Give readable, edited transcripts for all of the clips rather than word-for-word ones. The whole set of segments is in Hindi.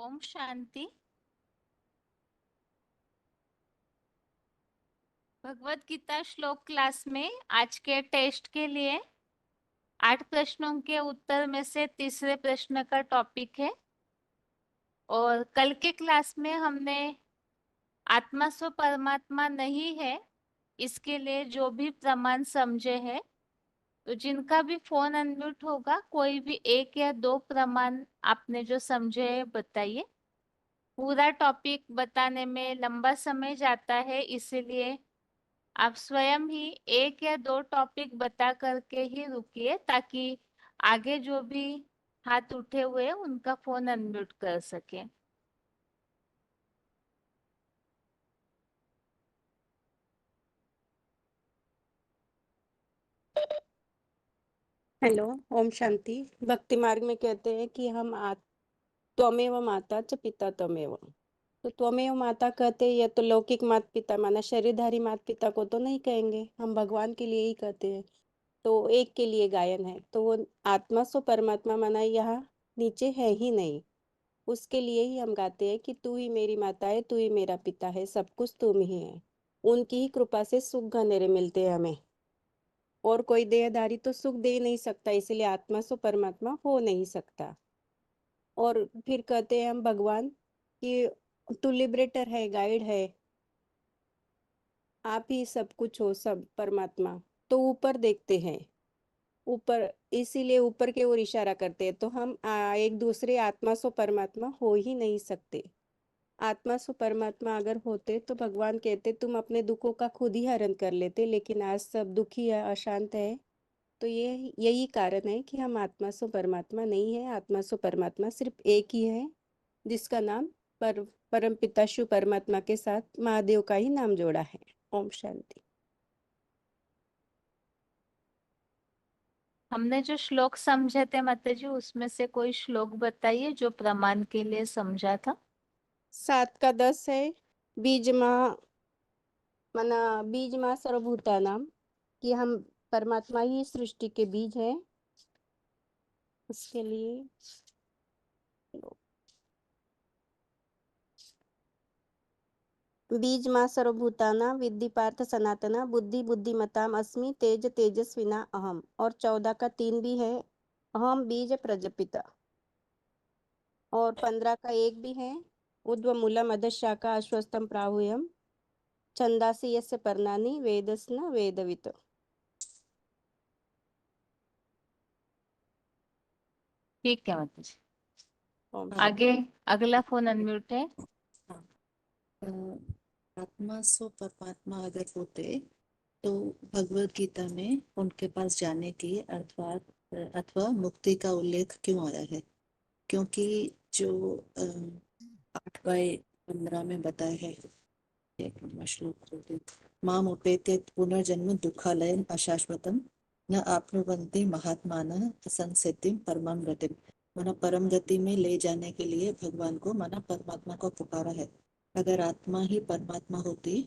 ओम शांति। भगवत गीता श्लोक क्लास में आज के टेस्ट के लिए 8 प्रश्नों के उत्तर में से तीसरे प्रश्न का टॉपिक है। और कल के क्लास में हमने आत्मा स्व परमात्मा नहीं है इसके लिए जो भी प्रमाण समझे हैं, तो जिनका भी फोन अनम्यूट होगा कोई भी एक या दो प्रमाण आपने जो समझे है बताइए। पूरा टॉपिक बताने में लंबा समय जाता है, इसीलिए आप स्वयं ही एक या दो टॉपिक बता करके ही रुकिए ताकि आगे जो भी हाथ उठे हुए हैं, उनका फोन अनम्यूट कर सके। हेलो। ओम शांति। भक्ति मार्ग में कहते हैं कि हम त्वमेव माता च पिता त्वमेव। तो त्वमेव माता कहते हैं, यह तो लौकिक माता पिता माना शरीरधारी माता पिता को तो नहीं कहेंगे, हम भगवान के लिए ही कहते हैं। तो एक के लिए गायन है, तो वो आत्मा सो परमात्मा माना यहाँ नीचे है ही नहीं, उसके लिए ही हम गाते हैं कि तू ही मेरी माता है, तू ही मेरा पिता है, सब कुछ तुम ही है। उनकी ही कृपा से सुख घनेरे मिलते हैं हमें, और कोई देहधारी तो सुख दे नहीं सकता, इसलिए आत्मा सो परमात्मा हो नहीं सकता। और फिर कहते हैं हम भगवान कि तू लिबरेटर है, गाइड है, आप ही सब कुछ हो, सब परमात्मा। तो ऊपर देखते हैं, ऊपर, इसीलिए ऊपर के ओर इशारा करते हैं। तो हम एक दूसरे आत्मा सो परमात्मा हो ही नहीं सकते। आत्मा सो परमात्मा अगर होते तो भगवान कहते तुम अपने दुखों का खुद ही हरण कर लेते, लेकिन आज सब दुखी है, अशांत है। तो ये यही कारण है कि हम आत्मा सो परमात्मा नहीं है। आत्मा सो परमात्मा सिर्फ एक ही है, जिसका नाम परम पिता शिव परमात्मा के साथ महादेव का ही नाम जोड़ा है। ओम शांति। हमने जो श्लोक समझे थे माता जी, उसमें से कोई श्लोक बताइए जो प्रमाण के लिए समझा था। 7 का 10 है। बीज माँ मना बीज माँ सर्वभूता नाम, कि हम परमात्मा ही सृष्टि के बीज है। उसके लिए बीज माँ सर्वभूताना विद्धि पार्थ सनातना बुद्धि बुद्धिमताम अस्मि तेज तेजस्विना अहम। और 14 का 3 भी है, अहम बीज प्रजपिता। और 15 का 1 भी है, ऊर्ध्व मूलम अधः शाखा अश्वत्थम प्राहुयम छंदासी यस्य पर्णानि वेदस्न वेदवित्। ठीक है माता जी। ओम हाँ। आगे अगला फोन अनम्यूट है। हाँ। आत्मा सो परमात्मा अगर होते तो भगवत गीता में उनके पास जाने की अर्थात अथवा मुक्ति का उल्लेख क्यों आया है? क्योंकि जो 8/15 में बताया है, एक मिनट श्लोक खोलती हूँ। माम उपेत्य पुनर्जन्म दुःखालयम अशाश्वतम न आप्नुवन्ति महात्मानः संसिद्धिं परमं गतिम। माना परम गति में ले जाने के लिए भगवान को, माना परमात्मा को पुकारा है। अगर आत्मा ही परमात्मा होती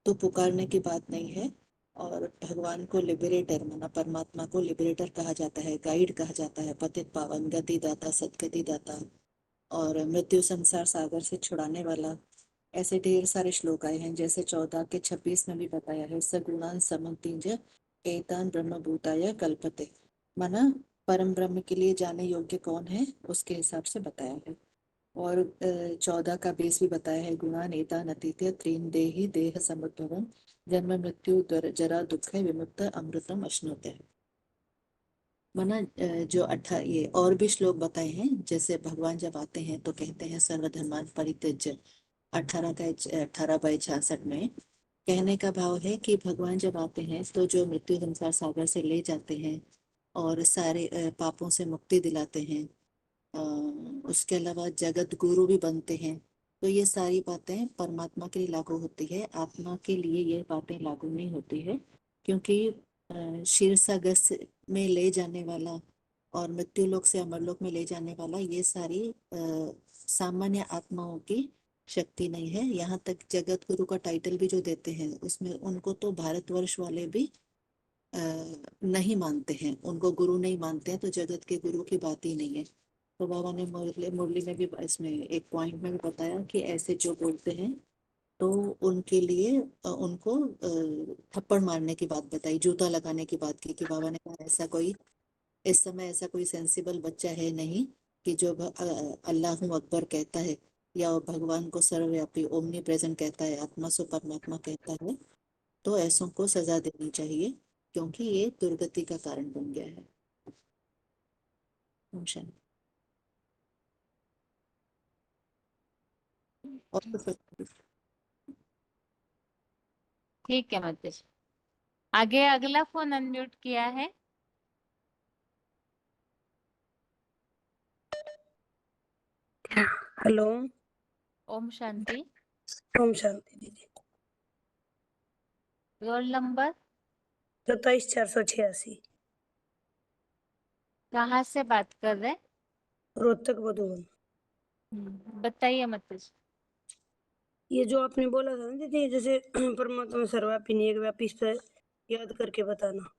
तो पुकारने की बात नहीं है। और भगवान को लिबरेटर, माना परमात्मा को लिबरेटर कहा जाता है, गाइड कहा जाता है, पतित पावन गति दाता, सदगति दाता और मृत्यु संसार सागर से छुड़ाने वाला। ऐसे ढेर सारे श्लोक आए हैं, जैसे 14 के 26 में भी बताया है, सगुणान समतिंज एतान ब्रह्म भूताय कल्पते। माना परम ब्रह्म के लिए जाने योग्य कौन है, उसके हिसाब से बताया है। और 14 का 20 भी बताया है, गुणान एतान अतीत्य त्रीन देहि देह समुद्भवम जन्म मृत्यु जरा दुख विमुक्त अमृतम अश्नुते। माना जो ये और भी श्लोक बताए हैं, जैसे भगवान जब आते हैं तो कहते हैं सर्वधर्मान परित्यज्य। 18/66 में कहने का भाव है कि भगवान जब आते हैं तो जो मृत्यु संसार सागर से ले जाते हैं और सारे पापों से मुक्ति दिलाते हैं। उसके अलावा जगत गुरु भी बनते हैं। तो ये सारी बातें परमात्मा के लिए लागू होती है, आत्मा के लिए ये बातें लागू नहीं होती है। क्योंकि क्षीर सागर में ले जाने वाला और मृत्यु लोक से अमरलोक में ले जाने वाला, ये सारी सामान्य आत्माओं की शक्ति नहीं है। यहाँ तक जगत गुरु का टाइटल भी जो देते हैं, उसमें उनको तो भारतवर्ष वाले भी नहीं मानते हैं, उनको गुरु नहीं मानते हैं, तो जगत के गुरु की बात ही नहीं है। तो बाबा ने मुरली में भी इसमें एक पॉइंट में भी बताया कि ऐसे जो बोलते हैं तो उनके लिए उनको थप्पड़ मारने की बात बताई, जूता लगाने की बात की कि बाबा ने कहा ऐसा कोई इस समय ऐसा कोई सेंसिबल बच्चा है नहीं कि जो अल्लाह अकबर कहता है या भगवान को सर्वव्यापी ओमनी प्रेजेंट कहता है, आत्मा सो परमात्मा कहता है, तो ऐसों को सजा देनी चाहिए क्योंकि ये दुर्गति का कारण बन गया है। ओम शांति। और तो ठीक है माता जी। आगे अगला फोन अनम्यूट किया है। हेलो। ओम शांति। ओम शांति दीदी। रोल नंबर 27486 कहाँ से बात कर रहे? रोहतक मधुबन। बताइए माता जी। ये जो आपने बोला था ना दीदी, जैसे परमात्मा सर्वव्यापी नहीं एक व्यापी, इस पर याद करके बताना,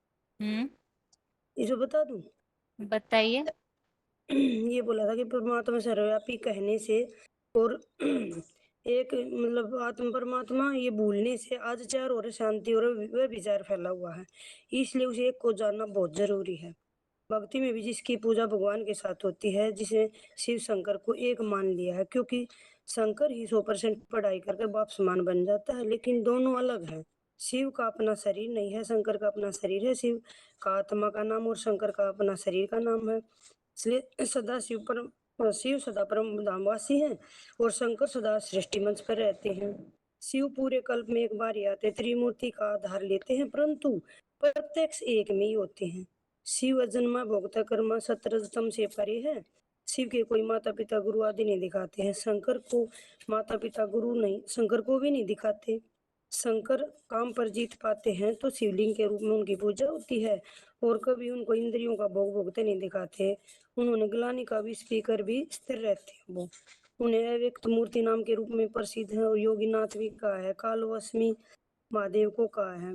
इसको बता दूं? बताइए। ये बोला था कि परमात्मा सर्वव्यापी कहने से और एक मतलब आत्म परमात्मा ये भूलने से आज चार और शांति और वह विचार फैला हुआ है, इसलिए उसे एक को जानना बहुत जरूरी है। भक्ति में भी जिसकी पूजा भगवान के साथ होती है, जिसे शिव शंकर को एक मान लिया है, क्योंकि शंकर ही 100% पढ़ाई करके बाप समान बन जाता है, लेकिन दोनों अलग हैं। शिव का अपना शरीर नहीं है, शंकर का अपना शरीर है। शिव का आत्मा का नाम और शंकर का अपना शरीर का नाम है। इसलिए शिव सदा परम धामवासी है और शंकर सदा सृष्टि मंच पर रहते हैं। शिव पूरे कल्प में एक बार ही आते, त्रिमूर्ति का आधार लेते हैं, परंतु प्रत्यक्ष एक में ही होते हैं। शिव अजन्मा भोक्ता कर्मा सतरजतम से परे है। शिव के कोई माता पिता गुरु आदि नहीं दिखाते हैं। शंकर को माता पिता गुरु नहीं, शंकर को भी नहीं दिखाते। शंकर काम पर जीत पाते हैं तो शिवलिंग के रूप में उनकी पूजा होती है और कभी उनको इंद्रियों का भोग भोगते नहीं दिखाते। उन्होंने ग्लानि का विष पीकर भी स्थिर रहते हैं। वो उन्हें अव्यक्त मूर्ति नाम के रूप में प्रसिद्ध है और योगीनाथ भी कहा है, कालवस्मी महादेव को कहा है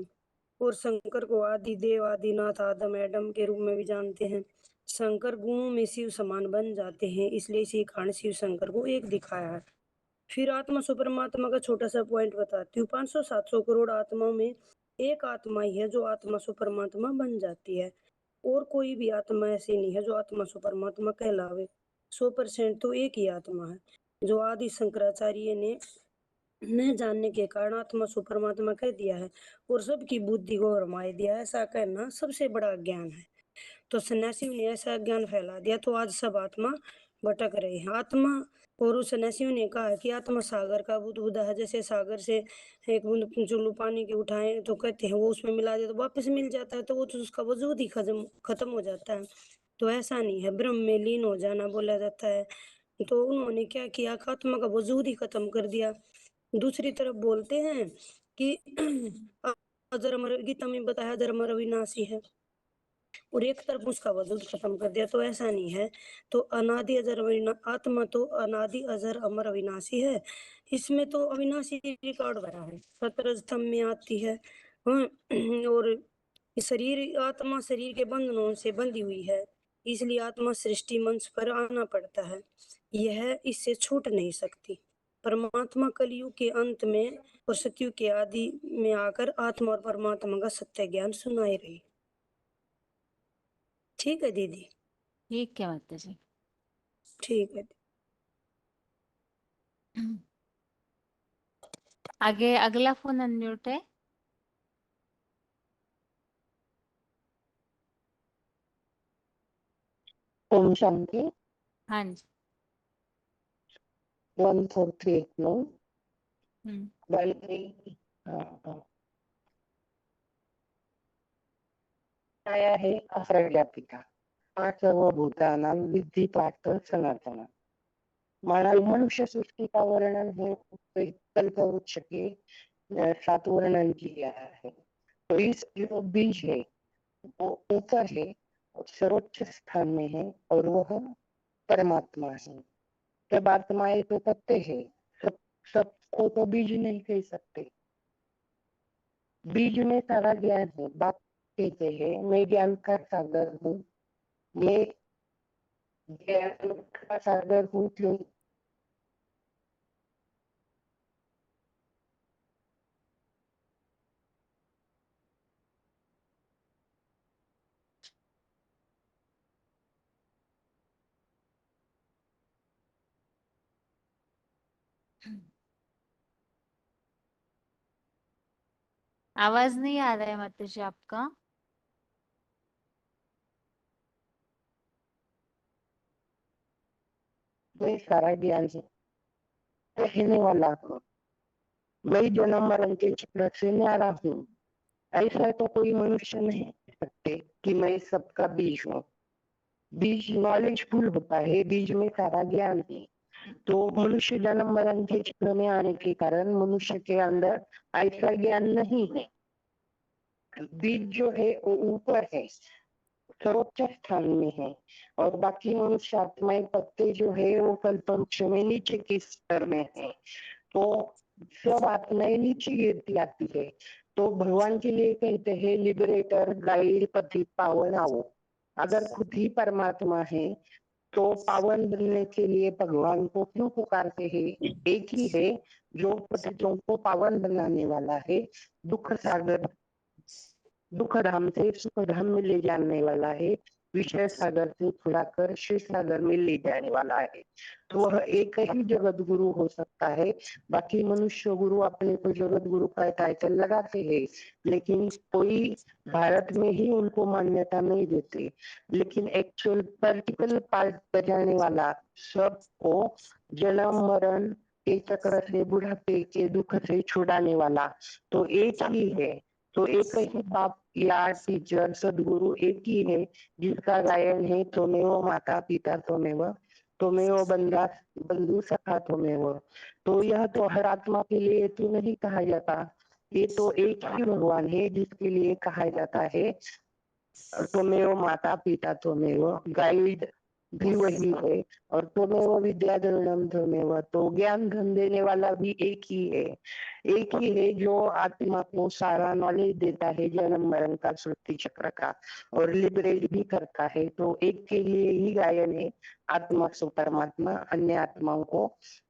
और शंकर को आदि देव आदिनाथ आदम एडम के रूप में भी जानते हैं। शंकर गुणों में शिव समान बन जाते हैं, इसलिए इसी कारण शिव शंकर को एक दिखाया है। फिर आत्मा सो परमात्मा का छोटा सा पॉइंट बताती हूँ। 500-700 करोड़ आत्माओं में एक आत्मा ही है जो आत्मा सो परमात्मा बन जाती है, और कोई भी आत्मा ऐसी नहीं है जो आत्मा सो परमात्मा कहलावे। 100% तो एक ही आत्मा है, जो आदि शंकराचार्य ने न जानने के कारण आत्मा सो परमात्मा कह दिया है और सबकी बुद्धि को भरमाए दिया है। ऐसा कहना सबसे बड़ा ज्ञान है। तो सन्यासियों ने ऐसा ज्ञान फैला दिया तो आज सब आत्मा भटक रहे हैं। आत्मा और उस सन्यासियों ने कहा कि आत्मा सागर का बुदबुदा है। जैसे सागर से एक बूंद चुल्लू पानी की उठाए तो कहते हैं वो उसमें मिला दे तो वापस मिल जाता है, तो वो तो उसका वजूद ही खत्म हो जाता है। तो ऐसा नहीं है, ब्रह्म में लीन हो जाना बोला जाता है। तो उन्होंने क्या किया, आत्मा का वजूद ही खत्म कर दिया। दूसरी तरफ बोलते हैं कि अजर अमर, गीता में बताया अजर अमर अविनाशी है, और एक तरफ उसका वजूद खत्म कर दिया। तो ऐसा नहीं है। तो अनादि अजर आत्मा तो अनादि अजर अमर अविनाशी है, इसमें तो अविनाशी रिकॉर्ड भरा है, सतरजतम में आती है। और शरीर, आत्मा शरीर के बंधनों से बंधी हुई है, इसलिए आत्मा सृष्टि मंच पर आना पड़ता है, यह इससे छूट नहीं सकती। परमात्मा कलयुग के अंत में और सतयुग के आदि में आकर आत्मा और परमात्मा का सत्य ज्ञान सुनाए रही। ठीक है दीदी? ठीक है माता जी। ठीक है। आगे अगला फोन अनम्यूट है। ओम शांति। हाँ जी। 1439 हम्म। आया है असर्व्यापिका सर्वभूतानां विद्धि पार्थ सनातन। मानव मनुष्य सृष्टि का वर्णन है कल्पवृक्ष के 7 वर्णन किया है। तो इस जो बीज है वो ऊपर है और सर्वोच्च स्थान में है और वह परमात्मा है। जब आत्माएं तो पत्ते है, सबको तो बीज नहीं कह सकते। बीज में सारा ज्ञान है। बाप कहते हैं मैं ज्ञान का सागर हूँ, मैं ज्ञान का सागर हूँ क्यों? आवाज नहीं आ रहा है माताजी आपका। मैं सारा ज्ञान से कहने वाला हूँ। मैं जन्म मरण के चक्र से न्यारा हूँ। ऐसा तो कोई मनुष्य नहीं कह सकते कि मैं सबका बीज हूँ। बीज नॉलेजफुल होता है, बीज में सारा ज्ञान है। तो मनुष्य जन्म मरण के चक्र में आने के कारण मनुष्य के अंदर ऐसा ज्ञान नहीं है। बीज जो है वो ऊपर है, सर्वोच्च स्थान में है, और बाकी मनुष्य आत्माएं पत्ते जो है वो कल्पवृक्ष में नीचे के स्तर में है। तो सब आत्माएं नीचे गिरती आती है। तो भगवान के लिए कहते हैं लिबरेटर, गाइड, पथिक, पावन आओ। अगर खुद ही परमात्मा है तो पावन बनने के लिए भगवान को क्यों पुकारते हैं? एक ही है जो पतितों को पावन बनाने वाला है, दुख सागर, दुख धाम से सुख धाम में ले जाने वाला है, विषय सागर से छुड़ाकर शिव सागर में ले जाने वाला है। तो वह एक ही जगत गुरु हो सकता है। बाकी मनुष्य गुरु अपने को जगत गुरु का टाइटल लगाते हैं, लेकिन कोई भारत में ही उनको मान्यता नहीं देते। लेकिन एक्चुअल प्रैक्टिकल पार्ट बजाने वाला, सबको जन्म मरण के चक्र से, बुढ़ापे के दुख से छुड़ाने वाला तो एक ही है। तो एक ही बाप या टीचर सदगुरु एक ही है, जिसका गायन है त्वमेव माता पिता त्वमेव, त्वमेव बंधा बंधु सखा त्वमेव। तो यह तो हर आत्मा के लिए तो नहीं कहा जाता, ये तो एक ही भगवान है जिसके लिए कहा जाता है त्वमेव माता पिता त्वमेव। गाइड भी वही है, और त्वमेव विद्याधरणम त्वमेव, तो ज्ञान धन देने वाला भी एक ही है। एक ही है जो आत्मा को सारा नॉलेज देता है जन्म मरण का, सृष्टि चक्र का, और लिबरेट भी करता है। तो एक के लिए ही गायन है, आत्मा सो परमात्मा, अन्य आत्माओं को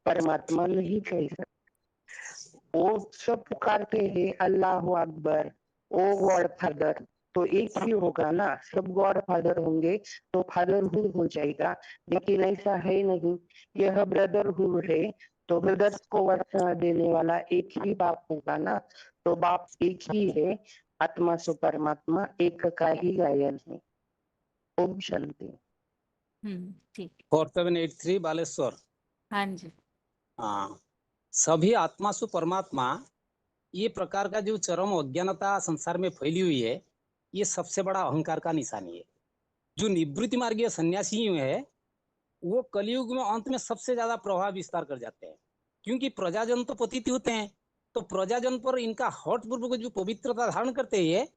परमात्मा नहीं कह सकते। वो सब पुकारते हैं अल्लाह अकबर, ओ गॉड फादर। तो एक ही होगा ना, सब गॉड फादर होंगे तो फादरहुड हो जाएगा। लेकिन ऐसा है नहीं, यह ब्रदरहुड है, तो ब्रदर्स को वर्षा देने वाला एक ही बाप होगा ना। तो बाप एक ही है, आत्मा सो परमात्मा, एक का ही गायन है। ओम शांति। ठीक। 4783 बालेश्वर। हाँ जी। हाँ, सभी आत्मा सु परमात्मा, ये प्रकार का जो चरम अज्ञानता संसार में फैली हुई है, ये सबसे बड़ा अहंकार का निशानी है। जो निवृत्ति मार्गीय सन्यासी है, वो कलयुग में अंत में सबसे ज्यादा प्रभाव विस्तार कर जाते हैं, क्योंकि प्रजाजन तो पतित होते हैं, तो प्रजाजन पर इनका हठ पूर्वक जो पवित्रता धारण करते हैं,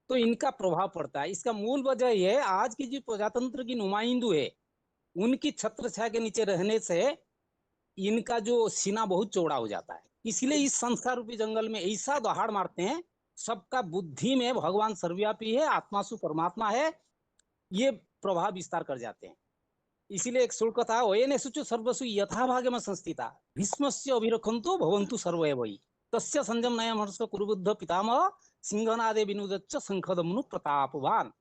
तो इनका प्रभाव पड़ता है। इसका मूल वजह ये है, आज की जो प्रजातंत्र की नुमाइंदू है, उनकी छत्र छाया के नीचे रहने से इनका जो सीना बहुत चौड़ा हो जाता है। इसलिए इस संसार रूपी जंगल में ऐसा दहाड़ मारते हैं, सबका बुद्धि में भगवान सर्वव्यापी है, आत्मा सु परमात्मा है, ये प्रभाव विस्तार कर जाते हैं। इसीलिए एक श्लोक था, वयने शुचु सर्वसु यथा भागम संस्थिता भीष्मस्य अभिरखन्तु भवन्तु सर्वैवै तस्य संजम नयम हर्ष कुरुबुद्ध पितामह सिंहनादे विनुदच्च शंखदमनु प्रतापवान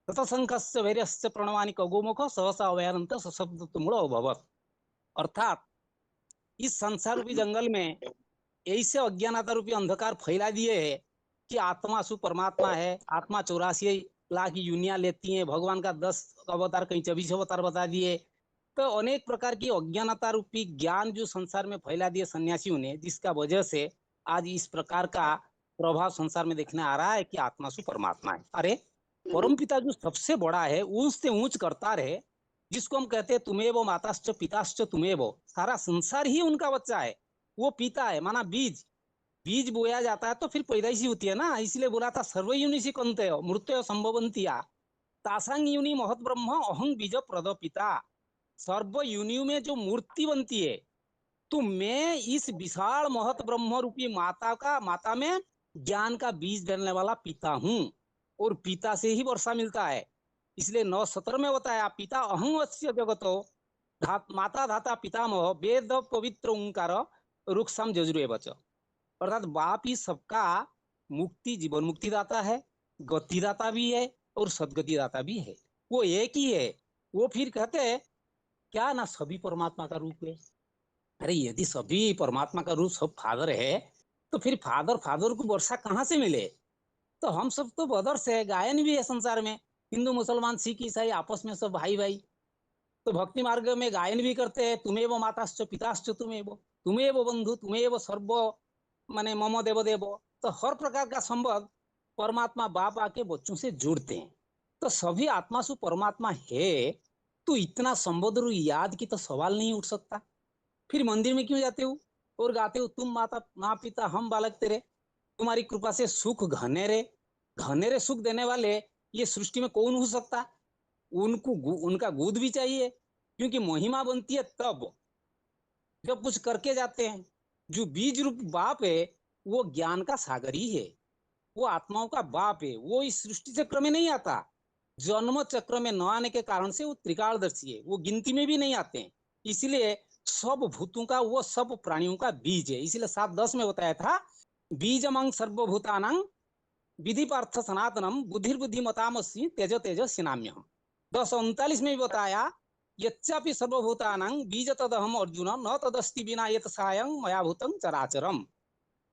तत शंखस्य वैर्यस्य प्रणवानि कगोमुख सहसा अवयानंत सशब्द तुमुड़ अभवत्। अर्थात इस संसार रूपी जंगल में ऐसे अज्ञानता रूपी अंधकार फैला दिए है कि आत्मा सु परमात्मा है। आत्मा 84 लाख यूनियां लेती हैं, भगवान का 10 अवतार, कहीं 24 अवतार बता दिए। तो अनेक प्रकार की अज्ञानता रूपी ज्ञान जो संसार में फैला दिए सन्यासियों ने, जिसका वजह से आज इस प्रकार का प्रभाव संसार में देखने आ रहा है कि आत्मा सु परमात्मा है। अरे परमपिता जो सबसे बड़ा है, ऊंच से ऊंच करता रहे, जिसको हम कहते हैं तुम्हें माताश्च पिताश्च तुम्हें, सारा संसार ही उनका बच्चा है। वो पिता है, माना बीज, बीज बोया जाता है तो फिर पैदाइशी होती है ना। इसलिए बोला था सर्व युनि से कंते मृत्यु संभवंतिया तासांग युनि महत ब्रह्म अहं बीज प्रद पिता। सर्व युनियों में जो मूर्ति बनती है, तो मैं इस विशाल महत ब्रह्म रूपी माता में ज्ञान का बीज डालने वाला पिता हूं, और पिता से ही वर्षा मिलता है। इसलिए 9:17 में बताया पिता अहं अस्य जगतो माता धाता पितामह वेद पवित्र ओंकार रुक्षम जजुरेवच। अर्थात बाप ही सबका मुक्ति जीवन मुक्ति दाता है, गति दाता भी है और सदगति दाता भी है। वो एक ही है। वो फिर कहते हैं क्या ना सभी परमात्मा का रूप है। अरे यदि सभी परमात्मा का रूप सब फादर है तो फिर फादर को वर्षा कहाँ से मिले। तो हम सब तो ब्रदर्स है, गायन भी है संसार में, हिंदू मुसलमान सिख ईसाई आपस में सब भाई भाई। तो भक्ति मार्ग में गायन भी करते हैं तुमेव माताश्च पिताश्च तुमेव बंधु तुमेव सर्व माने मम देव देव। तो हर प्रकार का संबंध परमात्मा बाप आके बच्चों से जुड़ते हैं। तो सभी आत्मा सु परमात्मा है तो इतना संबंध याद की तो सवाल नहीं उठ सकता। फिर मंदिर में क्यों जाते हो और गाते हो तुम माता माँ पिता हम बालक तेरे, तुम्हारी कृपा से सुख घनेरे सुख देने वाले ये सृष्टि में कौन हो सकता। उनको उनका गोद भी चाहिए, क्योंकि महिमा बनती है तब जब कुछ करके जाते हैं। जो बीज रूप बाप है वो ज्ञान का सागर ही है, वो आत्माओं का बाप है। वो इस सृष्टि चक्र में नहीं आता, जन्म चक्र में न आने के कारण से वो त्रिकालदर्शी है, वो गिनती में भी नहीं आते हैं। इसलिए सब भूतों का वो सब प्राणियों का बीज है। इसलिए 7:10 में बताया था बीजमंग सर्वभूतानां विधि पार्थ सनातनम बुद्धिर्बुद्धिमतामसि तेज तेज सिनाम्यहम्। 10:39 में भी बताया यच्चापि सर्वभूतानां बीज तदहम अर्जुन न तदस्ति विना यत सायं मया भूतं चराचरम।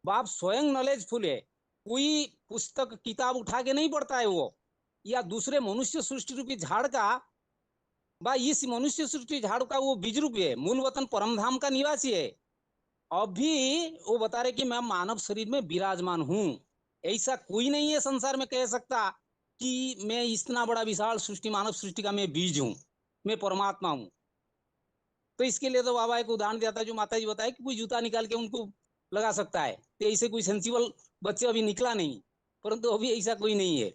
बाप स्वयं नॉलेजफुल है, कोई पुस्तक किताब उठा के नहीं पढ़ता है वो, या दूसरे मनुष्य सृष्टि रूपी झाड़ का भाई इस मनुष्य सृष्टि झाड़ का वो बीज रूप है, मूल वतन परमधाम का निवासी है। अभी वो बता रहे कि मैं मानव शरीर में विराजमान हूं। ऐसा कोई नहीं है संसार में कह सकता कि मैं इतना बड़ा विशाल सृष्टि मानव सृष्टि का मैं बीज हूं, मैं परमात्मा हूं। तो इसके लिए तो बाबा एक उदाहरण दिया था जो माता जी बताए कि कोई जूता निकाल के उनको लगा सकता है, तो ऐसे कोई सेंसिबल बच्चे अभी निकला नहीं, परंतु अभी ऐसा कोई नहीं है।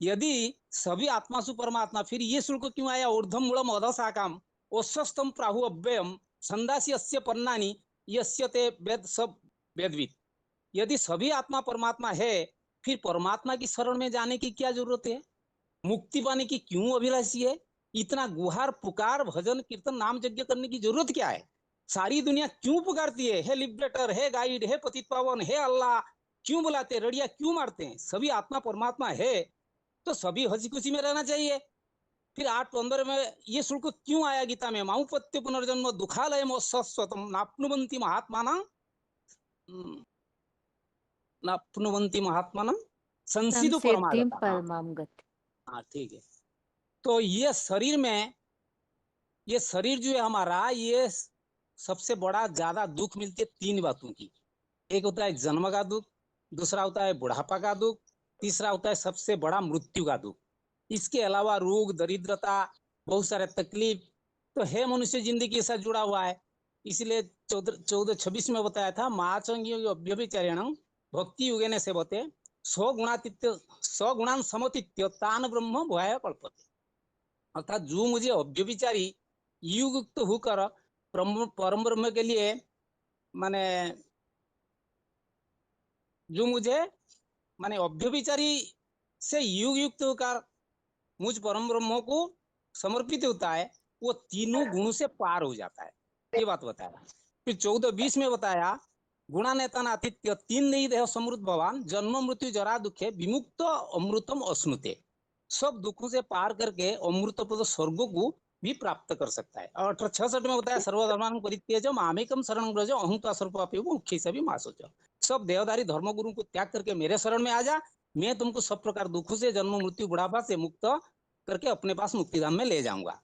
यदि सभी आत्मा सु परमात्मा, फिर ये श्लोक क्यों आया ऊर्ध्वम मूलम अधः शाखाम ओस्वस्तम प्राहु अव्ययम छंदासी अस्य पन्नानि यस्य ते वेद सब वेदविद। यदि सभी आत्मा परमात्मा है फिर परमात्मा की शरण में जाने की क्या जरूरत है, मुक्ति पाने की क्यों अभिलाषी है, इतना गुहार पुकार भजन कीर्तन नाम यज्ञ करने की जरूरत क्या है। सारी दुनिया क्यों पुकारती है, हे लिबरेटर, हे गाइड, हे पतित पावन, हे अल्लाह क्यों बुलाते, रड़िया क्यों मारते हैं। सभी आत्मा परमात्मा है तो सभी हंसी खुशी में रहना चाहिए। फिर 8:15 में ये श्लोक क्यों आया गीता में, माउपत्य पुनर्जन्म दुखालय मोस्वतम नाप्नुवन्ति महात्माना नाप्नुवन्ति महात्माना संसिदो संसिद्धिं परमागता। परमां गति। हाँ ठीक है। तो ये शरीर में ये शरीर जो है हमारा, ये सबसे बड़ा ज्यादा दुख मिलती है 3 बातों की। एक होता है जन्म का दुख, दूसरा होता है बुढ़ापा का दुख, तीसरा होता है सबसे बड़ा मृत्यु का दुख। इसके अलावा रोग दरिद्रता बहुत सारे तकलीफ तो है मनुष्य जिंदगी के साथ जुड़ा हुआ है। इसलिए 14:26 में बताया था माचंग्यभिचारिणं भक्ति युगेन सेवते स्वगुणान समतीत्य तान ब्रह्म भयाय कल्पते। अर्थात जो मुझे अव्यभिचारी युक्त होकर परम ब्रह्म के लिए माने जो मुझे माने अव्यभिचारी से युग युक्त होकर मुझ परम ब्रह्म को समर्पित होता है, वो तीनों गुणों से पार हो जाता है। ये बात बताया। फिर 14:20 में बताया गुणानेतन आतिथ्य 3 नहीं देह समृद्ध भगवान जन्म मृत्यु जरा दुखे विमुक्त अमृतम अश्नुते। सब दुखों से पार करके अमृत पद स्वर्ग को भी प्राप्त कर सकता है। और 66 में बताया सर्वधर्मान परित्यज्य मामेकम शरणं व्रज अहं त्वा सर्वपापी मुख्य से भी मासोच। सब देवदारी धर्म गुरु को त्याग करके मेरे शरण में आ जा, मैं तुमको सब प्रकार दुखों से जन्म मृत्यु बुढ़ापा से मुक्त करके अपने पास मुक्तिधाम में ले जाऊंगा।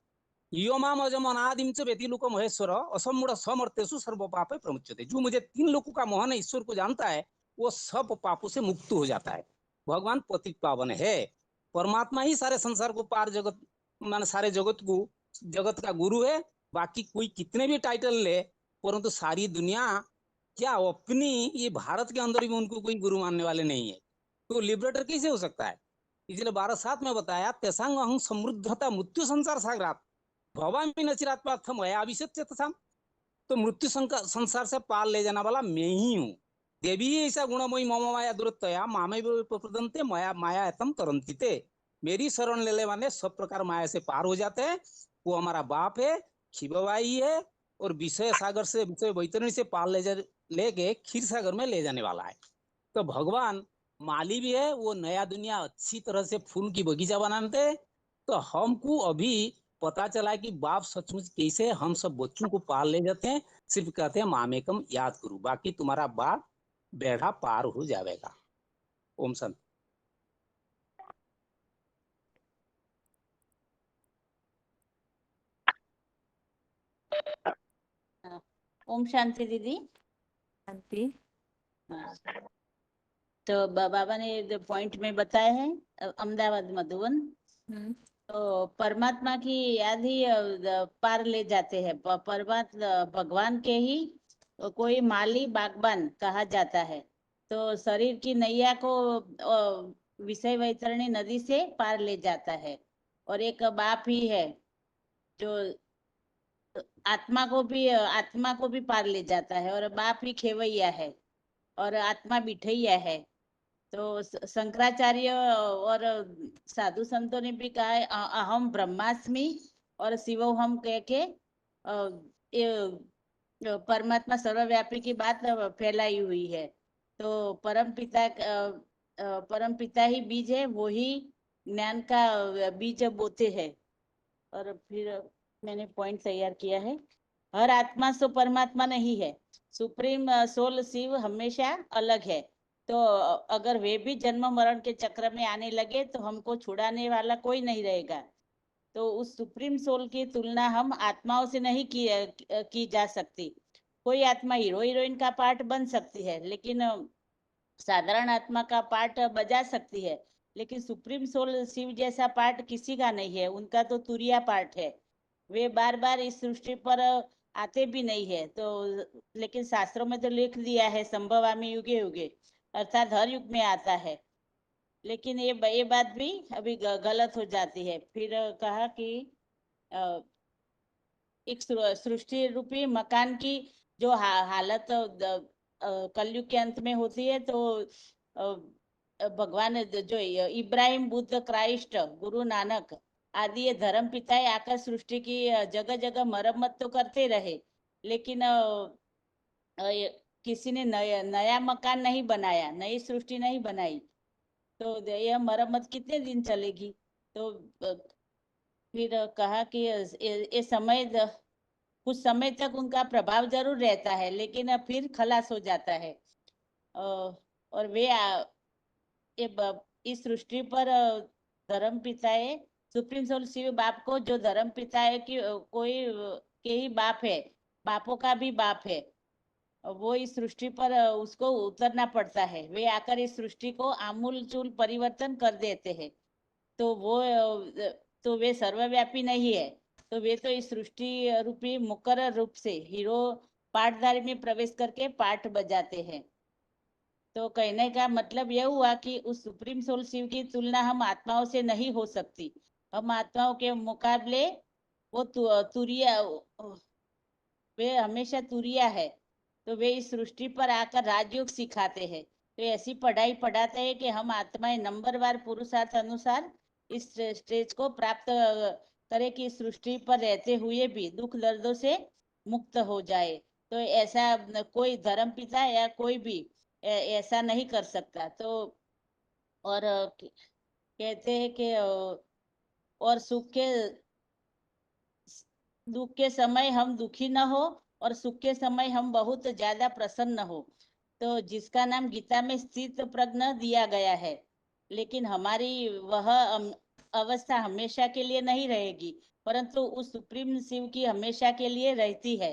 यो माम अजम अनादिम च व्यतिलोक महेश्वर असमूढ़ समर्थेषु सर्व पापे प्रमुच्यते। जो मुझे 3 लोकों का मोहन ईश्वर को जानता है वो सब पापों से मुक्त हो जाता है। भगवान पतित पावन है, परमात्मा ही सारे संसार को पार जगत मान सारे जगत का गुरु है। बाकी कोई कितने भी टाइटल ले परंतु सारी दुनिया क्या अपनी ये भारत के अंदर भी उनको कोई गुरु मानने वाले नहीं है, तो लिबरेटर कैसे हो सकता है। इसलिए 12:7 में बताया तेसांग अहं समृद्धता मृत्यु संसार सागरात भवामी नचिरात्मार्थ मया अभिषेच्य तथा। तो मृत्यु संसार से पार ले जाने वाला मैं ही हूँ। देवी ऐसा गुणमयी मम माया दुरत्तया मामे प्रपदन्ते माया माया एतम तरन्ति ते। मेरी शरण ले ले माने सब प्रकार माया से पार हो जाते हैं। वो हमारा बाप है, खिबवाई है, और विषय सागर से, विषय वैतरणी से पार लेके क्षीर सागर में ले जाने वाला है। तो भगवान माली भी है, वो नया दुनिया अच्छी तरह से फूल की बगीचा बनाते हैं। तो हमको अभी पता चला कि बाप सचमुच कैसे हम सब बच्चों को पार ले जाते हैं। सिर्फ कहते हैं मामेकम याद करो, बाकी तुम्हारा बाप बेड़ा पार हो जाएगा। ओम शांति। ओम शांति दीदी। शांति। हाँ। तो बाबा ने जो पॉइंट में बताया है अहमदाबाद मधुबन, तो परमात्मा की याद ही पार ले जाते हैं। परमात्मा भगवान के ही कोई माली बागबान कहा जाता है। तो शरीर की नैया को विषय वैतरणी नदी से पार ले जाता है। और एक बाप ही है जो आत्मा को भी पार ले जाता है। और बाप ही खेवैया है और आत्मा बिठैया है। तो शंकराचार्य और साधु संतों ने भी कहा है अहम ब्रह्मास्मि और शिवोहम कह के परमात्मा सर्वव्यापी की बात फैलाई हुई है। तो परम पिता ही बीज है, वो ही ज्ञान का बीज बोते हैं। और फिर मैंने पॉइंट तैयार किया है, हर आत्मा सो परमात्मा नहीं है। सुप्रीम सोल शिव हमेशा अलग है। तो अगर वे भी जन्म मरण के चक्र में आने लगे तो हमको छुड़ाने वाला कोई नहीं रहेगा। तो उस सुप्रीम सोल की तुलना हम आत्माओं से नहीं की जा सकती। कोई आत्मा हीरो हीरोइन का पार्ट बन सकती है, लेकिन साधारण आत्मा का पार्ट बजा सकती है। लेकिन सुप्रीम सोल शिव जैसा पार्ट किसी का नहीं है। उनका तो तुरिया पार्ट है। वे बार बार इस सृष्टि पर आते भी नहीं है। तो लेकिन शास्त्रों में तो लिख दिया है संभवामि युगे युगे, अर्थात हर युग में आता है। लेकिन ये बात भी अभी गलत हो जाती है। फिर कहा कि एक सृष्टि रूपी मकान की जो हालत कलयुग के अंत में होती है, तो भगवान जो इब्राहिम, बुद्ध, क्राइस्ट, गुरु नानक आदि ये धर्म पिताएं आकर सृष्टि की जगह जगह मरम्मत तो करते रहे, लेकिन किसी ने नया मकान नहीं बनाया, नई सृष्टि नहीं बनाई। तो यह मरम्मत कितने दिन चलेगी? तो फिर कहा कि ये समय कुछ समय तक उनका प्रभाव जरूर रहता है, लेकिन फिर खलास हो जाता है। और वे इस सृष्टि पर धर्म पिताए सुप्रीम सोल शिव बाप को, जो धर्म पिता है कि कोई के ही बाप है, बापों का भी बाप है, वो इस सृष्टि पर उसको उतरना पड़ता है। वे आकर इस सृष्टि को आमूल चूल परिवर्तन कर देते हैं। तो वे सर्वव्यापी नहीं है। तो वे तो इस सृष्टि रूपी मुकर्रर रूप से हीरो पाठधारी में प्रवेश करके पाठ बजाते हैं। तो कहने का मतलब यह हुआ कि उस सुप्रीम सोल शिव की तुलना हम आत्माओं से नहीं हो सकती। हम आत्माओं के मुकाबले वो तुरिया, वे हमेशा तुरिया है। तो वे इस सृष्टि पर आकर राजयोग सिखाते हैं। तो ऐसी पढ़ाई पढ़ाते हैं कि हम आत्माएं नंबरवार पुरुषार्थ अनुसार इस स्टेज को प्राप्त करे कि सृष्टि पर रहते हुए भी दुख दर्दों से मुक्त हो जाए। तो ऐसा कोई धर्म पिता या कोई भी ऐसा नहीं कर सकता। तो और कहते हैं कि और दुख के समय हम दुखी न हो और सुख के समय हम बहुत ज्यादा प्रसन्न हो। तो जिसका नाम गीता में स्थित प्रज्ञ दिया गया है। लेकिन हमारी वह अवस्था हमेशा के लिए नहीं रहेगी, परंतु उस सुप्रीम शिव की हमेशा के लिए रहती है।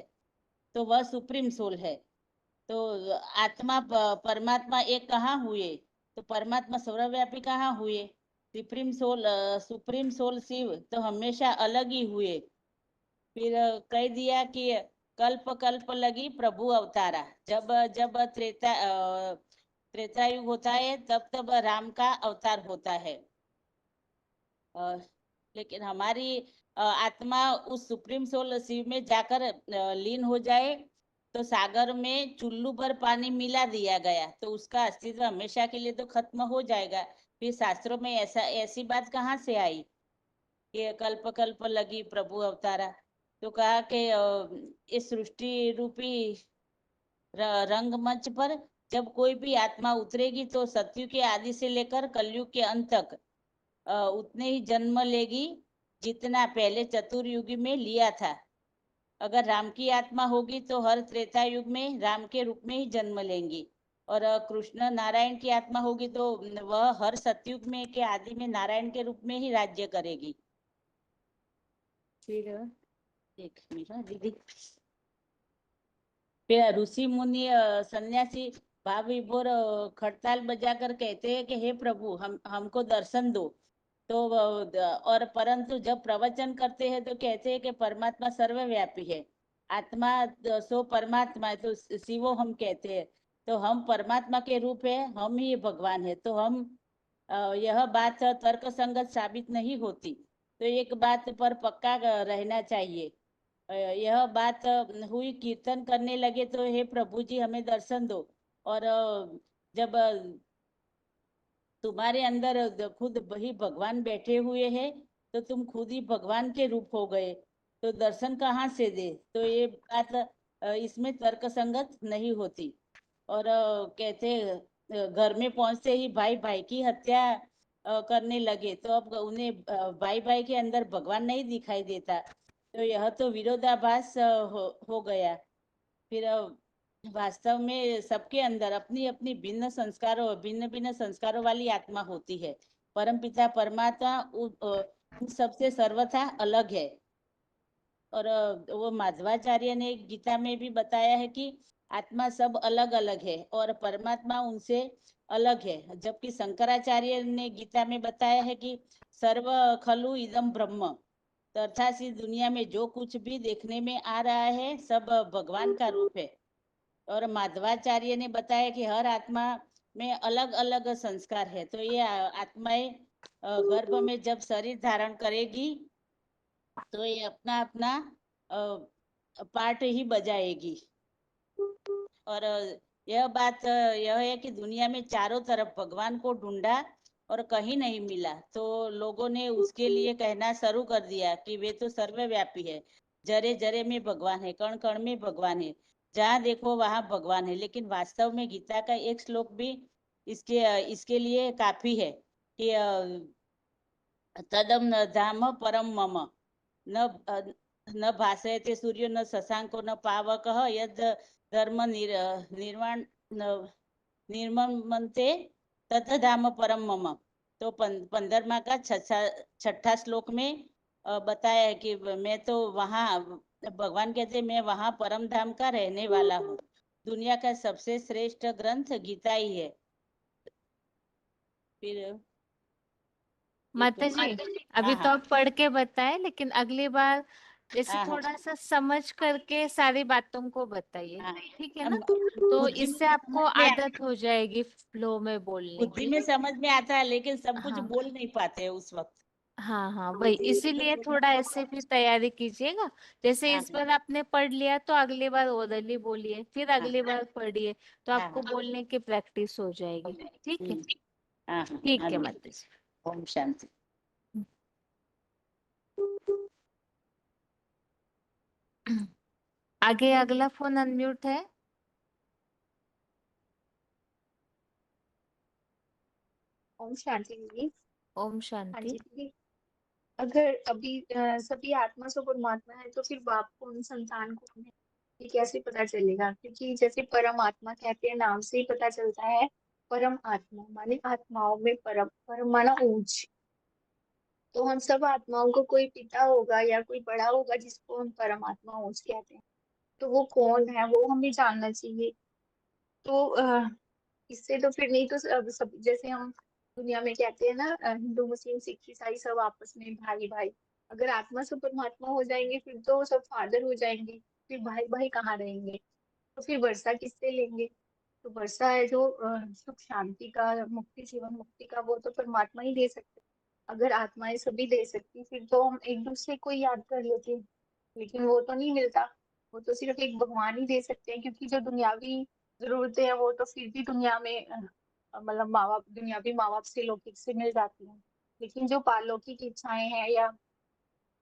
तो वह सुप्रीम सोल है। तो आत्मा परमात्मा एक कहाँ हुए? तो परमात्मा सर्वव्यापी कहाँ हुए? सुप्रीम सोल शिव तो हमेशा अलग ही हुए। फिर कह दिया कि कल्प कल्प लगी प्रभु अवतारा। जब जब त्रेता युग होता है, तब तब राम का अवतार होता है। लेकिन हमारी आत्मा उस सुप्रीम सोल शिव में जाकर लीन हो जाए तो सागर में चुल्लू भर पानी मिला दिया गया, तो उसका अस्तित्व हमेशा के लिए तो खत्म हो जाएगा। फिर शास्त्रों में ऐसी बात कहाँ से आई कि कल्प कल्प लगी प्रभु अवतारा। तो कहा कि इस सृष्टि रूपी रंगमंच पर जब कोई भी आत्मा उतरेगी तो सतयुग के आदि से लेकर कलयुग के अंत तक उतने ही जन्म लेगी जितना पहले चतुर्युगी में लिया था। अगर राम की आत्मा होगी तो हर त्रेता युग में राम के रूप में ही जन्म लेंगी, और कृष्ण नारायण की आत्मा होगी तो वह हर सतयुग में के आदि में नारायण के रूप में ही राज्य करेगी। फिर एक मिनट दीदी। फिर ऋषि मुनि सन्यासी भाव विभोर खड़ताल बजाकर कहते हैं कि हे प्रभु हमको दर्शन दो। तो और परंतु जब प्रवचन करते हैं तो कहते हैं कि परमात्मा सर्वव्यापी है, आत्मा सो परमात्मा है, तो शिवो हम कहते हैं। तो हम परमात्मा के रूप है, हम ही भगवान है। तो हम यह बात तर्क संगत साबित नहीं होती। तो एक बात पर पक्का रहना चाहिए। यह बात हुई, कीर्तन करने लगे तो हे प्रभु जी हमें दर्शन दो। और जब तुम्हारे अंदर खुद वही भगवान बैठे हुए हैं तो तुम खुद ही भगवान के रूप हो गए, तो दर्शन कहाँ से दे। तो ये बात इसमें तर्क संगत नहीं होती। और कहते घर में पहुंचते ही भाई भाई की हत्या करने लगे, तो अब उन्हें भाई भाई के अंदर भगवान नहीं दिखाई देता। तो यह तो विरोधाभास हो गया। फिर वास्तव में सबके अंदर अपनी अपनी भिन्न भिन्न संस्कारों वाली आत्मा होती है। परमपिता परमात्मा उन सबसे सर्वथा अलग है। और वो माधवाचार्य ने गीता में भी बताया है कि आत्मा सब अलग अलग है और परमात्मा उनसे अलग है। जबकि शंकराचार्य ने गीता में बताया है कि सर्व खलु इदम ब्रह्म, तो अर्थात इस दुनिया में जो कुछ भी देखने में आ रहा है सब भगवान का रूप है। और माधवाचार्य ने बताया कि हर आत्मा में अलग अलग संस्कार है। तो ये आत्माएं गर्भ में जब शरीर धारण करेगी तो ये अपना अपना पार्ट ही बजाएगी। और यह बात यह है कि दुनिया में चारों तरफ भगवान को ढूंढा और कहीं नहीं मिला, तो लोगों ने उसके लिए कहना शुरू कर दिया कि वे तो सर्वव्यापी है, जरे जरे में भगवान है, कण कण में भगवान है, जहाँ देखो वहां भगवान है। लेकिन वास्तव में गीता का एक श्लोक भी इसके लिए काफी है कि तदम न धाम परम मम न भासयते सूर्यो न शशांको न पावकः यद धर्म निर्वाण निर्ममन्ते तत् धाम परम मम। तो 15वां का छठा श्लोक में बताया है कि मैं तो वहाँ, भगवान कहते मैं वहाँ परम धाम का रहने वाला हूँ। दुनिया का सबसे श्रेष्ठ ग्रंथ गीता ही है। फिर माता जी अभी हाँ तो हाँ आप पढ़ के बताए, लेकिन अगली बार जैसे हाँ हाँ थोड़ा सा समझ करके सारी बातों को बताइए, हाँ। ठीक है ना? अब तो बुद्धि इससे में आपको समझ में आदत हो जाएगी फ्लो में बोलने बुद्धि की। में समझ में आता है, लेकिन सब कुछ हाँ बोल नहीं पाते हैं उस वक्त। हाँ हाँ, वही इसीलिए थोड़ा ऐसे भी तैयारी कीजिएगा। जैसे हाँ इस बार आपने पढ़ लिया तो अगली बार ओरली बोलिए, फिर हाँ अगली बार पढ़िए, तो हाँ आपको बोलने की प्रैक्टिस हो जाएगी। ठीक है? हाँ हाँ ठीक हाँ है जी। माता जी। ओम शांति। आगे अगला फोन अनम्यूट है। ओम शांति दीदी। ओम हाँ शांति। जी दीदी, अगर अभी सभी आत्मा से परमात्मा है तो फिर बाप को उन संतान को हमें ये कैसे पता चलेगा? क्योंकि जैसे परम आत्मा कहते हैं, नाम से ही पता चलता है। परम आत्मा माने आत्माओं में परम, परम माना ऊंच। तो हम सब आत्माओं को कोई पिता होगा या कोई बड़ा होगा जिसको हम परमात्मा ऊंच कहते हैं, तो वो कौन है वो हमें जानना चाहिए। तो इससे तो फिर नहीं तो सब जैसे हम दुनिया में कहते हैं ना, हिंदू मुस्लिम सिख ईसाई सब आपस में भाई भाई। अगर आत्मा से परमात्मा हो जाएंगे फिर तो सब फादर हो जाएंगे, फिर भाई भाई कहाँ रहेंगे? तो फिर वर्षा किससे लेंगे? तो वर्षा है जो सुख शांति का, मुक्ति, जीवन मुक्ति का, वो तो परमात्मा ही दे सकते। अगर आत्माएं सभी दे सकती फिर तो हम एक दूसरे को ही याद कर लेते, लेकिन वो तो नहीं मिलता। वो तो सिर्फ एक भगवान ही दे सकते हैं, क्योंकि जो दुनियावी जरूरतें हैं वो तो फिर भी दुनिया में मतलब माँ बाप, दुनियावी माँ बाप से, लौकिक से मिल जाती हैं। लेकिन जो पारलौकिक इच्छाएं हैं या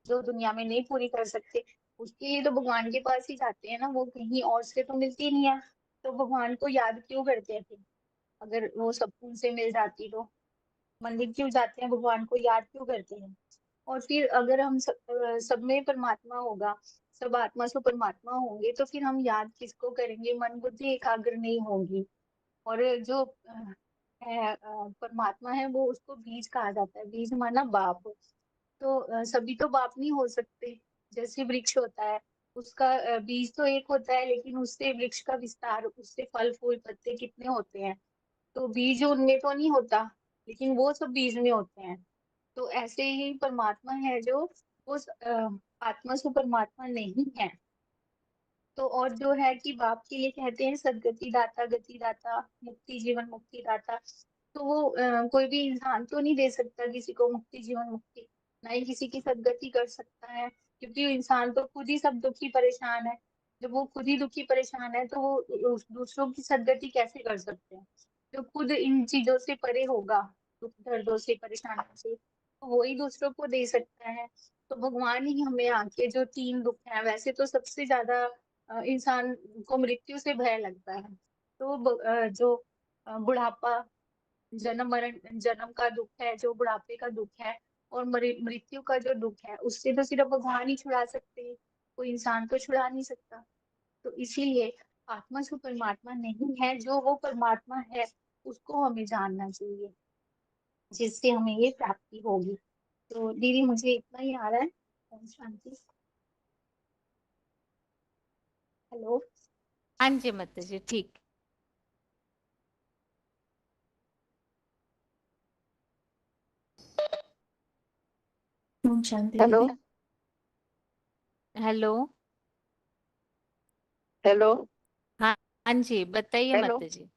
जो दुनिया में नहीं पूरी कर सकते, उसके लिए तो भगवान के पास ही जाते हैं ना, वो कहीं और से तो मिलती नहीं है। तो भगवान को याद क्यों करते हैं फिर, अगर वो सब उनसे मिल जाती तो? मंदिर क्यों जाते हैं, भगवान को याद क्यों करते हैं? और फिर अगर हम सब में परमात्मा होगा, सब आत्मा से परमात्मा होंगे, तो फिर हम याद किसको करेंगे? मन बुद्धि एकाग्र नहीं होगी। और जो है परमात्मा है, वो उसको बीज कहा जाता है। बीज माना बाप। तो सभी तो बाप नहीं हो सकते। जैसे वृक्ष होता है, उसका बीज तो एक होता है, लेकिन उससे वृक्ष का विस्तार, उससे फल फूल पत्ते कितने होते हैं। तो बीज उनमें तो नहीं होता, लेकिन वो सब बीज में होते हैं। तो ऐसे ही परमात्मा है जो उस आत्मा से परमात्मा नहीं है। तो और जो है कि बाप के लिए कहते हैं सदगति दाता, गति दाता, मुक्ति जीवन मुक्ति दाता। तो वो कोई भी इंसान तो नहीं दे सकता किसी को मुक्ति जीवन मुक्ति, ना ही किसी की सदगति कर सकता है, क्योंकि वो इंसान तो खुद ही सब दुखी परेशान है। जब वो खुद ही दुखी परेशान है, तो वो दूसरों की सदगति कैसे कर सकते हैं? जो खुद इन चीजों से परे होगा, दुख दर्दों से, परेशानियों से, तो वो ही दूसरों को दे सकता है। तो भगवान ही हमें आके, जो तीन दुख है, वैसे तो सबसे ज्यादा इंसान को मृत्यु से भय लगता है। तो जो बुढ़ापा, जन्म मरण, जन्म का दुख है, जो बुढ़ापे का दुख है, और मृत्यु का जो दुख है, उससे तो सिर्फ भगवान ही छुड़ा सकते हैं, कोई इंसान तो छुड़ा नहीं सकता। तो इसीलिए आत्मा जो परमात्मा नहीं है, जो वो परमात्मा है, उसको हमें जानना चाहिए, जिससे हमें ये प्राप्ति होगी। तो दीदी मुझे इतना ही आ रहा है। ओम शांति। हेलो। हाँ जी माता जी, ठीक। ओम शांति हेलो दीदी। हेलो। हेलो हाँ हाँ जी, बताइए हेलो। माता जी,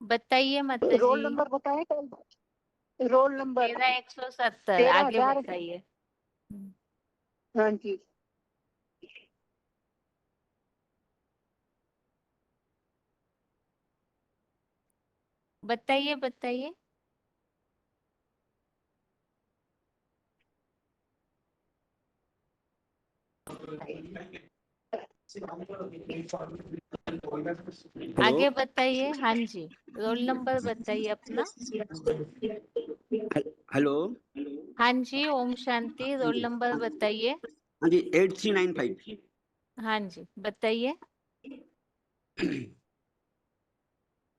बताइए माता जी। रोल नंबर बताए कल? रोल नंबर मेरा 170, आगे 13,000। बताइए। हाँ जी। बताइए बताइए। हेलो आगे बताइए। हाँ जी, रोल नंबर बताइए अपना। हेलो। हाँ जी, ओम शांति। हाँ रोल जी नंबर बताइए। हाँ जी 8395। हाँ जी, बताइए।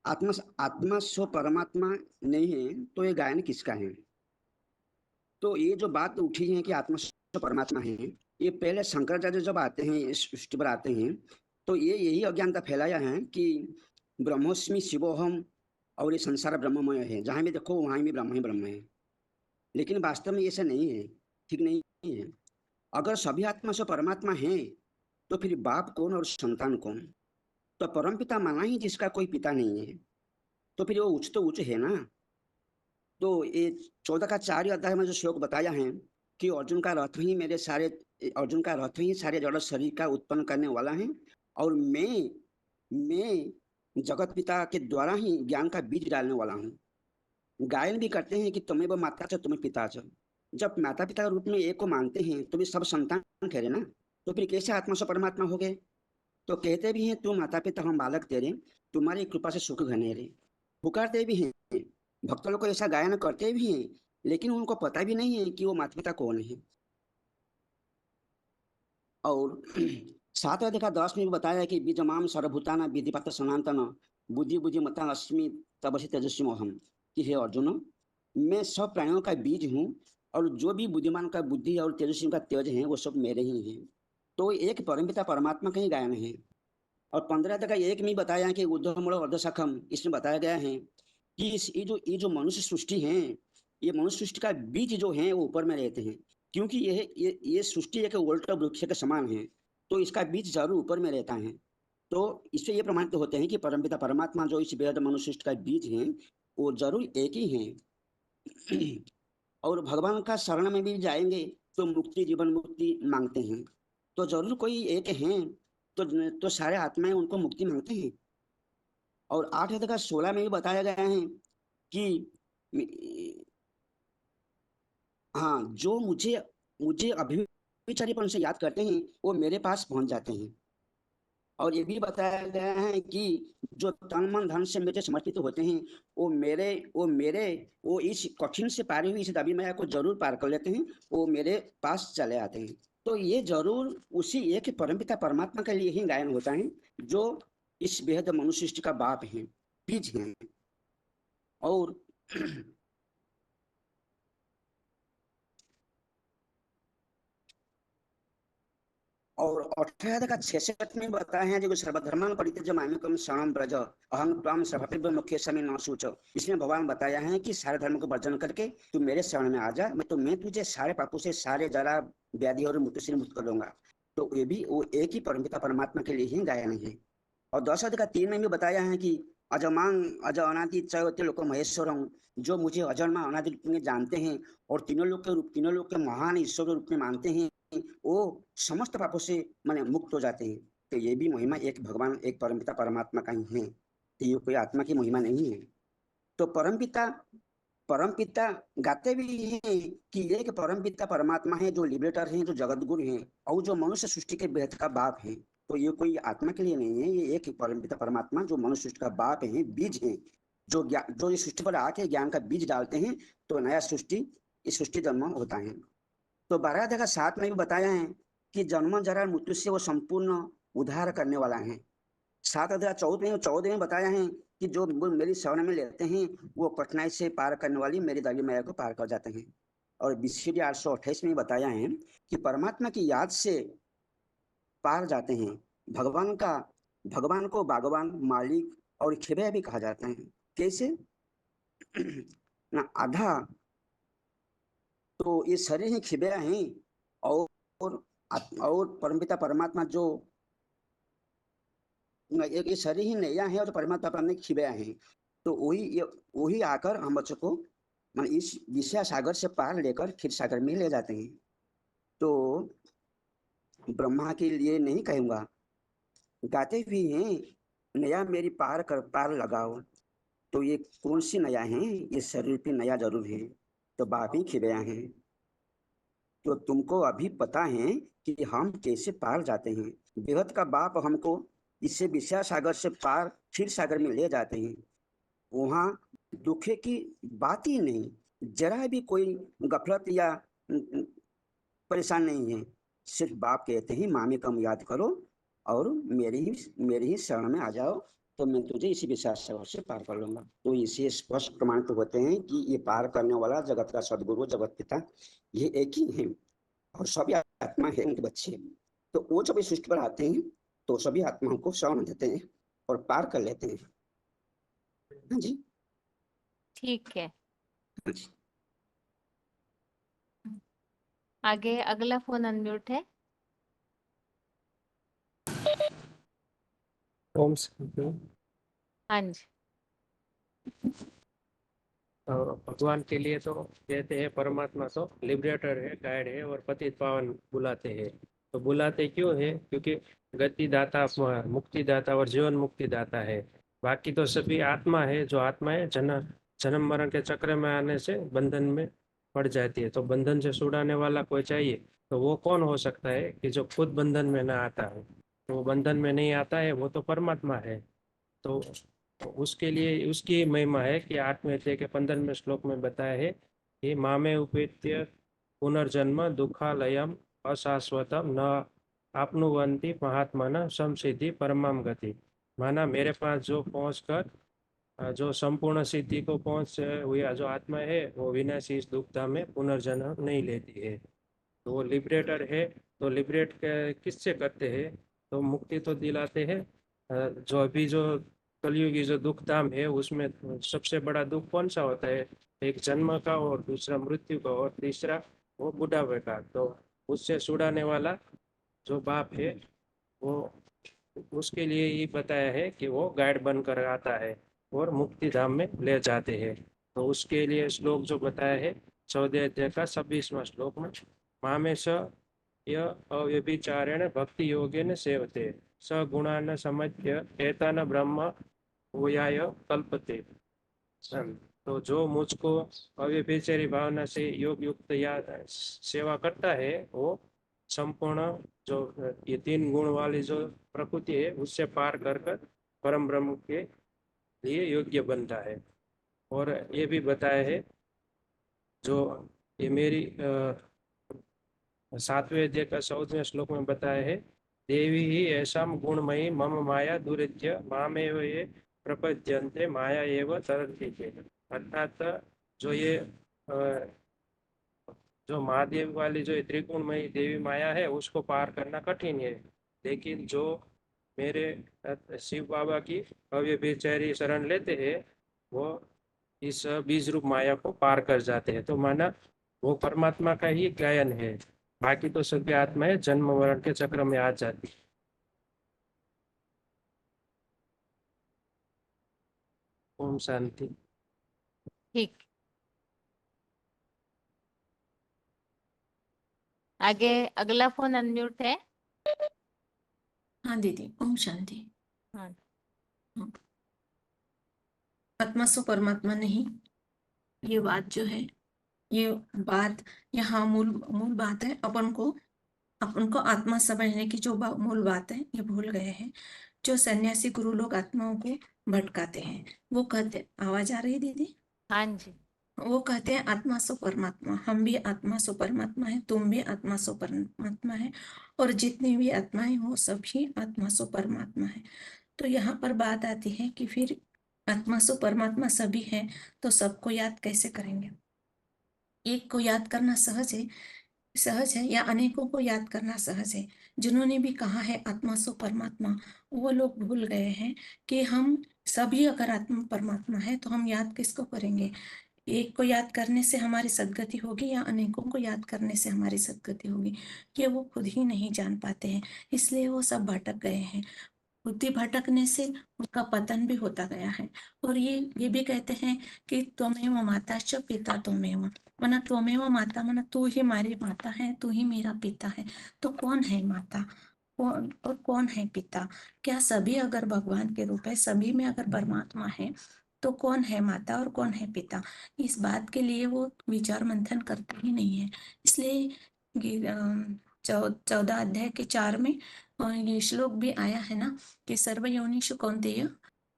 आत्मा आत्मा सो परमात्मा नहीं है तो ये गायन किसका है? तो ये जो बात उठी है कि आत्मा सो परमात्मा है, ये पहले शंकराचार्य जब आते हैं, इस सृष्टि पर आते हैं, तो ये यही अज्ञानता फैलाया है कि ब्रह्मोस्मि शिवोहम और ये संसार ब्रह्ममय है, जहां भी देखो वहां भी ब्रह्म ही ब्रह्म है। लेकिन वास्तव में ऐसा नहीं है, ठीक नहीं है। अगर सभी आत्मा से परमात्मा है, तो फिर बाप कौन और संतान कौन? तो परम पिता माना ही जिसका कोई पिता नहीं है, तो फिर वो उच्च तो उच्च है ना। तो ये 14 का 4 अध्याय में जो श्लोक बताया है कि अर्जुन का रथ ही सारे जड़ शरीर का उत्पन्न करने वाला है, और मैं जगत पिता के द्वारा ही ज्ञान का बीज डालने वाला हूँ। गायन भी करते हैं कि तुम्हें वो माता च तुम्हें पिता च। जब माता पिता के रूप में एक को मानते हैं तो भी सब संतान ठहरे ना। तो फिर कैसे आत्मा से परमात्मा हो गए? तो कहते भी हैं, तू माता पिता हम बालक तेरे, तुम्हारी कृपा से सुख घनेरे। पुकारते भी हैं, भक्त लोग को ऐसा गायन करते भी हैं, लेकिन उनको पता भी नहीं है कि वो माता पिता कौन है। और 7 अध्याय का 10 में भी बताया है कि बीजमाम सर्वभूताना विधिपात सनातन बुद्धि बुद्धि मता अस्मि तबसे तेजस्वी मोहम। कि हे अर्जुन, मैं सब प्राणियों का बीज हूँ, और जो भी बुद्धिमान का बुद्धि और तेजस्वी का तेज है वो सब मेरे ही हैं। तो एक परमपिता परमात्मा का ही गायन है। और 15 तक का एक में बताया है कि ऊर्ध्वमूल अर्धशाखम, इसमें बताया गया है कि ये जो मनुष्य सृष्टि है, ये मनुष्य सृष्टि का बीज जो है वो ऊपर में रहते हैं, क्योंकि ये सृष्टि एक उल्ट वृक्ष के समान है, तो इसका बीज जरूर ऊपर में रहता है। तो इससे ये प्रमाणित होते हैं कि परमपिता परमात्मा जो इस बेहद मनुष्य सृष्टि का बीज है, वो जरूर एक ही है। और भगवान का शरण में भी जाएंगे तो मुक्ति जीवन मुक्ति मांगते हैं, तो जरूर कोई एक है। तो सारे आत्माएं उनको मुक्ति मांगते हैं। और 8 अध्याय का 16 में भी बताया गया है कि हाँ, जो मुझे मुझे अभिचारीपन से याद करते हैं वो मेरे पास पहुंच जाते हैं। और ये भी बताया गया है कि जो तन मन धन से मुझे समर्पित होते हैं वो इस कठिन से पारी हुई इस दाबी माया को जरूर पार कर लेते हैं, वो मेरे पास चले आते हैं। तो ये जरूर उसी एक परमपिता परमात्मा के लिए ही गायन होता है जो इस बेहद मनुष्य सृष्टि का बाप है, बीज है। और और 18 का 66 में बताया है जो सर्वधर्मान परित्यज्य मामेकम शरणं व्रज अहं त्वां सर्वपापेभ्यो मोक्षयिष्यामि मा शुच। इसमें भगवान बताया है कि सारे धर्म को वर्जन करके तू मेरे शरण में आ जा, मैं तुझे सारे पापों से, सारे जरा व्याधि और मृत्यु से मुक्त कर दूंगा। तो ये भी वो एक ही परमपिता परमात्मा के लिए ही गायन है। और 10 का 3 में भी बताया है कि अजमांग अज अनादि चैवते लोक महेश्वरम, जो मुझे अजन्मा अनादि रूप में जानते हैं और तीनों लोक के महान ईश्वर के रूप में मानते हैं, वो समस्त पापों से माने मुक्त हो जाते हैं। तो ये भी महिमा एक भगवान, एक परमपिता परमात्मा का ही है, तो ये कोई आत्मा की महिमा नहीं है। तो परमपिता गाते भी हैं कि एक परमपिता परमात्मा है जो लिबरेटर है, जो जगत गुरु है और जो मनुष्य सृष्टि के बेहद का बाप है। तो ये कोई आत्मा के लिए नहीं है, ये एक परमपिता परमात्मा जो मनुष्य सृष्टि का बाप है, बीज है, जो इस सृष्टि पर आके ज्ञान का बीज डालते हैं तो नया इस सृष्टि जन्म होता है। तो 12 अध्याय का 7 में भी बताया है कि जन्म जरा मृत्यु से वो संपूर्ण उद्धार करने वाला है। 7 अध्याय 14 में बताया है कि जो मेरी शरण में लेते हैं वो कठिनाई से पार करने वाली मेरी दैवी माया को पार कर जाते हैं। और BCD 828 में बताया है कि परमात्मा की याद से पार जाते हैं। भगवान को भगवान, मालिक और खिबे भी कहा जाता है। कैसे ना आधा तो ये शरीर ही खिबेया है और परमपिता परमात्मा जो ये शरीर ही नैया है और परमात्मा परमात्मा खिबेया है। तो वही आकर हम बच्चों को मान इस विषय सागर से पार लेकर क्षीर सागर में ले जाते हैं। तो ब्रह्मा के लिए नहीं कहूंगा, गाते भी हैं नया मेरी पार लगाओ। तो ये कौन सी नया है? ये शरीर पे नया जरूर है, तो बाप ही खिबेया है। तो तुमको अभी पता है कि हम कैसे पार जाते हैं। बेहद का बाप हमको इससे विषय सागर से पार क्षीर सागर में ले जाते हैं। वहाँ दुखे की बात ही नहीं, जरा भी कोई गफलत या परेशान नहीं है। सिर्फ बाप कहते हैं मामी कम याद करो और मेरी ही शरण में आ जाओ, तो मैं तुझे इसी विषय सागर से पार कर लूंगा। तो इसे स्पष्ट प्रमाणित होते हैं कि ये पार करने वाला जगत का सदगुरु, जगत पिता, ये एक ही है और सभी आत्मा है उनके बच्चे। तो वो जब इस सृष्टि पर आते हैं तो सभी आत्माओं को शरण देते हैं और पार कर लेते हैं। हाँ जी, ठीक है। हाँ जी। आगे अगला फोन अनम्यूट है। ओम शांति। हाँ जी। भगवान के लिए तो कहते हैं परमात्मा तो लिबरेटर है, गाइड है और पतित पावन बुलाते हैं। तो बुलाते क्यों है? क्योंकि गति दाता, मुक्ति दाता और जीवन मुक्ति दाता है। बाकी तो सभी आत्मा है, जो आत्मा है जन्म मरण के चक्र में आने से बंधन में पड़ जाती है। तो बंधन से छुड़ाने वाला कोई चाहिए, तो वो कौन हो सकता है कि जो खुद बंधन में ना आता है? तो वो बंधन में नहीं आता है, वो तो परमात्मा है। तो उसके लिए उसकी महिमा है कि 8वें अध्याय के 15वें श्लोक में बताया है कि मामे उपेत्य पुनर्जन्म दुखालयम अशाश्वतम न आपनुवंती महात्मा समसिद्धि परमाम गति। माना मेरे पास जो पहुंचकर जो संपूर्ण सिद्धि को पहुंच हुआ जो आत्मा है वो विनाशी इस दुखधाम में पुनर्जन्म नहीं लेती है। तो वो लिबरेटर है। तो लिबरेट किससे करते हैं? तो मुक्ति तो दिलाते हैं। जो अभी जो कलयुगी जो दुख धाम है उसमें सबसे बड़ा दुख कौन सा होता है? एक जन्म का, और दूसरा मृत्यु का, और तीसरा वो बुढ़ापे का। तो उससे छुड़ाने वाला जो बाप है वो उसके लिए ये बताया है कि वो गाइड बनकर आता है और मुक्ति धाम में ले जाते हैं। तो उसके लिए श्लोक जो बताया है 14 अध्याय का 26वां श्लोक में, मामेश यह अव्यभिचारेण भक्ति योगेन सेवते स गुणान समज्ञ एतान ब्रह्म भूयाय कल्पते। तो जो मुझको अव्यभिचारी भावना से योग युक्त या सेवा करता है वो संपूर्ण जो ये 3 गुण वाली जो प्रकृति है उससे पार कर परम ब्रह्म के लिए योग्य बनता है। और ये भी बताया है जो ये मेरी 7वें अध्याय का 14वें श्लोक में बताया है, देवी ही ऐसा गुणमयी मम माया दुरित्य मामेव ये प्रपद्यन्ते माया एव तरन्ति। अर्थात जो ये जो महादेव वाली जो त्रिगुणमयी देवी माया है उसको पार करना कठिन है, लेकिन जो मेरे शिव बाबा की अव्यभिचारी शरण लेते हैं वो इस बीज रूप माया को पार कर जाते हैं। तो माना वो परमात्मा का ही गायन है, बाकी तो सभी आत्माएं जन्म मरण के चक्र में आ जाती। ओम शांति। ठीक, आगे अगला फोन अनम्यूट है। हाँ दीदी, ओम शांति। हाँ। आत्मा सो परमात्मा नहीं, ये बात जो है, ये बात यहाँ मूल बात है। अपन को आत्मा समझने की जो मूल बात है ये भूल गए हैं। जो सन्यासी गुरु लोग आत्माओं को भटकाते हैं वो कहते, आवाज आ रही है दीदी? हाँ जी। वो कहते हैं आत्मा सो परमात्मा, हम भी आत्मा सो परमात्मा है, तुम भी आत्मा सो परमात्मा है, और जितनी भी आत्माएं हो सभी आत्मा सो परमात्मा है। तो यहाँ पर बात आती है कि फिर आत्मा सो परमात्मा सभी है तो सबको याद कैसे करेंगे? एक को याद करना सहज है या अनेकों को याद करना सहज है? जिन्होंने भी कहा है आत्मा सो परमात्मा, वो लोग भूल गए हैं कि हम सभी अगर आत्मा परमात्मा है तो हम याद किसको करेंगे? एक को याद करने से हमारी सद्गति होगी या अनेकों को याद करने से हमारी सद्गति होगी, ये वो खुद ही नहीं जान पाते हैं, इसलिए वो सब भटक गए हैं। बुद्धि भटकने से उसका पतन भी होता गया है। और ये भी कहते हैं कि त्वमेव माता च पिता त्वमेव, माना त्वमेव माता माना तू ही हमारी माता है, तू ही मेरा पिता है। तो कौन है माता कौन और कौन है पिता? क्या सभी अगर भगवान के रूप है, सभी में अगर परमात्मा है, तो कौन है माता और कौन है पिता? इस बात के लिए वो विचार मंथन करते ही नहीं है। इसलिए 14 अध्याय के 4 में ये श्लोक भी आया है ना कि सर्व योनिषु कौन्तेय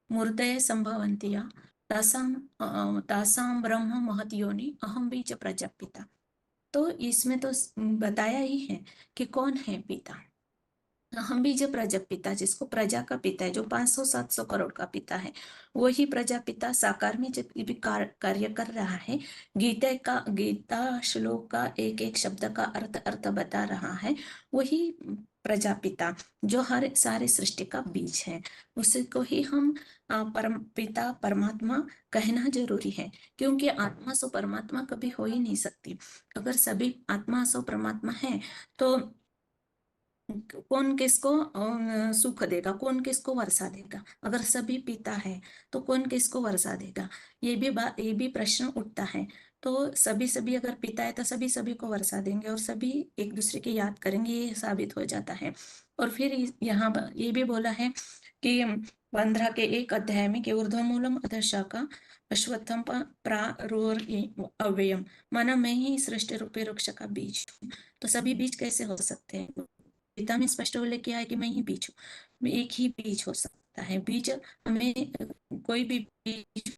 मूर्तय संभवन्ति या तासाम ब्रह्म महत योनि अहम बीज प्रजापिता। तो इसमें तो बताया ही है कि कौन है पिता। हम भी जो प्रजापिता, जिसको प्रजा का पिता है, जो 500-700 करोड़ का पिता है, वही प्रजापिता साकार में जब भी कार्य कर रहा है। गीता श्लोक का एक एक शब्द का अर्थ बता रहा है। वही प्रजापिता जो हर सारे सृष्टि का बीज है, उसी को ही हम परम पिता परमात्मा कहना जरूरी है, क्योंकि आत्मा सो परमात्मा कभी हो ही नहीं सकती। अगर सभी आत्मा सो परमात्मा है तो कौन किसको सुख देगा, कौन किसको वर्षा देगा? अगर सभी पिता है तो कौन किसको वर्षा देगा? ये भी प्रश्न उठता है। तो सभी अगर पिता है तो सभी को वर्षा देंगे और सभी एक दूसरे की याद करेंगे, ये साबित हो जाता है। और फिर यहाँ ये भी बोला है कि 15 के 1 अध्याय में कि ऊर्ध्वमूलम अधशाखा अश्वत्थम प्रारोर अव्ययम, माना मैं ही सृष्टि रूपी वृक्ष का बीज हूँ। तो सभी बीज कैसे हो सकते हैं? गीता में स्पष्ट उल्लेख किया है कि मैं ही बीज हूँ, एक ही बीज हो सकता है। बीज हमें कोई भी बीज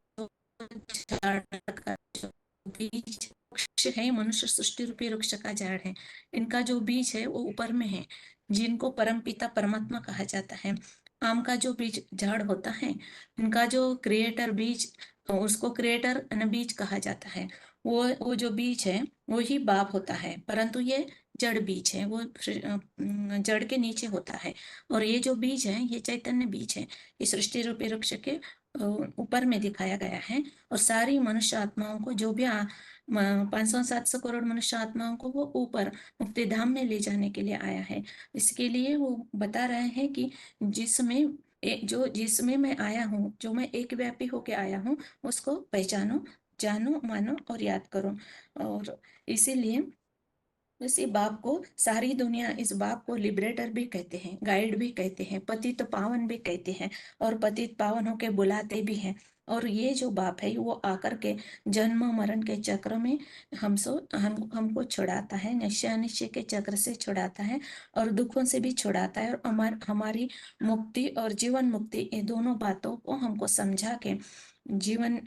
बीज वृक्ष है, मनुष्य सृष्टि रूपी वृक्ष का झाड़ है। इनका जो बीज है वो ऊपर में है, जिनको परम पिता परमात्मा कहा जाता है। आम का जो बीज झाड़ होता है, इनका जो क्रिएटर बीज, उसको क्रिएटर बीज कहा जाता है। वो जो बीज है वो ही बाप होता है, परंतु ये जड़ बीज है, वो जड़ के नीचे होता है। और ये जो बीज है ये चैतन्य बीज है, ये सृष्टि रूपी वृक्ष के ऊपर में दिखाया गया है। और सारी मनुष्य आत्माओं को, जो भी 500-700 करोड़ मनुष्य आत्माओं को वो ऊपर मुक्ति धाम में ले जाने के लिए आया है। इसके लिए वो बता रहे हैं कि जिसमें मैं आया हूँ, जो मैं एक व्यापी होके आया हूँ, उसको पहचानो, जानो, मानो और याद करो। और इसीलिए इसी बाप को सारी दुनिया इस बाप को लिबरेटर भी कहते हैं, गाइड भी कहते हैं, पतित पावन भी कहते हैं और पतित पावन होके बुलाते भी हैं। और ये जो बाप है वो आकर के जन्म मरण के चक्र में हमको छुड़ाता है, नशा अनिश्चय के चक्र से छुड़ाता है और दुखों से भी छुड़ाता है और हमारी मुक्ति और जीवन मुक्ति, ये दोनों बातों को हमको समझा के जीवन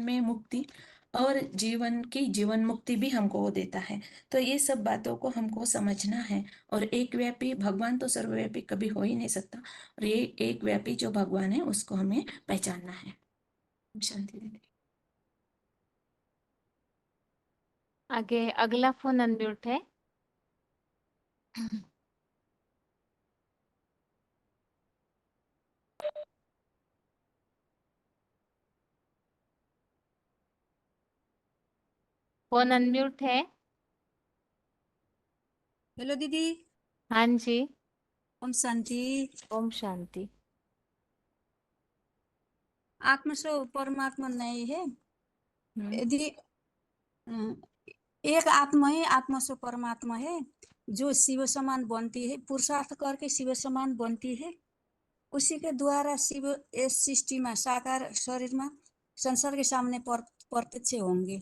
में मुक्ति और जीवन मुक्ति भी हमको वो देता है। तो ये सब बातों को हमको समझना है। और एक व्यापी भगवान तो सर्वव्यापी कभी हो ही नहीं सकता, और ये एक व्यापी जो भगवान है उसको हमें पहचानना है। शांति दीदी। आगे अगला फोन अनम्यूट है। फोन अनम्यूट है। हेलो दीदी। हाँ जी। ओम शांति। ओम शांति। आत्मा सो परमात्मा नहीं है। हम्म। यदि एक आत्मा ही आत्मा सो परमात्मा है, जो शिव समान बनती है, पुरुषार्थ करके शिव समान बनती है, उसी के द्वारा शिव इस सृष्टि में साकार शरीर में संसार के सामने प्रत्यक्ष होंगे।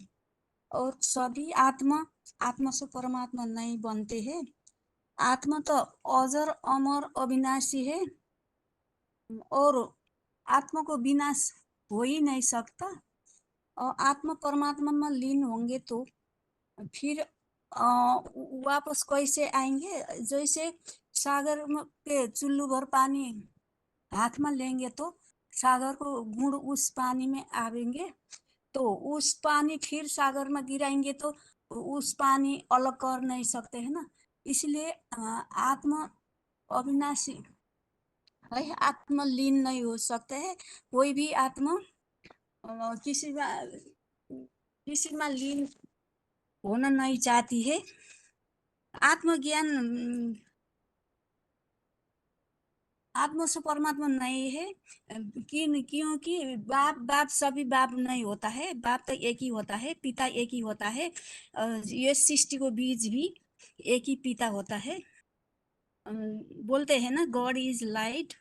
और सभी आत्मा से परमात्मा नहीं बनते हैं। आत्मा तो अजर अमर अविनाशी है और आत्मा को विनाश हो ही नहीं सकता। और आत्मा परमात्मा में लीन होंगे तो फिर वापस कैसे आएंगे? जैसे सागर के चुल्लू भर पानी हाथ में लेंगे तो सागर को गुण उस पानी में आवेंगे, तो उस पानी फिर सागर में गिराएंगे तो उस पानी अलग कर नहीं सकते है ना। इसलिए आत्मा अविनाशी है, आत्मा लीन नहीं हो सकते है। कोई भी आत्मा किसी में लीन होना नहीं चाहती है। आत्मज्ञान आत्मा से परमात्मा नहीं है, क्योंकि बाप सभी बाप नहीं होता है। बाप तो एक ही होता है, पिता एक ही होता है। ये सृष्टि को बीज भी एक ही पिता होता है। बोलते हैं ना, गॉड इज लाइट।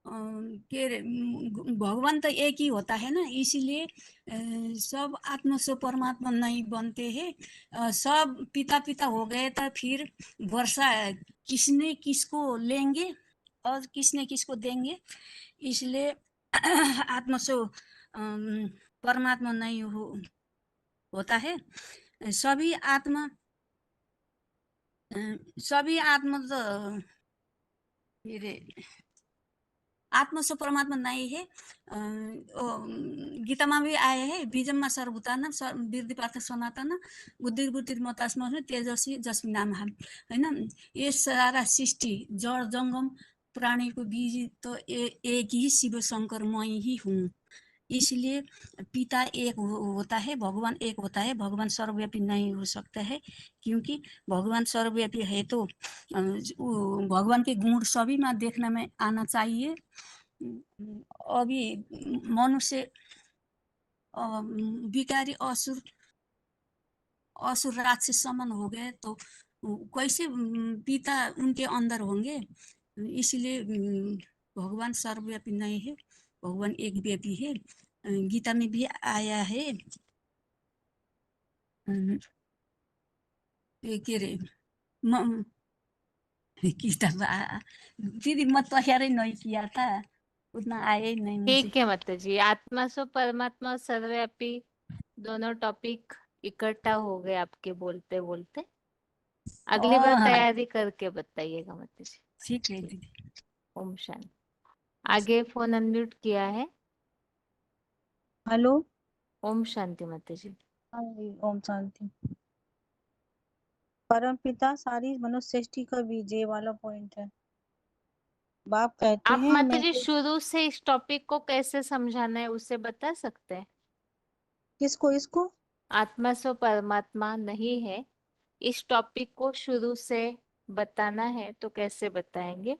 भगवान तो एक ही होता है ना। इसीलिए सब आत्मा से परमात्मा नहीं बनते हैं। सब पिता पिता हो गए तो फिर वर्षा किसने किसको लेंगे और किसने किसको देंगे। इसलिए आत्मा से परमात्मा नहीं होता है। सभी आत्मा तो आत्मा से परमात्मा नहीं है। गीता में भी आए हैं, बीजम सर्वभूतानां विरदिपार्थ सनातन बुद्धि बुद्धिर्मतास्म तेजस्वी जस्मी नाम हम, है ना। ये सारा सृष्टि जड़ जंगम प्राणी को बीज तो एक ही शिव शंकर मैं ही हूँ। इसलिए पिता एक होता है, भगवान एक होता है। भगवान सर्वव्यापी नहीं हो सकता है, क्योंकि भगवान सर्वव्यापी है तो भगवान के गुण सभी में देखने में आना चाहिए। अभी मनुष्य विकारी असुर राक्षस समान हो गए तो कैसे पिता उनके अंदर होंगे। इसलिए भगवान सर्वव्यापी नहीं है, भगवान एक व्यापी है। गीता में भी आया है, के रे गीता दीदी मत तैयारी नहीं किया था, उतना आया ही नहीं मुझे। ठीक है माता जी। आत्मा सो परमात्मा और सर्वव्यापी दोनों टॉपिक इकट्ठा हो गए आपके बोलते बोलते। अगली बार तैयारी करके बताइएगा माता जी। ठीक है दीदी। ओम शांति। आगे फोन अनम्यूट किया है। हेलो। ओम शांति माता जी। हाँ जी, ओम शांति। परम पिता सारी मनुष्य सृष्टि का बीज, ये वाला पॉइंट है। बाप कहते आप हैं माता मैं जी शुरू से इस टॉपिक को कैसे समझाना है उसे बता सकते हैं? इसको आत्मा सो परमात्मा नहीं है, इस टॉपिक को शुरू से बताना है तो कैसे बताएंगे?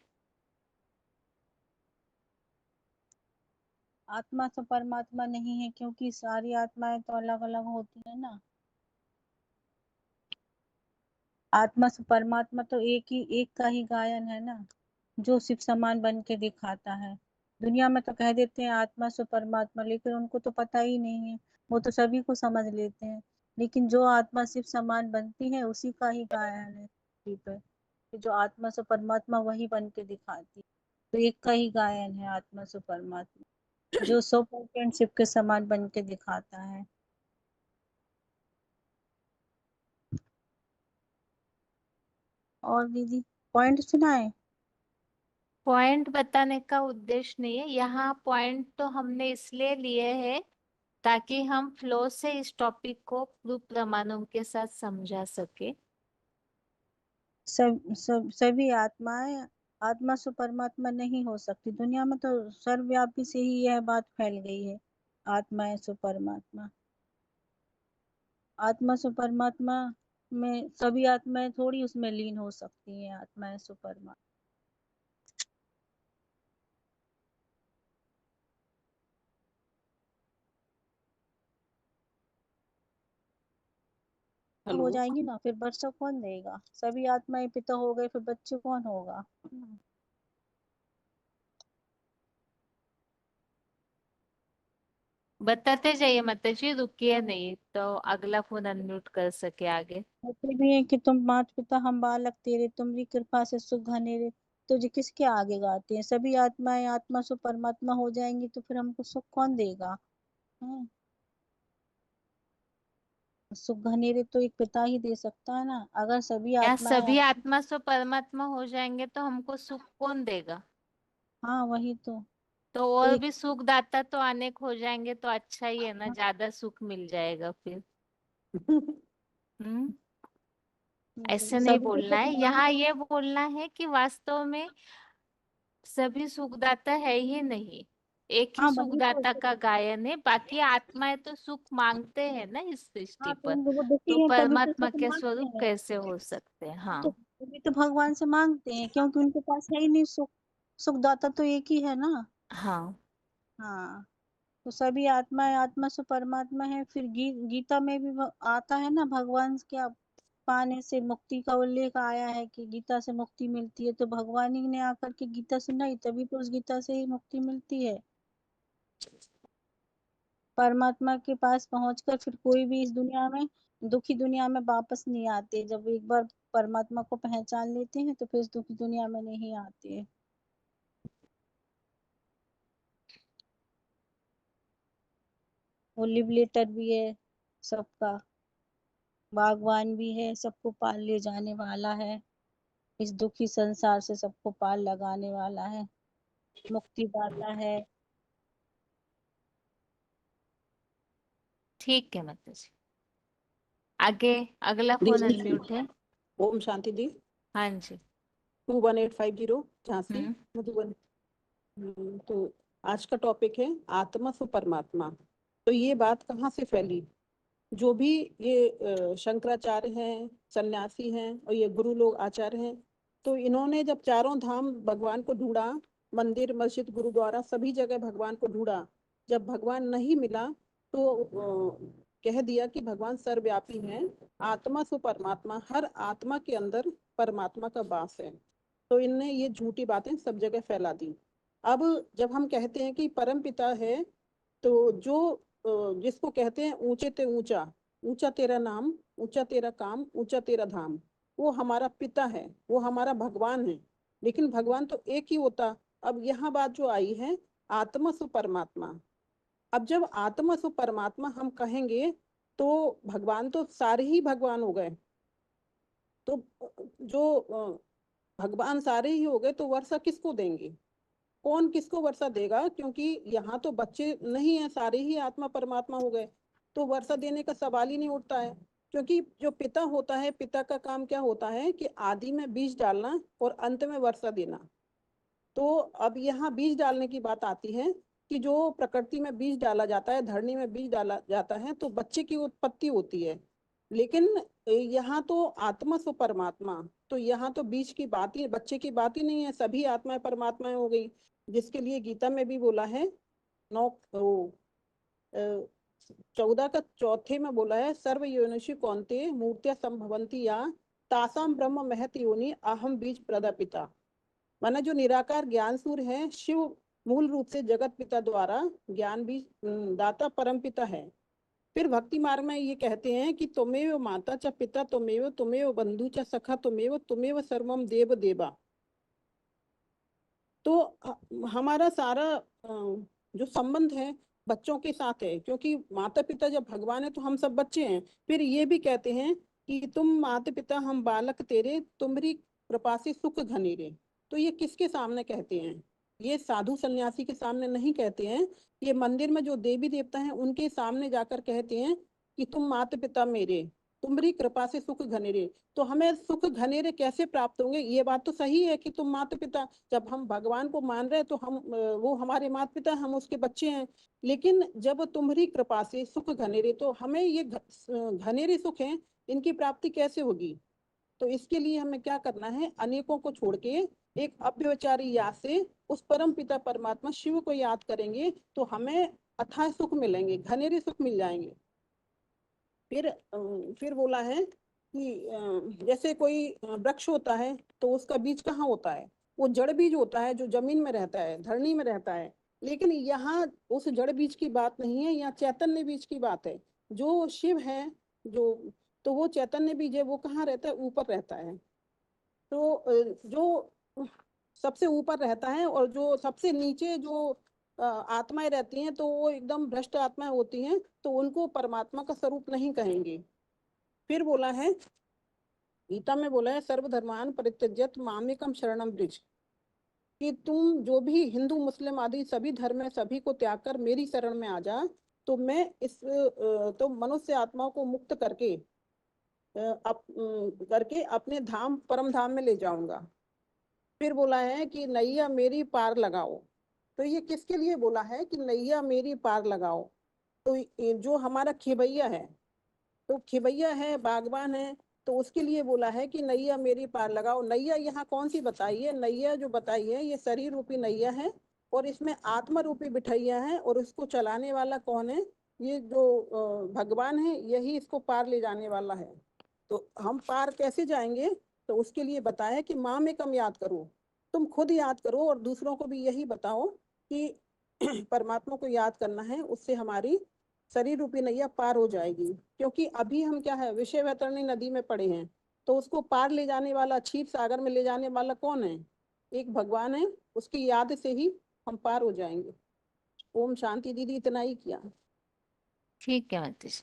आत्मा तो परमात्मा नहीं है, क्योंकि सारी आत्माएं तो अलग अलग होती है ना। आत्मा से परमात्मा तो एक का ही गायन है ना, जो शिव समान बन के दिखाता है। दुनिया में तो कह देते हैं आत्मा से परमात्मा, लेकिन उनको तो पता ही नहीं है, वो तो सभी को समझ लेते हैं। लेकिन जो आत्मा शिव समान बनती है उसी का ही गायन है पृथ्वी पे, कि जो आत्मा से परमात्मा वही बन के दिखाती है। तो एक का ही गायन है आत्मा से परमात्मा, जो 100% शिव के समान बन के दिखाता है। और दीदी पॉइंट सुनाए? पॉइंट बताने का उद्देश्य नहीं है यहाँ, पॉइंट तो हमने इसलिए लिए हैं ताकि हम फ्लो से इस टॉपिक को प्रूफ प्रमाणों के साथ समझा सके। सभी आत्माएं आत्मा से परमात्मा नहीं हो सकती। दुनिया में तो सर्वव्यापी से ही यह बात फैल गई है, आत्माएं से परमात्मा। आत्मा से परमात्मा में सभी आत्माएं थोड़ी उसमें लीन हो सकती हैं, आत्माएं से परमात्मा। हो जाएंगी ना, फिर बच्चा कौन देगा? सभी आत्माएं पिता हो गए, फिर बच्चे कौन होगा? बताते जाइए माता जी, रुकिए नहीं तो अगला फोन अनम्यूट कर सके आगे। कहते भी है कि तुम माता पिता हम बालक तेरे, तुम्हारी कृपा से सुख घनेरे। तो जी किसके आगे गाते हैं? सभी आत्माएं आत्मा से परमात्मा हो जाएंगी तो फिर हमको सुख कौन देगा? हैं? सुख घनेरे तो एक पिता ही दे सकता है ना। अगर सभी यहाँ आत्माएं सभी आत्मा से परमात्मा हो जाएंगे तो हमको सुख कौन देगा? हाँ वही तो तो और एक भी सुख दाता तो अनेक हो जाएंगे तो अच्छा ही है ना, ज्यादा सुख मिल जाएगा फिर। हम्म ऐसे नहीं सभी को बोलना तो है, यहाँ ये बोलना है कि वास्तव में सभी सुखदाता है ही नहीं, एक ही हाँ वही तो सुखदाता का गायन है। बाकी आत्माएं तो सुख मांगते हैं ना इस सृष्टि हाँ तो पर, वो तो दुखी है तभी तो परमात्मा सुख के मांगते स्वरूप हैं। कैसे हो सकते हैं? तो हाँ। तभी तो भगवान से मांगते हैं, क्योंकि उनके पास है ही नहीं सुख। सुखदाता तो एक ही है ना। हाँ। हाँ तो सभी आत्माएं आत्मा से परमात्मा है। फिर गीता में भी आता है ना, भगवान के पाने से मुक्ति का उल्लेख आया है कि गीता से मुक्ति मिलती है। तो भगवान ही ने आकर के गीता सुनाई, तभी तो उस गीता से ही मुक्ति मिलती है। परमात्मा के पास पहुंचकर फिर कोई भी इस दुनिया में, दुखी दुनिया में वापस नहीं आते। जब एक बार परमात्मा को पहचान लेते हैं तो फिर इस दुखी दुनिया में नहीं आते। वो लिबरेटर भी है सबका, बागवान भी है, सबको पाल ले जाने वाला है। इस दुखी संसार से सबको पार लगाने वाला है, मुक्तिदाता है। ठीक है माता जी, आगे अगला फोन अनम्यूट है। ओम शांति दी। हाँ जी। 21850 झांसी हम्म मधुबन। तो आज का टॉपिक है आत्मा से परमात्मा। तो ये बात कहाँ से फैली? जो भी ये शंकराचार्य हैं, सन्यासी हैं और ये गुरु लोग आचार्य हैं, तो इन्होंने जब चारों धाम भगवान को ढूंढा, मंदिर मस्जिद गुरुद्वारा सभी जगह भगवान को ढूंढा, जब भगवान नहीं मिला तो कह दिया कि भगवान सर्वव्यापी हैं, आत्मा से परमात्मा, हर आत्मा के अंदर परमात्मा का वास है। तो इनने ये झूठी बातें सब जगह फैला दी। अब जब हम कहते हैं कि परम पिता है, तो जो जिसको कहते हैं ऊंचे ते ऊंचा, ऊंचा तेरा नाम, ऊंचा तेरा काम, ऊंचा तेरा धाम, वो हमारा पिता है, वो हमारा भगवान है। लेकिन भगवान तो एक ही होता। अब यहाँ बात जो आई है आत्मा सु परमात्मा। अब जब आत्मा सु परमात्मा हम कहेंगे तो भगवान तो सारे ही भगवान हो गए। तो जो भगवान सारे ही हो गए तो वर्षा किसको देंगे? कौन किसको वर्षा देगा? क्योंकि यहाँ तो बच्चे नहीं है, सारे ही आत्मा परमात्मा हो गए, तो वर्षा देने का सवाल ही नहीं उठता है। क्योंकि जो पिता होता है, पिता का काम क्या होता है कि आदि में बीज डालना और अंत में वर्षा देना। तो अब यहाँ बीज डालने की बात आती है कि जो प्रकृति में बीज डाला जाता है, धरनी में बीज डाला जाता है तो बच्चे की उत्पत्ति होती है। लेकिन यहाँ तो आत्मा सो परमात्मा, तो यहाँ तो बीज की बात ही, बच्चे की बात ही नहीं है, सभी आत्माएं परमात्माएं हो गई। जिसके लिए गीता में भी बोला है 14 का चौथे में बोला है सर्व योनिषु कौन्ते मूर्तियां संभवंती या तासाम ब्रह्म महत योनि अहम बीज प्रदापिता। माना जो निराकार ज्ञान सूर्य है, शिव मूल रूप से जगत पिता द्वारा ज्ञान बीज दाता परम पिता है। फिर भक्ति मार्ग में ये कहते हैं कि त्वमेव माता च पिता त्वमेव त्वमेव बंधु च सखा त्वमेव त्वमेव सर्वम देव देवा। तो हमारा सारा जो संबंध है बच्चों के साथ है, क्योंकि माता पिता जब भगवान है तो हम सब बच्चे हैं। फिर ये भी कहते हैं कि तुम माता पिता हम बालक तेरे, तुमरी कृपा से सुख घनेरे। तो ये किसके सामने कहते हैं? ये साधु सन्यासी के सामने नहीं कहते हैं, ये मंदिर में जो देवी देवता हैं उनके सामने जाकर कहते हैं कि तुम माता पिता मेरे, तुम्हारी कृपा से सुख घनेरे। तो हमें सुख घनेरे कैसे प्राप्त होंगे? ये बात तो सही है कि तुम माता पिता, जब हम भगवान को मान रहे हैं तो हम वो हमारे माता पिता, हम उसके बच्चे हैं। लेकिन जब तुम्हारी कृपा से सुख घनेरे, तो हमें ये घनेरे सुख हैं, इनकी प्राप्ति कैसे होगी? तो इसके लिए हमें क्या करना है? अनेकों को छोड़ के एक अव्यवचारी याद से उस परम पिता परमात्मा शिव को याद करेंगे तो हमें अथाह सुख मिलेंगे, घनेरे सुख मिल जाएंगे। फिर बोला है कि जैसे कोई वृक्ष होता है तो उसका बीज कहाँ होता है? वो जड़ बीज होता है जो जमीन में रहता है, धरनी में रहता है। लेकिन यहाँ उस जड़ बीज की बात नहीं है, यहाँ चैतन्य बीज की बात है। जो शिव है, जो तो वो चैतन्य बीज है, वो कहाँ रहता है? ऊपर रहता है। तो जो सबसे ऊपर रहता है और जो सबसे नीचे जो आत्माएं रहती हैं तो वो एकदम भ्रष्ट आत्माएं होती हैं, तो उनको परमात्मा का स्वरूप नहीं कहेंगे। फिर बोला है, गीता में बोला है सर्वधर्मान परित्यज्य मामेकम शरणम व्रज, कि तुम जो भी हिंदू मुस्लिम आदि सभी धर्म है, सभी को त्याग कर मेरी शरण में आ जा, तो मैं तो मनुष्य आत्माओं को मुक्त करके अपने धाम परम धाम में ले जाऊंगा। फिर बोला है कि नैया मेरी पार लगाओ। तो ये किसके लिए बोला है कि नैया मेरी पार लगाओ? तो जो हमारा खिवैया है, तो खिवैया है, बागवान है, तो उसके लिए बोला है कि नैया मेरी पार लगाओ। नैया यहाँ कौन सी बताई है? नैया जो बताई है ये शरीर रूपी नैया है, और इसमें आत्मा रूपी बिठैया है, और इसको चलाने वाला कौन है? ये जो भगवान है, यही इसको पार ले जाने वाला है। तो हम पार कैसे जाएंगे? तो उसके लिए बताया कि माँ में कम याद करो, तुम खुद याद करो और दूसरों को भी यही बताओ कि परमात्मा को याद करना है, उससे हमारी शरीर रूपी नैया पार हो जाएगी। क्योंकि अभी हम क्या है, विषय वैतरणी नदी में पड़े हैं, तो उसको पार ले जाने वाला, क्षीर सागर में ले जाने वाला कौन है? एक भगवान है, उसकी याद से ही हम पार हो जाएंगे। ओम शांति। दीदी इतना ही किया। ठीक है माता जी।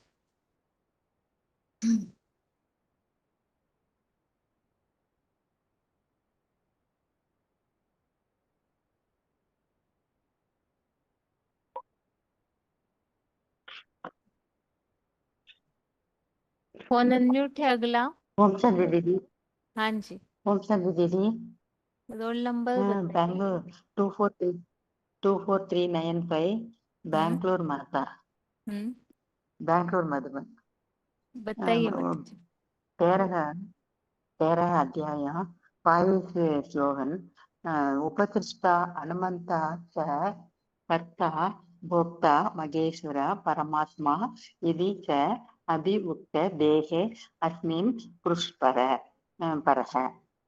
फोन अनम्यूट है अगला। ओम शांति दीदी। हाँ जी, ओम शांति दीदी। रोल नंबर बताइए। बैंगलोर 24395 बैंगलोर माता, बैंगलोर मधुबन। बताइए माता जी। 13 अध्याय 5 श्लोकन। उपकृष्टा हनुमंता च कर्ता भोक्ता महेश्वर परमात्मा इति च अभिउक्त देहे अस्मिन् परः।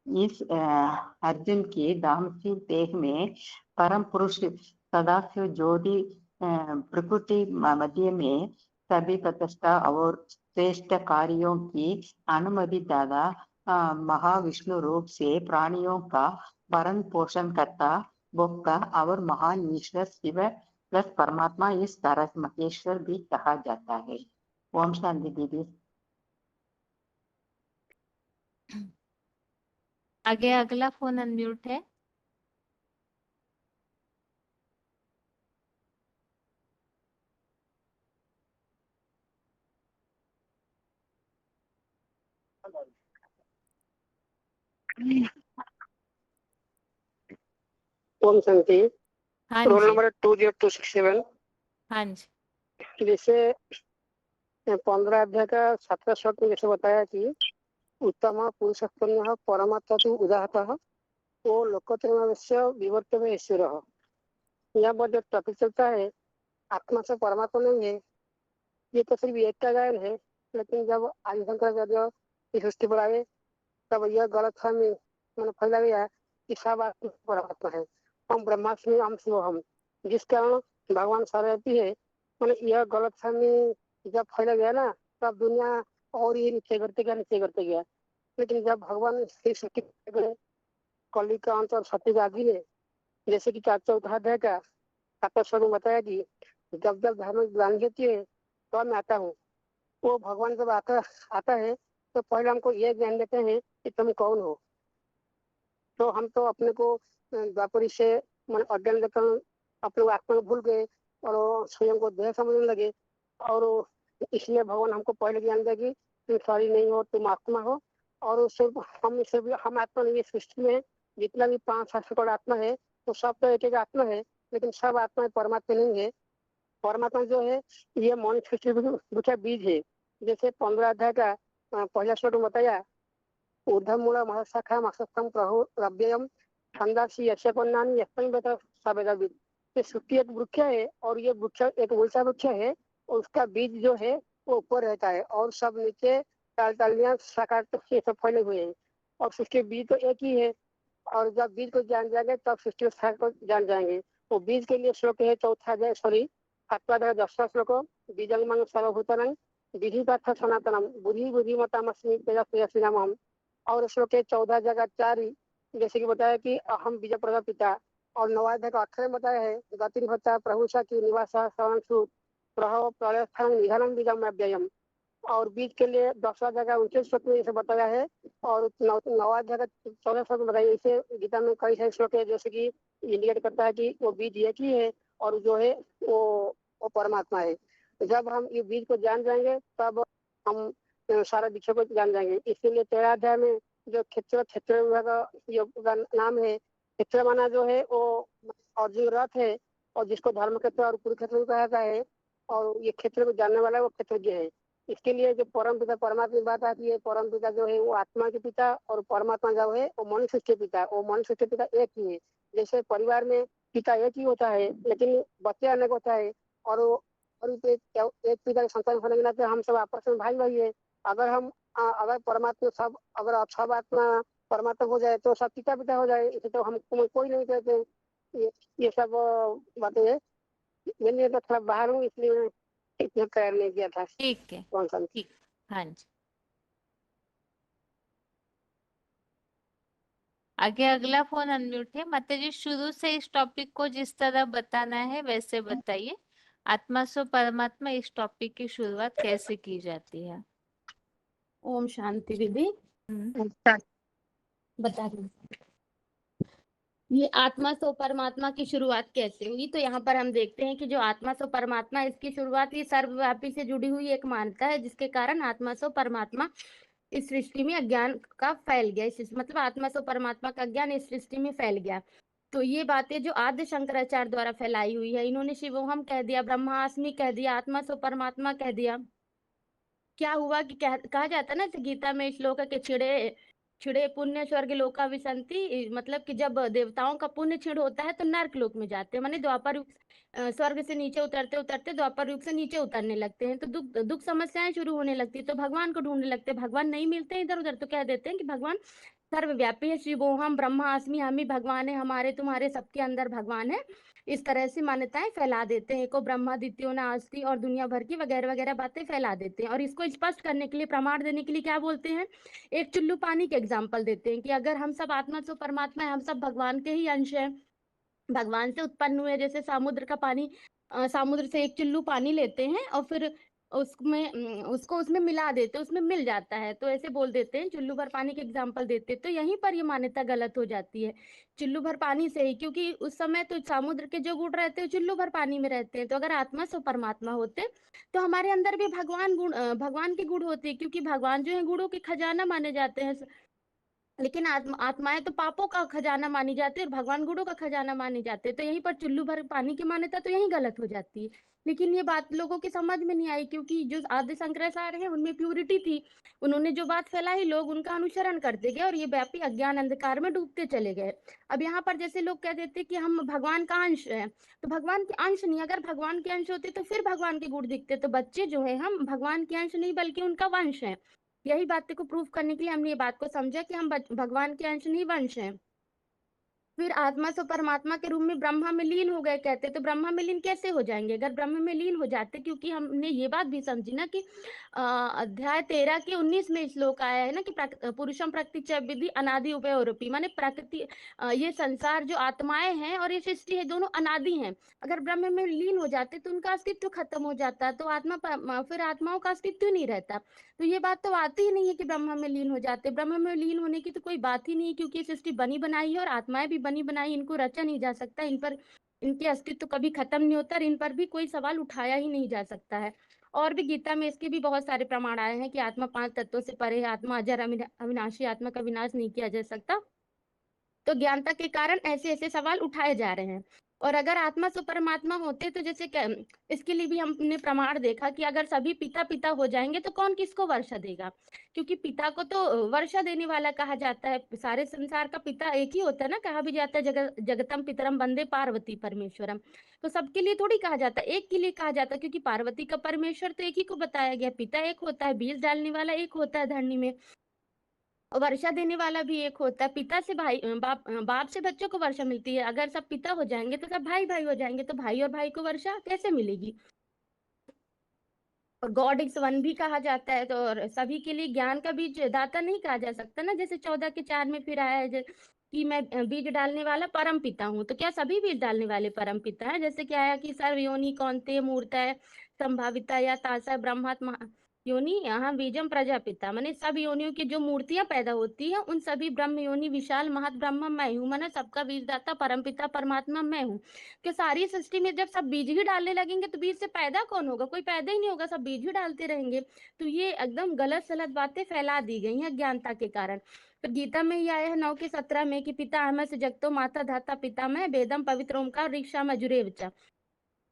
इस अर्जुन की दामसी देह में परम पुरुष सदाशिव ज्योति प्रकृति मध्य में सभी प्रतिष्ठा और श्रेष्ठ कार्यों की अनुमति दादा महाविष्णु रूप से प्राणियों का भरण पोषण करता भोक्ता और महान ईश्वर शिव प्लस परमात्मा, इस तरह महेश्वर भी कहा जाता है। ओम शांति दीदी। आगे अगला फोन अनम्यूट है। ओम शांति। हाँ रोल जी, नंबर 20267। हाँ जी। जैसे 15 अध्याय का 7वां श्लोक में जैसे बताया कि उत्तम पुरुषोत्तम परमात्मा तो उदाहतः वो लोकत्रयस्य विवर्तवे ईश्वर। यहाँ पर जो टॉपिक चलता है आत्मा से परमात्मा नहीं है, ये तो सिर्फ एक का गायन है। लेकिन जब आदि शंकराचार्य की सृष्टि पर आए तब यह गलतफहमी मैंने फैला गया कि सब आत्मा परमात्मा है, हम ब्रह्मास्मि हम शिव हम, जिस कारण भगवान सर्वव्यापी है। मैंने यह गलतफहमी जब फैला गया ना, तब दुनिया और ये नीचे करते गया। लेकिन जब भगवान की सृष्टि गए, कली का अंत और सत्य का आदि है, जैसे कि 4 का 7 में बताया कि जब जब धर्म की ग्लानि होती है तो मैं आता हूँ। वो भगवान जब आता है तो पहले हमको ये ज्ञान देते हैं कि तुम कौन हो। तो हम तो अपने को द्वापरी से मन अज्ञान देकर अपने आत्मा को भूल गए और स्वयं को देह समझने लगे। और इसलिए भगवान हमको पहले ज्ञान दे कि तुम शरीर नहीं हो, तुम आत्मा हो। और उससे हम आत्मा नहीं है। सृष्टि में जितना भी 5-7 करोड़ आत्मा है तो सब तो एक आत्मा है, लेकिन सब आत्मा परमात्मा नहीं है। परमात्मा जो है ये मनुष्य सृष्टि बीज है। जैसे 15 अध्याय का पहला श्लोक में बताया, ऊर्ध्वमूल महशाखा मस्तस्थम प्रभु रव्ययम छंदासी यस्य पन्नानि यस्मिन् वेद स वेदविद्। ये सृष्टि एक वृक्ष है और ये वृक्ष एक वैसा वृक्ष है, उसका बीज जो है वो ऊपर रहता है और सब नीचे टालियां शाखा से सब फैले हुए हैं। और सृष्टि बीज तो एक ही है। और जब बीज को जान जाएंगे तब सृष्टि को जान जाएंगे। तो बीज के लिए श्लोक है 7वां 10वां श्लोक, बीजंगमं सर्वभूतानां विधिपार्थ सनातनम बुद्धि बुद्धिमतामस्मि तेजस्वी। और श्लोक है 14 जैसे कि बताया कि अहम बीज प्रजापिता। और 9वां अध्याय का 18 बताया है, गति होता प्रभु की निवास शरणसु प्रभव प्रलयस्थान निधनम बीजम अव्ययम। और बीज के लिए 10वां अध्याय का 29 श्लोक में इसे बताया है। और 9वां अध्याय का 14 श्लोक में बताया। इसे गीता में कई सारे श्लोक है जैसे कि इंडिकेट करता है कि वो बीज एक ही है और जो है वो परमात्मा है। जब हम ये बीज को जान जाएंगे तब हम सारा विषय को जान जाएंगे। इसीलिए 13 अध्याय में जो क्षेत्र का नाम है, क्षेत्र माना जो है वो अर्जुन रथ है और जिसको धर्म क्षेत्र और कुरुक्षेत्र कहा जाता है। और ये क्षेत्र को जानने वाला वो क्षेत्रज्ञ है। इसके लिए जो परम पिता परमात्मा की बात आती है, परम पिता जो है वो आत्मा के पिता और परमात्मा जो है वो मनुष्य के पिता। वो मनुष्य के पिता एक ही है। जैसे परिवार में पिता एक ही होता है लेकिन बच्चे अनेक होता है। और एक पिता के संतान होने के नाते हम सब आपस में भाई भाई है। अगर परमात्मा अगर सब आत्मा परमात्मा हो जाए तो सब पिता पिता हो जाए। इसे तो हम कोई नहीं कहते। ये सब बातें है। मैंने तो थोड़ा बाहर हूँ इसलिए मैं इतना तैयार नहीं किया था। ठीक है, कौन सा ठीक, हाँ जी। आगे अगला फोन अनम्यूट है। माता जी शुरू से इस टॉपिक को जिस तरह बताना है वैसे बताइए। आत्मा सो परमात्मा इस टॉपिक की शुरुआत कैसे की जाती है? ओम शांति दीदी। बता रही हूँ। ये आत्मा सो परमात्मा की शुरुआत कैसे हुई, तो यहाँ पर हम देखते हैं कि जो आत्मा सो परमात्मा, इसकी शुरुआत ये सर्वव्यापी से जुड़ी हुई एक मान्यता है, जिसके कारण आत्मा सो परमात्मा इस सृष्टि में अज्ञान का फैल गया। मतलब आत्मा सो परमात्मा का ज्ञान इस सृष्टि में फैल गया। तो ये बातें जो आद्य शंकराचार्य द्वारा फैलाई हुई है, इन्होंने शिवोहम कह दिया, ब्रह्मास्मि कह दिया, आत्मा सो परमात्मा कह दिया। क्या हुआ कि कहा जाता है ना गीता में श्लोक है कि छिड़े पुण्य स्वर्ग लोका विसंति। मतलब कि जब देवताओं का पुण्य छिड़ होता है तो नर्क लोक में जाते हैं, माने द्वापर युग स्वर्ग से नीचे उतरते उतरते द्वापर युग से नीचे उतरने लगते हैं। तो दुख समस्याएं शुरू होने लगती है, तो भगवान को ढूंढने लगते हैं। भगवान नहीं मिलते इधर उधर, तो कह देते हैं कि भगवान सर्वव्यापी है, शिवोहम ब्रह्मास्मि, हम ही भगवान है, हमारे तुम्हारे सबके अंदर भगवान है। इस तरह से मान्यताएं फैला देते हैं। एको ब्रह्मा द्वितीयो नास्ति और दुनिया भर की वगैरह वगैरह बातें फैला देते हैं। और इसको स्पष्ट करने के लिए, प्रमाण देने के लिए क्या बोलते हैं, एक चुल्लू पानी के एग्जाम्पल देते हैं कि अगर हम सब आत्मा तो परमात्मा है, हम सब भगवान के ही अंश है, भगवान से उत्पन्न हुए। जैसे समुद्र का पानी, समुद्र से एक चुल्लू पानी लेते हैं और फिर उसको उसमें मिला देते, उसमें मिल जाता है, तो ऐसे बोल देते हैं, चुल्लू भर पानी के एग्जाम्पल देते। तो यहीं पर ये मान्यता गलत हो जाती है, चुल्लू भर पानी से ही, क्योंकि उस समय तो समुद्र के जो गुण रहते हैं चुल्लू भर पानी में रहते हैं। तो अगर आत्मा सो परमात्मा होते तो हमारे अंदर भी भगवान के गुण होते, क्योंकि भगवान जो है गुणों के खजाना माने जाते हैं। लेकिन आत्माएं तो पापों का खजाना मानी जाती है और भगवान गुणों का खजाना मानी जाते हैं। तो यहीं पर चुल्लू भर पानी की मान्यता तो यहीं गलत हो जाती है। लेकिन ये बात लोगों की समझ में नहीं आई, क्योंकि जो आदि शंकराचार्य हैं उनमें प्यूरिटी थी। उन्होंने जो बात फैलाई लोग उनका अनुसरण करते गए और ये व्यापी अज्ञान अंधकार में डूबते चले गए। अब यहाँ पर जैसे लोग कह देते कि हम भगवान का अंश है, तो भगवान के अंश नहीं, अगर भगवान के अंश होते तो फिर भगवान के गुण दिखते। तो बच्चे जो है हम भगवान के अंश नहीं बल्कि उनका वंश है। यही बात को प्रूफ करने के लिए हमने ये बात को समझा कि हम भगवान के अंश नहीं वंश हैं। फिर आत्मा से परमात्मा के रूप में ब्रह्मा में लीन हो गए कहते, तो ब्रह्मा में लीन कैसे हो जाएंगे अगर ब्रह्म में लीन हो जाते? क्योंकि हमने ये बात भी समझी ना कि अध्याय 13 के 19 में श्लोक आया है ना कि पुरुषम प्रकृति च विधि अनादि उभयोरपि, माने प्रकृति ये संसार जो आत्माएं हैं और ये सृष्टि है दोनों अनादि हैं। अगर ब्रह्म में लीन हो जाते तो उनका अस्तित्व खत्म हो जाता, तो फिर आत्माओं का अस्तित्व नहीं रहता। तो ये बात तो आती ही नहीं है कि ब्रह्म में लीन हो जाते। ब्रह्म में लीन होने की तो कोई बात ही नहीं है, क्योंकि सृष्टि बनी बनाई है और आत्माएं भी बनी बनाई, इनको रचा नहीं जा सकता, इन पर इनके अस्तित्व कभी खत्म नहीं होता और इन पर भी कोई सवाल उठाया ही नहीं जा सकता है। और भी गीता में इसके भी बहुत सारे प्रमाण आए हैं कि आत्मा 5 तत्वों से परे है, आत्मा अजर अविनाशी, आत्मा का विनाश नहीं किया जा सकता। तो ज्ञानता के कारण ऐसे ऐसे सवाल उठाए जा रहे हैं। और अगर आत्मा से परमात्मा होते तो जैसे इसके लिए भी हमने प्रमाण देखा कि अगर सभी पिता पिता हो जाएंगे तो कौन किसको वर्षा देगा? क्योंकि पिता को तो वर्षा देने वाला कहा जाता है। सारे संसार का पिता एक ही होता है ना, कहा भी जाता है जगतम पितरम वंदे पार्वती परमेश्वरम। तो सबके लिए थोड़ी कहा जाता है, एक के लिए कहा जाता है, क्योंकि पार्वती का परमेश्वर तो एक ही को बताया गया। पिता एक होता है, बीज डालने वाला एक होता है धरनी में, वर्षा देने वाला भी एक होता है। पिता से भाई, बाप से बच्चों को वर्षा मिलती है। अगर सब पिता हो जाएंगे तो सब भाई भाई हो जाएंगे, तो भाई और भाई को वर्षा कैसे मिलेगी? और गॉड इज वन भी कहा जाता है। तो और सभी के लिए ज्ञान का बीज दाता नहीं कहा जा सकता ना, जैसे 14 के 4 में फिर आया है कि मैं बीज डालने वाला परम पिता हूँ। तो क्या सभी बीज डालने वाले परम पिता है? जैसे क्या आया कि सर्व योनि कौन्तेय मूर्तय संभाविता या तासा ब्रह्मात्मा योनि यहाँ बीजम प्रजापिता, माने सब योनियों की जो मूर्तियां पैदा होती हैं उन सभी ब्रह्म योनि विशाल महत ब्रह्म मैं हूँ, माने सबका बीजदाता परमपिता परमात्मा मैं हूँ। कि सारी सृष्टि में जब सब बीज ही डालने लगेंगे तो बीज से पैदा कौन होगा? कोई पैदा ही नहीं होगा, सब बीज ही डालते रहेंगे। तो ये एकदम गलत सलत बातें फैला दी गई हैं ज्ञानता के कारण। तो गीता में ही आया है 9 के 17 में कि पिता अहम से जगतो माता धाता पिता मैं वेदम पवित्र ओमकार ऋक्षा मजुरेवचा,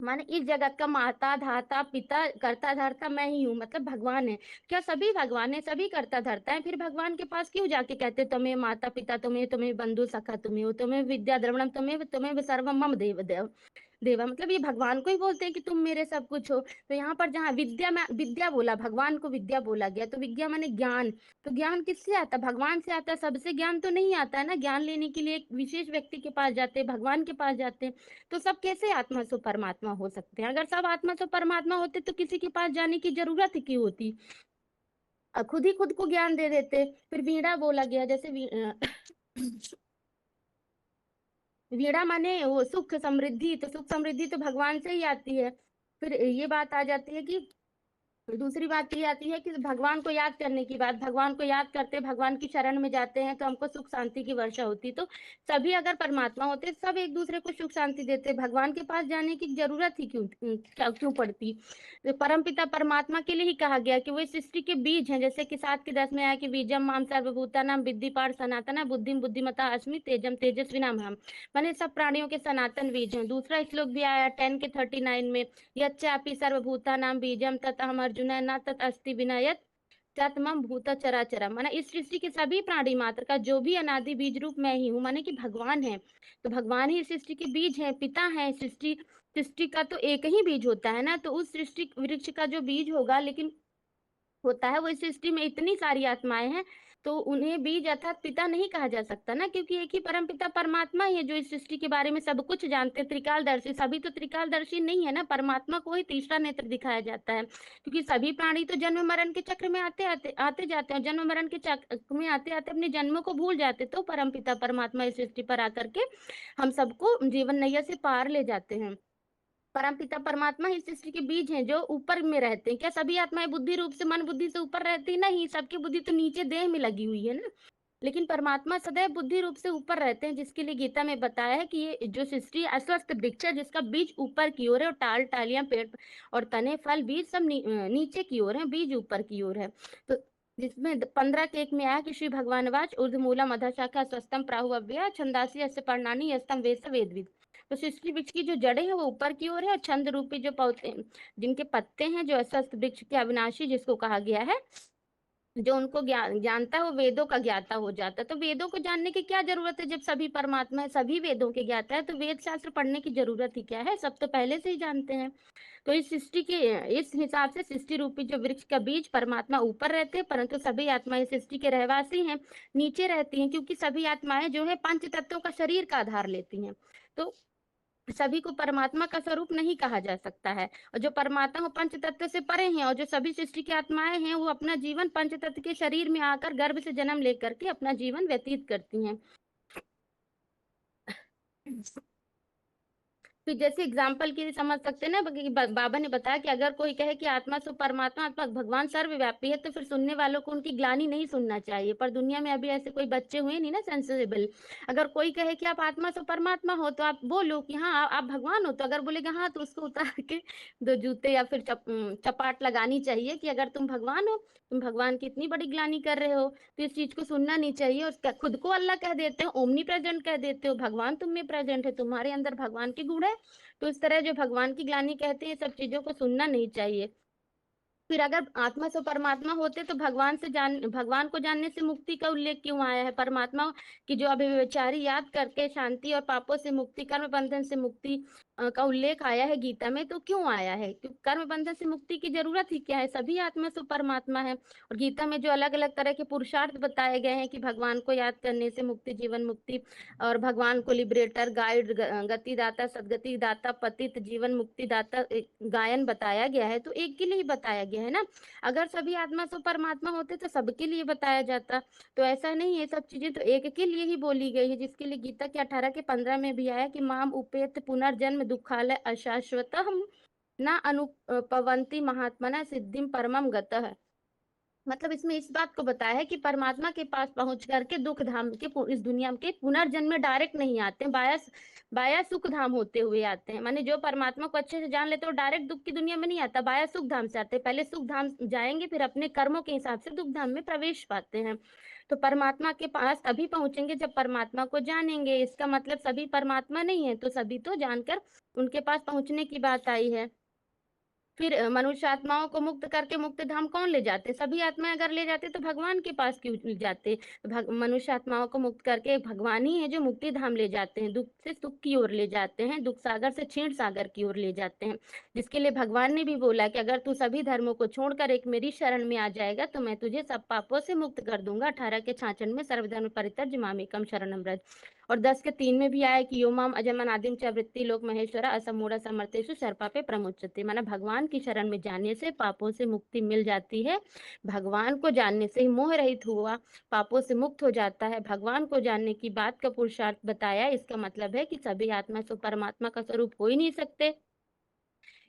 माने इस जगत का माता धाता पिता कर्ता धर्ता मैं ही हूँ, मतलब भगवान है। क्या सभी भगवान है? सभी कर्ता धर्ता है। फिर भगवान के पास क्यों जाके कहते तुम्हें माता पिता तुम्हें, तुम्हें बंधु सखा तुम्हें हो, तुम्हें विद्या द्रवणम तुम्हें, तुम्हें सर्वम मम देव देव देवा, मतलब ये भगवान को ही बोलते हैं कि तुम मेरे सब कुछ हो। तो यहाँ पर जहाँ विद्या में विद्या बोला, भगवान को विद्या बोला गया, तो विद्या माने ज्ञान। तो ज्ञान किससे आता? भगवान से आता है। सबसे ज्ञान तो नहीं आता है ना। ज्ञान लेने के लिए एक विशेष व्यक्ति के पास जाते हैं, भगवान के पास जाते हैं। तो सब कैसे आत्मा से परमात्मा हो सकते हैं? अगर सब आत्मा से परमात्मा होते तो किसी के पास जाने की जरूरत ही क्यों होती? खुद ही खुद को ज्ञान दे देते। फिर वीणा बोला गया, जैसे वीणा माने वो सुख समृद्धि, तो सुख समृद्धि तो भगवान से ही आती है। फिर ये बात आ जाती है कि दूसरी बात ये आती है कि भगवान को याद करने की बात, भगवान को याद करते भगवान की शरण में जाते हैं तो हमको सुख शांति की वर्षा होती। तो सभी अगर परमात्मा होते सब एक दूसरे को सुख शांति देते, भगवान के पास जाने की जरूरत ही क्यों पड़ती? तो परमपिता परमात्मा के लिए ही कहा गया कि वो सृष्टि के बीज हैं। जैसे कि 7 के 10 में आया कि बीजम माम सर्वभूता नाम विद्धि पार सनातना बुद्धिम बुद्धिमता अस्मि तेजम तेजस्वी नाम हम, माने सब प्राणियों के सनातन बीज हैं। दूसरा श्लोक भी आया 10 के 39 में, यच्चापि सर्वभूता नाम बीजम तत हम अर्जुन न तत अस्ति विनयत तत्मम भूत चराचरम, माने इस सृष्टि के सभी प्राणी मात्र का जो भी अनादि बीज रूप मैं ही हूँ, माने कि भगवान है। तो भगवान ही सृष्टि के बीज है, पिता है। सृष्टि का तो एक ही बीज होता है ना, तो उस सृष्टि वृक्ष का जो बीज होगा लेकिन होता है वो इस सृष्टि में इतनी सारी आत्माएं हैं, तो उन्हें बीज अर्थात पिता नहीं कहा जा सकता ना, क्योंकि एक ही परम पिता परमात्मा ही है जो इस सृष्टि के बारे में सब कुछ जानते हैं। त्रिकालदर्शी, सभी तो त्रिकालदर्शी नहीं है ना, परमात्मा को ही तीसरा नेत्र दिखाया जाता है, क्योंकि सभी प्राणी तो जन्म मरण के चक्र में आते जाते हैं। जन्म मरण के चक्र में आते आते अपने जन्मों को भूल जाते, तो परम पिता परमात्मा इस सृष्टि पर आकर के हम सबको जीवन नैया से पार ले जाते हैं। परमपिता परमात्मा ही सृष्टि के बीज हैं जो ऊपर में रहते हैं। क्या सभी आत्माएं बुद्धि रूप से मन बुद्धि से ऊपर रहती? नहीं, सबकी बुद्धि तो नीचे देह में लगी हुई है ना। लेकिन परमात्मा सदैव बुद्धि रूप से ऊपर रहते हैं, जिसके लिए गीता में बताया है कि ये जो सृष्टि अस्वस्थ वृक्ष है जिसका बीज ऊपर की ओर है, और टाल टालियां पेड़ और तने फल बीज सब नीचे की ओर है, बीज ऊपर की ओर है। तो जिसमें 15 के 1 में आया कि श्री भगवानवाच ऊर्ध्वमूलम अधः शाखा स्वस्तम प्राहुव्यया छंदासी यस्य पर्णानि यस्तम वेद वेदविद। तो सृष्टि वृक्ष की जो जड़ें हैं वो ऊपर की ओर है और छंद रूपी जो पौधे जिनके पत्ते हैं जो अस्वस्थ वृक्ष के अविनाशी जिसको कहा गया है, जो उनको जानता है वो वेदों का ज्ञाता हो जाता है। तो वेदों को जानने की क्या जरूरत है जब सभी परमात्मा है, सभी वेदों के ज्ञाता है, तो वेद शास्त्र पढ़ने की जरूरत ही क्या है, सब तो पहले से ही जानते हैं। तो इस सृष्टि के इस हिसाब से सृष्टि रूपी जो वृक्ष का बीज परमात्मा ऊपर रहते हैं, परंतु सभी आत्माएं सृष्टि के रहवासी हैं, नीचे रहती हैं, क्योंकि सभी आत्माएं जो है पंच तत्वों का शरीर का आधार लेती हैं। तो सभी को परमात्मा का स्वरूप नहीं कहा जा सकता है, और जो परमात्मा वो पंच तत्व से परे हैं, और जो सभी सृष्टि की आत्माएं हैं वो अपना जीवन पंच तत्व के शरीर में आकर गर्भ से जन्म लेकर के अपना जीवन व्यतीत करती हैं। तो जैसे एग्जाम्पल के लिए समझ सकते हैं ना कि बाबा ने बताया कि अगर कोई कहे कि आत्मा सो परमात्मा अथवा भगवान सर्वव्यापी है, तो फिर सुनने वालों को उनकी ग्लानि नहीं सुनना चाहिए। पर दुनिया में अभी ऐसे कोई बच्चे हुए नहीं ना सेंसिबल। अगर कोई कहे कि आप आत्मा सो परमात्मा हो तो आप बोलो कि हाँ आप भगवान हो, तो अगर बोलेगा हाँ तो उसको उतार के 2 जूते या फिर चपाट लगानी चाहिए कि अगर तुम भगवान हो, तुम भगवान की इतनी बड़ी ग्लानि कर रहे हो, तो इस चीज को सुनना नहीं चाहिए। और खुद को अल्लाह कह देते हो, ओमनी प्रेजेंट कह देते हो, भगवान तुम में प्रेजेंट है, तुम्हारे अंदर भगवान के गुण है। तो इस तरह जो भगवान की ग्लानि कहते हैं सब चीजों को सुनना नहीं चाहिए। फिर अगर आत्मा से परमात्मा होते तो भगवान को जानने से मुक्ति का उल्लेख क्यों आया है? परमात्मा की जो अभिव्यचारी याद करके शांति और पापों से मुक्ति, कर्म बंधन से मुक्ति का उल्लेख आया है गीता में, तो क्यों आया है? क्योंकि कर्म बंधन से मुक्ति की जरूरत ही क्या है? सभी आत्मा से परमात्मा है। और गीता में जो अलग अलग तरह के पुरुषार्थ बताए गए हैं कि भगवान को याद करने से मुक्ति, जीवन मुक्ति, और भगवान को लिबरेटर, गाइड, गतिदाता, सदगति दाता, पतित, जीवन मुक्ति दाता गायन बताया गया है, तो एक के लिए ही बताया गया है ना। अगर सभी आत्मा से परमात्मा होते तो सबके लिए बताया जाता, तो ऐसा नहीं है। सब चीजें तो एक के लिए ही बोली गई है, जिसके लिए गीता के 18 के 15 में भी आया कि माम उपेत पुनर्जन्म दुखालय अशाश्वतम न अनुपवंती महात्मना सिद्धिम परमम गतः। मतलब इसमें इस बात को बताया है कि परमात्मा के पास पहुंच करके दुख धाम के इस दुनिया के पुनर्जन्म में डायरेक्ट नहीं आते हैं, बाया सुख धाम होते हुए आते हैं। माने जो परमात्मा को अच्छे से जान लेते हो डायरेक्ट दुख की दुनिया में नहीं आता, बाया सुख धाम से आते हैं। पहले सुख धाम जाएंगे, फिर अपने कर्मों के हिसाब से दुख धाम में प्रवेश पाते हैं। तो परमात्मा के पास तभी पहुंचेंगे जब परमात्मा को जानेंगे। इसका मतलब सभी परमात्मा नहीं है, तो सभी तो जानकर उनके पास पहुंचने की बात आई है। फिर मनुष्य आत्माओं को मुक्त करके मुक्त धाम कौन ले जाते? सभी आत्माएं अगर ले जाते तो भगवान के पास क्यों ले जाते? तो मनुष्य आत्माओं को मुक्त करके भगवान ही है जो मुक्ति धाम ले जाते हैं, दुख से सुख की ओर ले जाते हैं, दुख सागर से क्षीण सागर की ओर ले जाते हैं। जिसके लिए भगवान ने भी बोला कि अगर तू सभी धर्मों को छोड़कर एक मेरी शरण में आ जाएगा तो मैं तुझे सब पापों से मुक्त कर दूंगा। 18 के 66 में सर्वधर्म परित्यज्य मामेकम शरणम व्रज। और 10 के 3 में भी आया कि यो माम अजमन आदिम च वृत्ति लोक महेश्वरा असमूढ़ समर्थेषु सर्पापे प्रमुच्यते। माना भगवान की शरण में जाने से पापों से मुक्ति मिल जाती है। भगवान को जानने से ही मोह रहित हुआ पापों से मुक्त हो जाता है। भगवान को जानने की बात का पुरुषार्थ बताया। इसका मतलब है कि सभी आत्मा से परमात्मा का स्वरूप हो ही नहीं सकते।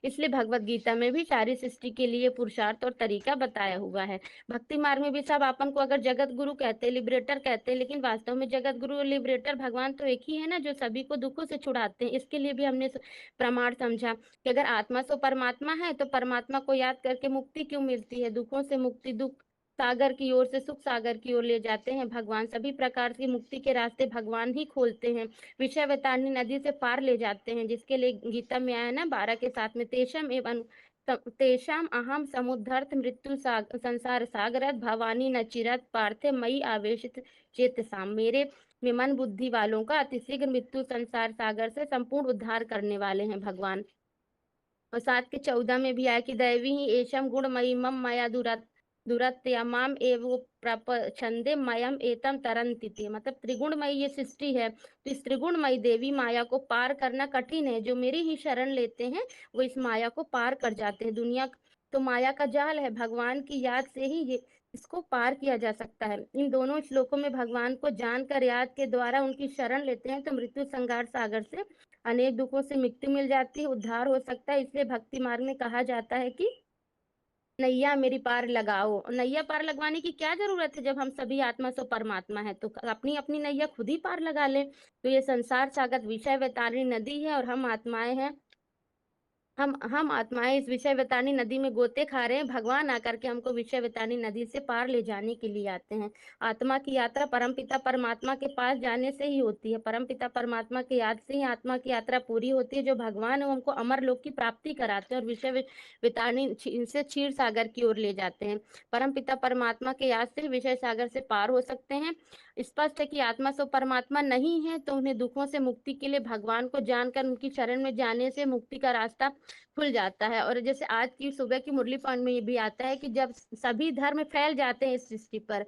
इसलिए भगवत गीता में भी सारी सृष्टि के लिए पुरुषार्थ और तरीका बताया हुआ है। भक्ति मार्ग में भी सब अपन को अगर जगत गुरु कहते हैं, लिबरेटर कहते हैं, लेकिन वास्तव में जगत गुरु और लिबरेटर भगवान तो एक ही है ना, जो सभी को दुखों से छुड़ाते हैं। इसके लिए भी हमने प्रमाण समझा कि अगर आत्मा से परमात्मा है तो परमात्मा को याद करके मुक्ति क्यों मिलती है? दुखों से मुक्ति, दुख सागर की ओर से सुख सागर की ओर ले जाते हैं भगवान। सभी प्रकार की मुक्ति के रास्ते भगवान ही खोलते हैं। विषय वैतारणी नदी से पार ले जाते हैं, जिसके लिए गीता में आया ना 12 के 7 में तेषम एवं तेषाम अहम समुद्धर्थ मृत्यु संसार सागरत भवानी न चिरत पार्थे मई आवेशित चेतसाम। मेरे में मन बुद्धि वालों का अतिशीघ्र मृत्यु संसार सागर से संपूर्ण उद्धार करने वाले हैं भगवान। और 7 के 14 में भी आया कि दैवी ही एशम गुणमयी मम मया दुरत्यमाम एवं प्रपछंदे मयम एतम तरंती। मतलब त्रिगुणमयी ये सृष्टि है, तो इस त्रिगुणमयी देवी माया को पार करना कठिन है। जो मेरी ही शरण लेते हैं वो इस माया को पार कर जाते हैं। दुनिया तो माया का जाल है, भगवान की याद से ही ये इसको पार किया जा सकता है। इन दोनों श्लोकों में भगवान को जानकर याद के द्वारा उनकी शरण लेते हैं तो मृत्यु संसार सागर से अनेक दुखों से मुक्ति मिल जाती है, उद्धार हो सकता है। इसलिए भक्ति मार्ग में कहा जाता है कि नैया मेरी पार लगाओ। नैया पार लगवाने की क्या जरूरत है जब हम सभी आत्मा से परमात्मा है? तो अपनी अपनी नैया खुद ही पार लगा लें। तो ये संसार सागर विषय वैतारणी नदी है और हम आत्माएं हैं हम आत्माएं इस विषय वेतानी नदी में गोते खा रहे हैं, भगवान आकर के हमको विषय वेतानी नदी से पार ले जाने के लिए आते हैं। आत्मा की यात्रा परमपिता परमात्मा के पास जाने से ही होती है। परमपिता परमात्मा की याद से ही आत्मा की यात्रा पूरी होती है। जो भगवान है वो हमको अमर लोक की प्राप्ति कराते हैं और विषय वेतानी से क्षीर सागर की ओर ले जाते हैं। परमपिता परमात्मा के याद से विषय सागर से पार हो सकते हैं। स्पष्ट है कि आत्मा सो परमात्मा नहीं है, तो उन्हें दुखों से मुक्ति के लिए भगवान को जानकर उनकी शरण में जाने से मुक्ति का रास्ता खुल जाता है। और जैसे आज की सुबह की मुरली पॉइंट में ये भी आता है कि जब सभी धर्म फैल जाते हैं इस सृष्टि पर,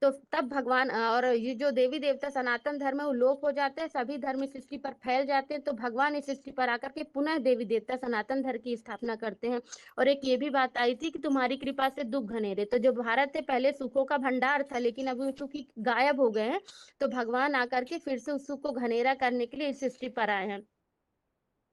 तो तब भगवान और ये जो देवी देवता सनातन धर्म है वो लोप हो जाते हैं, सभी धर्म इस सृष्टि पर फैल जाते हैं, तो भगवान इस सृष्टि पर आकर के पुनः देवी देवता सनातन धर्म की स्थापना करते हैं। और एक ये भी बात आई थी कि तुम्हारी कृपा से दुख घनेरे, तो जो भारत है पहले सुखों का भंडार था, लेकिन अब वो सुख गायब हो गए हैं, तो भगवान आकर के फिर से उस सुख को घनेरा करने के लिए इस सृष्टि पर आए हैं।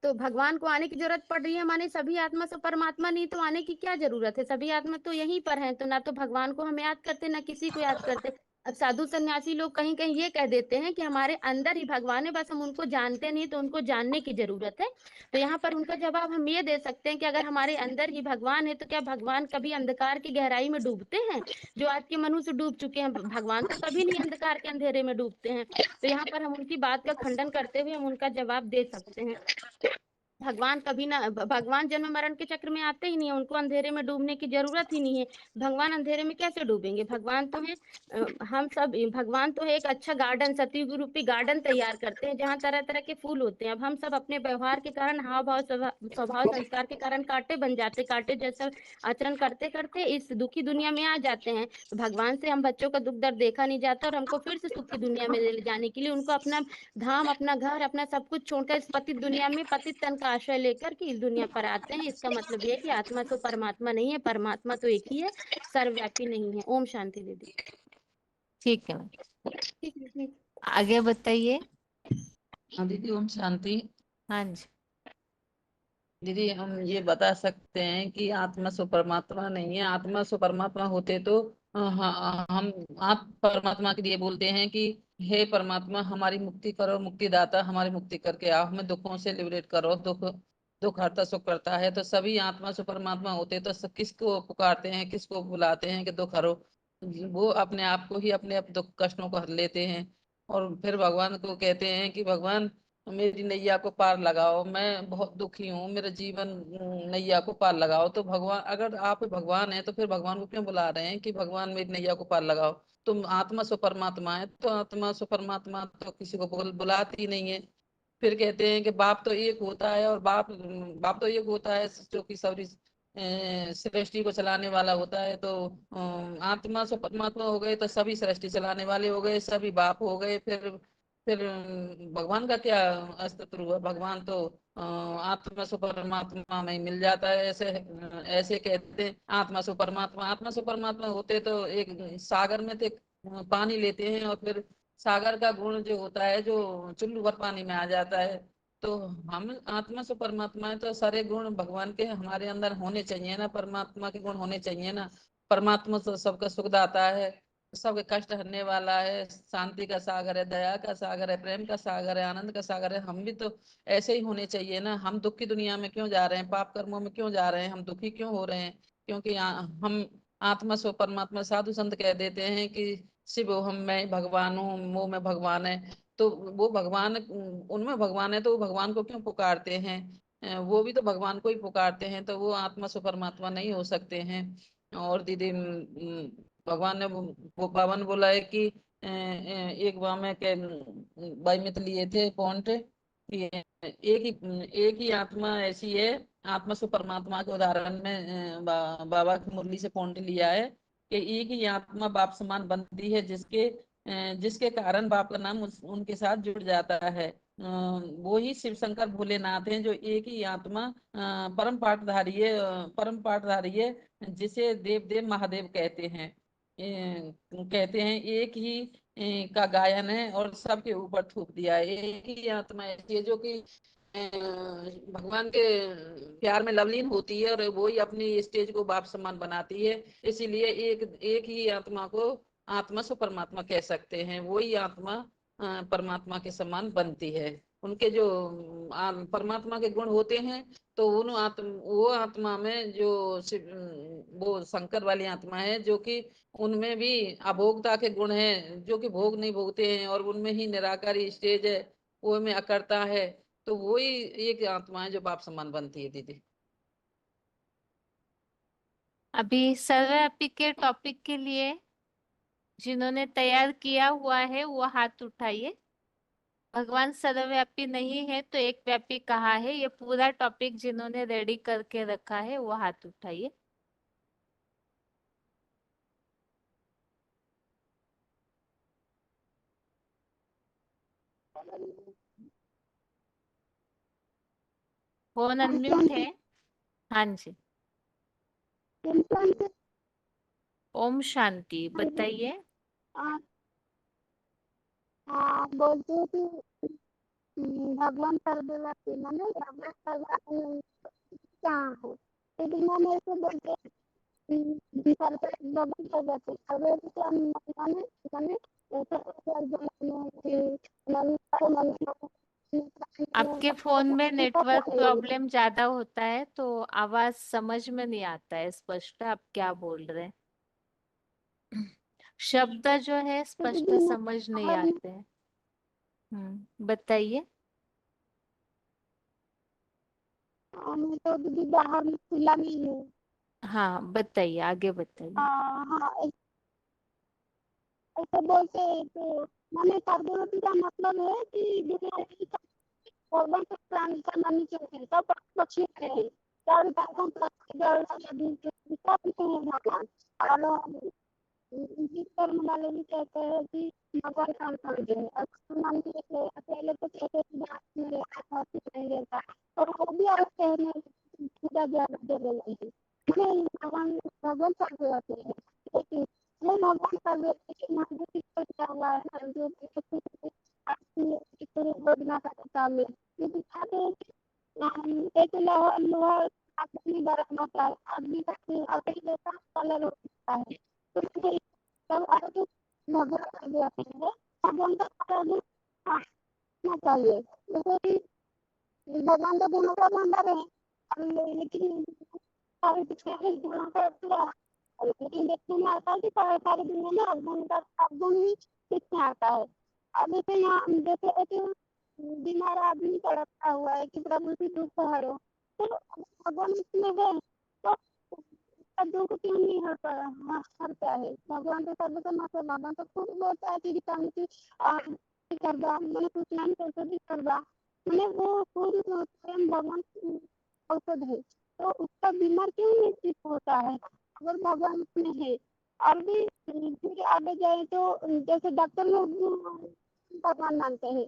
तो भगवान को आने की जरूरत पड़ रही है, माने सभी आत्मा से परमात्मा नहीं तो आने की क्या जरूरत है, सभी आत्मा तो यहीं पर हैं, तो ना तो भगवान को हम याद करते ना किसी को याद करते। अब साधु सन्यासी लोग कहीं कहीं ये कह देते हैं कि हमारे अंदर ही भगवान है, बस हम उनको जानते नहीं, तो उनको जानने की जरूरत है। तो यहाँ पर उनका जवाब हम ये दे सकते हैं कि अगर हमारे अंदर ही भगवान है, तो क्या भगवान कभी अंधकार की गहराई में डूबते हैं? जो आज के मनुष्य डूब चुके हैं, भगवान तो कभी नहीं अंधकार के अंधेरे में डूबते हैं। तो यहाँ पर हम उनकी बात का खंडन करते हुए हम उनका जवाब दे सकते हैं। भगवान कभी ना भगवान जन्म मरण के चक्र में आते ही नहीं है, उनको अंधेरे में डूबने की जरूरत ही नहीं है। भगवान अंधेरे में कैसे डूबेंगे? भगवान तो है हम सब, भगवान तो है एक अच्छा गार्डन, सतयुग रूपी गार्डन तैयार करते हैं जहाँ तरह तरह के फूल होते हैं। अब हम सब अपने व्यवहार के कारण, हाव भाव स्वभाव संस्कार के कारण कांटे बन जाते, कांटे जैसा आचरण करते करते इस दुखी दुनिया में आ जाते हैं। तो भगवान से हम बच्चों का दुख दर्द देखा नहीं जाता, और हमको फिर से सुखी दुनिया में ले जाने के लिए उनको अपना धाम, अपना घर, अपना सब कुछ छोड़कर इस पतित दुनिया में पतित तन का आश्रय लेकर के इस दुनिया पर आते हैं। इसका मतलब ये है कि आत्मा तो परमात्मा नहीं है, परमात्मा तो एक ही है, सर्वव्यापी नहीं है। ओम शांति दीदी। ठीक है मैम, ठीक है, ठीक। आगे बताइए। हाँ दीदी, ओम शांति। हाँ जी दीदी, हम ये बता सकते हैं कि आत्मा सो परमात्मा नहीं है। आत्मा सो परमात्मा होते तो हम आप परमात्मा के लिए बोलते हैं कि हे परमात्मा, हमारी मुक्ति करो, मुक्तिदाता हमारी मुक्ति करके आओ, हमें दुखों से लिबरेट करो। दुख हरता सुख करता है। तो सभी आत्मा सो परमात्मा होते तो किसको पुकारते हैं, किसको बुलाते हैं कि दुख हरो? वो अपने आप को ही अपने दुख कष्टों को हर लेते हैं, और फिर भगवान को कहते हैं कि भगवान मेरी नैया को पार लगाओ, मैं बहुत दुखी हूँ, मेरा जीवन नैया को पार लगाओ। तो भगवान, अगर आप भगवान हैं तो फिर भगवान को क्यों बुला रहे हैं कि भगवान मेरी नैया को पार लगाओ? तुम आत्मा सो परमात्मा है, तो आत्मा सो परमात्मा तो किसी को बुलाती ही नहीं है। फिर कहते हैं कि बाप तो एक होता है, और बाप तो एक होता है जो कि सारी सृष्टि को चलाने वाला होता है। तो आत्मा सो परमात्मा हो गए तो सभी सृष्टि चलाने वाले हो गए, सभी बाप हो गए। फिर भगवान का क्या अस्तित्व हुआ? भगवान तो आत्मा सो परमात्मा में ही मिल जाता है। ऐसे ऐसे कहते हैं आत्मा सो परमात्मा। आत्मा सो परमात्मा होते तो एक सागर में थे, पानी लेते हैं और फिर सागर का गुण जो होता है, जो चुल्लू भर पानी में आ जाता है। तो हम आत्मा से परमात्मा है, तो सारे गुण भगवान के हमारे अंदर होने चाहिए ना, परमात्मा के गुण होने चाहिए ना। परमात्मा तो सबका सुख दाता है, सबके कष्ट हरने वाला है, शांति का सागर है, दया का सागर है, प्रेम का सागर है, आनंद का सागर है। हम भी तो ऐसे ही होने चाहिए ना। हम दुख की दुनिया में क्यों जा रहे हैं? पाप कर्मों में क्यों जा रहे हैं? हम दुखी क्यों हो रहे हैं? क्योंकि हम आत्मा सो परमात्मा, साधु संत कह देते हैं कि शिव हम, मैं भगवान हूँ, वो मैं भगवान है। तो वो भगवान, उनमें भगवान है तो वो भगवान को क्यों पुकारते हैं? वो भी तो भगवान को ही पुकारते हैं, तो वो आत्मा सो परमात्मा नहीं हो सकते हैं। और दीदी, भगवान ने वो पावन बोला है कि एक बार में के बाई मित्र लिए थे पॉइंट कि एक ही आत्मा ऐसी है। आत्मा सो परमात्मा के उदाहरण में बाबा की मुरली से पॉइंट लिया है कि एक ही आत्मा बाप समान बनती है, जिसके कारण बाप का नाम उनके साथ जुड़ जाता है। वो ही शिव शंकर भोलेनाथ हैं, जो एक ही आत्मा परम पाठधारी है, जिसे देव देव महादेव कहते हैं। कहते हैं एक ही का गायन है और सबके ऊपर थूक दिया है। एक ही आत्मा ऐसी है जो कि भगवान के प्यार में लवलीन होती है, और वो ही अपनी स्टेज को बाप समान बनाती है। इसीलिए एक ही आत्मा को आत्मा से परमात्मा कह सकते हैं। वही आत्मा परमात्मा के समान बनती है। उनके जो परमात्मा के गुण होते हैं, तो वो आत्मा में जो वो शंकर वाली आत्मा है, जो कि उनमें भी अभोक्ता के गुण हैं, जो कि भोग नहीं भोगते हैं, और उनमें ही निराकारी स्टेज है, वो में अकर्ता है। तो वही एक आत्मा है जो बाप समान बनती है दीदी। अभी सर्वव्यापी के टॉपिक के लिए जिन्होंने तैयार किया हुआ है वो हाथ उठाइए। भगवान सर्वव्यापी नहीं है तो एक व्यापी कहा है, ये पूरा टॉपिक जिन्होंने रेडी करके रखा है वो हाथ उठाइए। फोन अनम्यूट है। हाँ जी, ओम शांति, बताइए। बोलते हैं कि भगवान सर्वव्यापी माने भगवान सर्वव्यापी कहाँ है? तो बिना मेरे को बोलते भगवान सर्वव्यापी सर्वव्यापी क्या माने माने आपके फोन में नेटवर्क प्रॉब्लम ज्यादा होता है तो आवाज समझ में नहीं आता है स्पष्ट आप क्या बोल रहे हैं। शब्द जो है स्पष्ट समझ नहीं आते हैं। बताइए। तो दीदी बाहर में खुला नहीं है। हाँ बताइए, आगे बताइए। हाँ ऐसे बोलते हैं तो माने सर्वव्यापी का मतलब है कि दुनिया की भगवान के प्राणी का मानी चाहिए सब पक्षी है चार भगवान भगवान और हिंदू धर्म वाले भी कहते हैं कि भगवान काम कर दे मान के पहले तो कहते थे बात में नहीं रहता और वो भी आप कहने पूरा ज्यादा दे रहे हैं भगवान भगवान कर देते हैं लेकिन वो भगवान कर देते कि मजबूती को क्या हुआ है जो योजना का सामने ये दिखाते हैं कि एक लोहा आदमी बड़ा होता है आदमी का अकेले जैसा कलर होता है तो सब आगे भगवान कर देते हैं भगवान का कलर चाहिए जैसे कि भगवान तो गुणों का भंडार है लेकिन सारे पिछले गुणों का पूरा लेकिन देखने में आता है कि सारी दुनिया में अवगुण का अवगुण ही किसमें आता है। अब जैसे यहाँ जैसे एक बीमार आदमी तड़पता हुआ है कि प्रभु की दुख हरो तो भगवान इसमें है तो उसका दुख क्यों नहीं हरता है। भगवान तो सर्वसमर्थ है भगवान तो खुद बोलता है कि करवा मैंने कुछ नहीं करते भी करवा मैंने वो खुद स्वयं भगवान औषध है तो उसका बीमार क्यों नहीं ठीक होता है अगर भगवान उसमें है। और भी फिर आगे जाए तो जैसे डॉक्टर लोग भगवान मानते हैं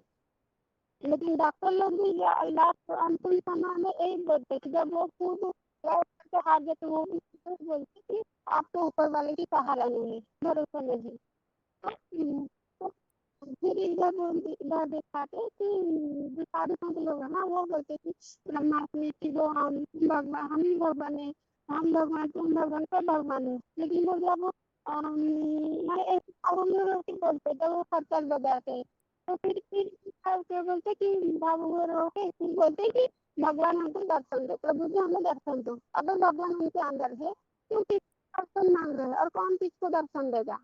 लेकिन डॉक्टर लोग भी लास्ट अंतिम समय में यही बोलते कि जब वो खुद हार जाते वो बोलते कि आपको ऊपर वाले की सहारा नहीं है भरोसा नहीं तो फिर इधर दिखाते कि जो साधु संत लोग है ना वो बोलते कि परमात्मा की वो हम भगवान हम ही भगवान है हम भगवान तुम भगवान सब भगवान है लेकिन वो जब मैं बोलते जब वो खर्चल बजाते तो फिर बोलते कि बाबू रोके फिर बोलते कि भगवान हमको दर्शन दो प्रभु जी हमें दर्शन दो अगर भगवान उनके अंदर है क्यों किसको दर्शन मांग रहे हैं और कौन किसको दर्शन देगा।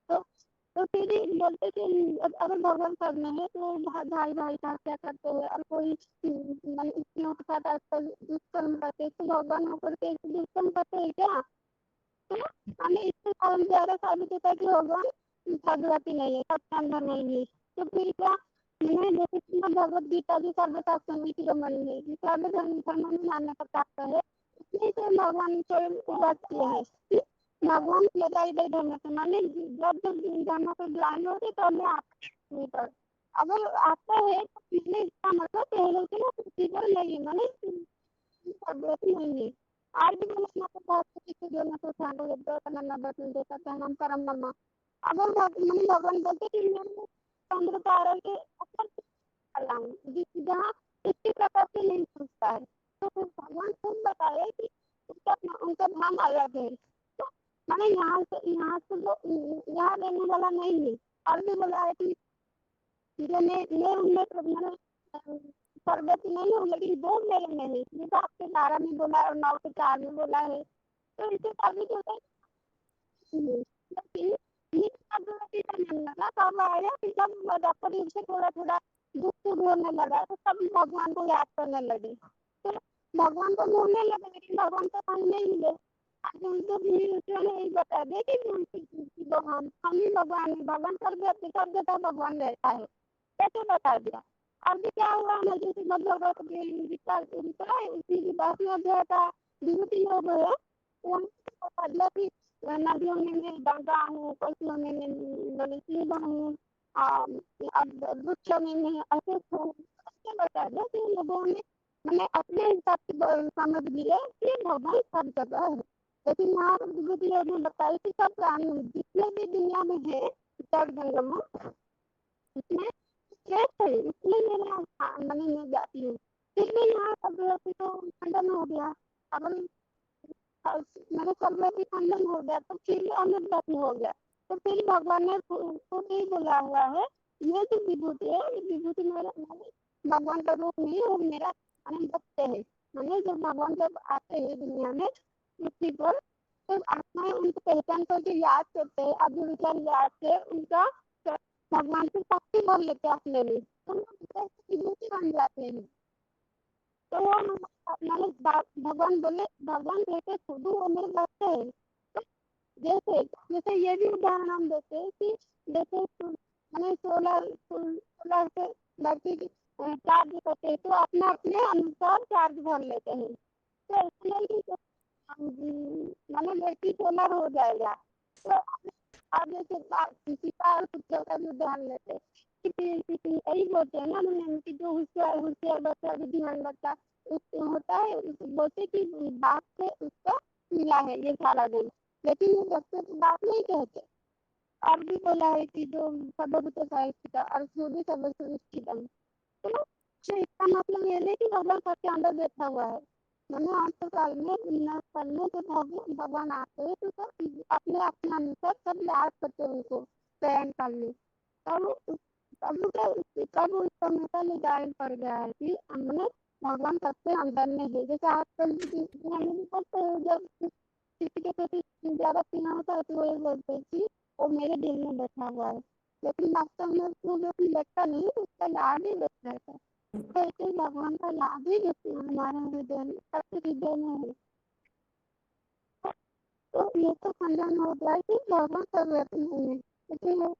तो फिर बोलते कि अगर भगवान करने है तो भाई भाई का क्या करते हैं और कोई स्त्रियों के साथ आजकल दुष्कर्म करते तो भगवान होकर के दुष्कर्म करते हैं क्या। तो हमें इससे कारण ज्यादा साबित होता है कि भगवान सर्वव्यापी नहीं है सबके अंदर नहीं है। तो फिर क्या मैं जैसे भगवत गीता जी सर्वशास्त्र की रमणी है सर्व धर्म में मानने का प्राप्त है इसलिए तो भगवान स्वयं बात किया है भगवान लगाई गई धर्म से माने जब धर्म को ज्ञान होते तो मैं आप अगर आता है तो पहले इसका मतलब पहले के ना प्रोसीजर नहीं माने सर्वव्यापी नहीं है। आज भी मैंने बहुत किसी जो ना तो सांगो यद्दो तनन्ना बतन देता था हम परम मम्मा अगर मैंने भगवान बोलते कि मैं चंद्र तारा के ऊपर जहाँ इसी प्रकार से नहीं पूछता है तो भगवान खुद बताए कि उनका धाम अलग है तो मैंने यहाँ से जो यहाँ रहने वाला नहीं है और भी बोला है कि जो मैं उनमें मैंने सर्वव्यापी नहीं हूँ, लेकिन वो मेरे में है, जैसे आपके 12 में बोला है और 9 के 4 में बोला है, तो इससे साबित होता है लेकिन ये सर्वव्यापी का नहीं लगा, कब आया कि जब डॉक्टर से थोड़ा थोड़ा दुख सुख होने लगा तो सब भगवान को याद करने लगे, तो भगवान को ढूंढने लगे, लेकिन भगवान को कहीं नहीं मिले। उनको भी यही बता दे कि भगवान हम ही भगवान है, भगवान कर देता भगवान रहता है, कैसे बता दिया। अभी क्या हुआ ना, जैसे मतलब उसी की बात में जो था विभूति लोग है, मतलब कि नदियों में मैं गंगा हूँ, पशुओं में मैं शिव हूँ, अब वृक्षों में मैं अशोक हूँ, ऐसे बता दो कि लोगों ने मैंने अपने हिसाब से समझ लिया कि भगवान सब जगह है। लेकिन यहाँ विभूति लोग ने बताया कि सब प्राणी जितने भी दुनिया में है जड़ जंगम उसमें श्रेष्ठ है, इसलिए मेरे मैंने नहीं जाती हूँ। फिर भी यहाँ सर्वव्यापी तो खंडन हो गया, अब मेरे सर्वव्यापी खंडन हो गया तो फिर अनिर्व्यापी हो गया, तो फिर भगवान ने खुद ही बोला हुआ है ये जो विभूति है, ये विभूति मेरा भगवान का रूप नहीं, वो मेरा बच्चे है। मैंने जब भगवान जब आते हैं दुनिया में पृथ्वी पर, तो आत्माएं उनको पहचान करके याद करते हैं, अभी विचार याद से उनका भगवान की शक्ति भर लेते अपने में, तो विभूति बन जाते हैं। तो वो मैंने भगवान बोले, भगवान कहते खुद वो मेरे बच्चे है। तो जैसे जैसे ये भी उदाहरण हम देते हैं कि जैसे मैंने सोलर से धरती चार्ज करते हैं, तो अपने अपने अनुसार चार्ज भर लेते हैं, तो ऐसे नहीं मैंने व्यक्ति सोलर हो जाएगा। तो आप जैसे पिता और पुत्र का भी उदाहरण लेते हैं, यही बोलते हैं ना दुनिया में कि जो होशियार बच्चा बुद्धिमान बच्चा होता है, बोलते कि बाप से उसको मिला है ये सारा गुण, लेकिन वो बच्चे को बाप नहीं कहते। और भी बोला है कि जो सर्वभूत साहित्य और सूर्य सर्वसृष्टितम, तो इसका मतलब ये नहीं कि भगवान सबके अंदर बैठा हुआ है। मैंने 800 साल में जब भगवान आते हैं तो सब अपने अपने अनुसार सब याद करते हैं उनको चयन करने, तब उस समय का निर्धारण कर गया है कि हमने भगवान सबसे अंदर में है। जैसे आजकल जब किसी के प्रति ज्यादा पीना होता है तो वो ये बोलते हैं कि वो मेरे दिल में बैठा हुआ है, लेकिन वास्तव में वो व्यक्ति बैठता नहीं, उसका याद ही बैठ रहता है। तो ऐसे भगवान का याद ही हमारे हृदय में सबके हृदय में है। तो ये तो खंडन हो गया कि भगवान सर्वव्यापी नहीं है, लेकिन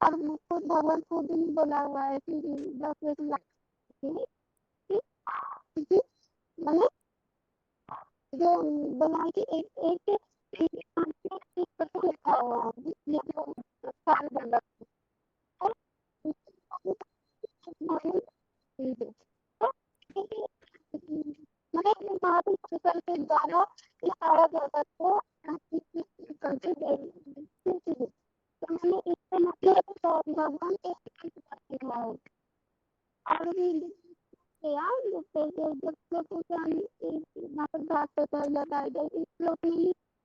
अब खुद भगवान खुद ही बोला हुआ है कि 10 लाख मैंने जो बना के एक लिखा हुआ है साल बंदा मैंने महापुरुष के द्वारा सारा जगत को तो मैंने इसका मतलब भगवान के और भी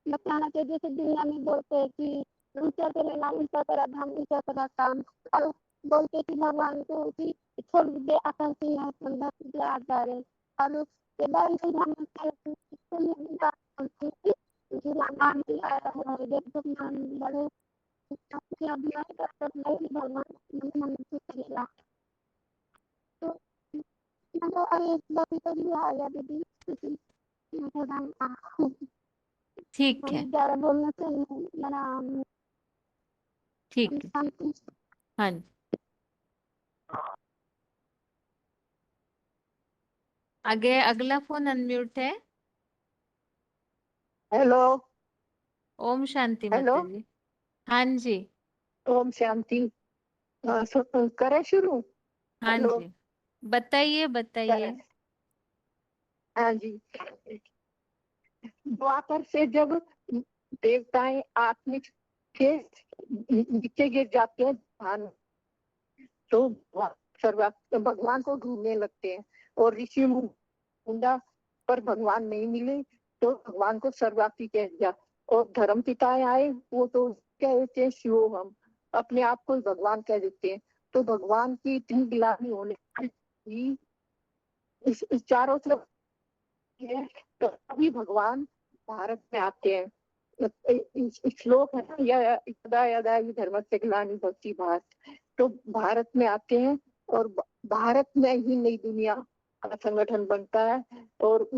बताना चाहिए। जैसे दुनिया में बोलते हैं कि ऊंचा तेरा नाम, ऊंचा तेरा धाम, ऊंचा तेरा काम, और बोलते कि भगवान को छोड़ दे आकाश आधार है, और केदार बड़े भगवान करेगा। तो अरे बाकी तो भी आ गया दीदी, ठीक है, ज्यादा बोलने से मेरा ठीक है। हाँ जी, आगे अगला फोन अनम्यूट है। हेलो। ओम शांति हेलो। माता जी। हाँ जी, ओम शांति। करे शुरू। हाँ हेलो। जी, बताइए बताइए। हाँ जी, द्वापर से जब देवताएं आत्मिक के नीचे गिर जाते हैं तो भगवान को ढूंढने लगते हैं, और ऋषि मुंडा पर भगवान नहीं मिले तो भगवान को सर्वव्यापी कह दिया, और धर्म पिताएं आए वो तो कहते हैं शिवो, हम अपने आप को भगवान कह देते हैं। तो भगवान की इतनी गिलानी होने की इस चारों तरफ है, तो अभी भगवान भारत में आते हैं। श्लोक है ना, यदा यदा हि धर्मस्य ग्लानिर्भवति भक्ति भारत, तो भारत में आते हैं और भारत में ही नई दुनिया का संगठन बनता है और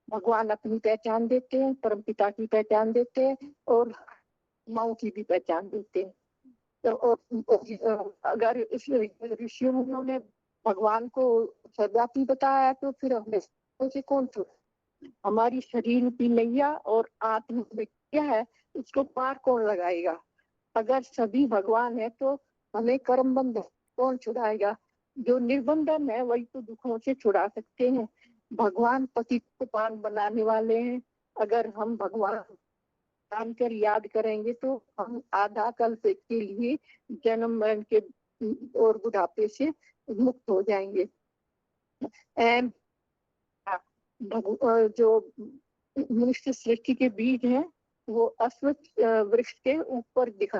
भगवान अपनी पहचान देते हैं, परमपिता की पहचान देते हैं और माओ की भी पहचान देते हैं। तो अगर इस ऋषियों मुनियों ने भगवान को सर्वव्यापी बताया तो फिर हमें से कौन छोड़ा? हमारी शरीर रूपी नैया और आत्म क्या है, उसको पार कौन लगाएगा? अगर सभी भगवान है तो हमें कर्म बंधन कौन छुड़ाएगा? जो निर्बंधन है वही तो दुखों से छुड़ा सकते हैं। भगवान पति को पावन बनाने वाले हैं। अगर हम भगवान जानकर याद करेंगे तो हम आधा कल्प के लिए जन्म मरण के और बुढ़ापे से मुक्त हो जाएंगे। जो मनुष्य सृष्टि के बीज हैं वो अश्वत्थ वृक्ष के ऊपर दिखा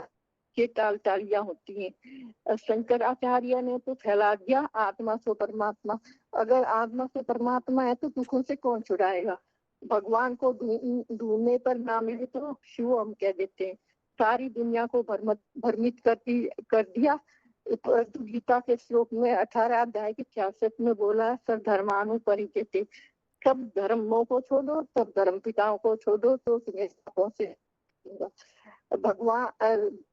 के टालियां होती हैं। शंकराचार्य ने तो फैला दिया आत्मा सो परमात्मा। अगर आत्मा से परमात्मा है तो दुखों से कौन छुड़ाएगा? भगवान को ढूंढने पर ना मिले तो शिव हम कह देते हैं। सारी दुनिया को भ्रमित कर दिया। गीता के श्लोक में 18 अध्याय के 66 में बोला, सब धर्मानुपरिचेते, सब धर्मों को छोड़ो, सब धर्म पिताओं को छोड़ो तो तुम्हें पहुंचे। भगवान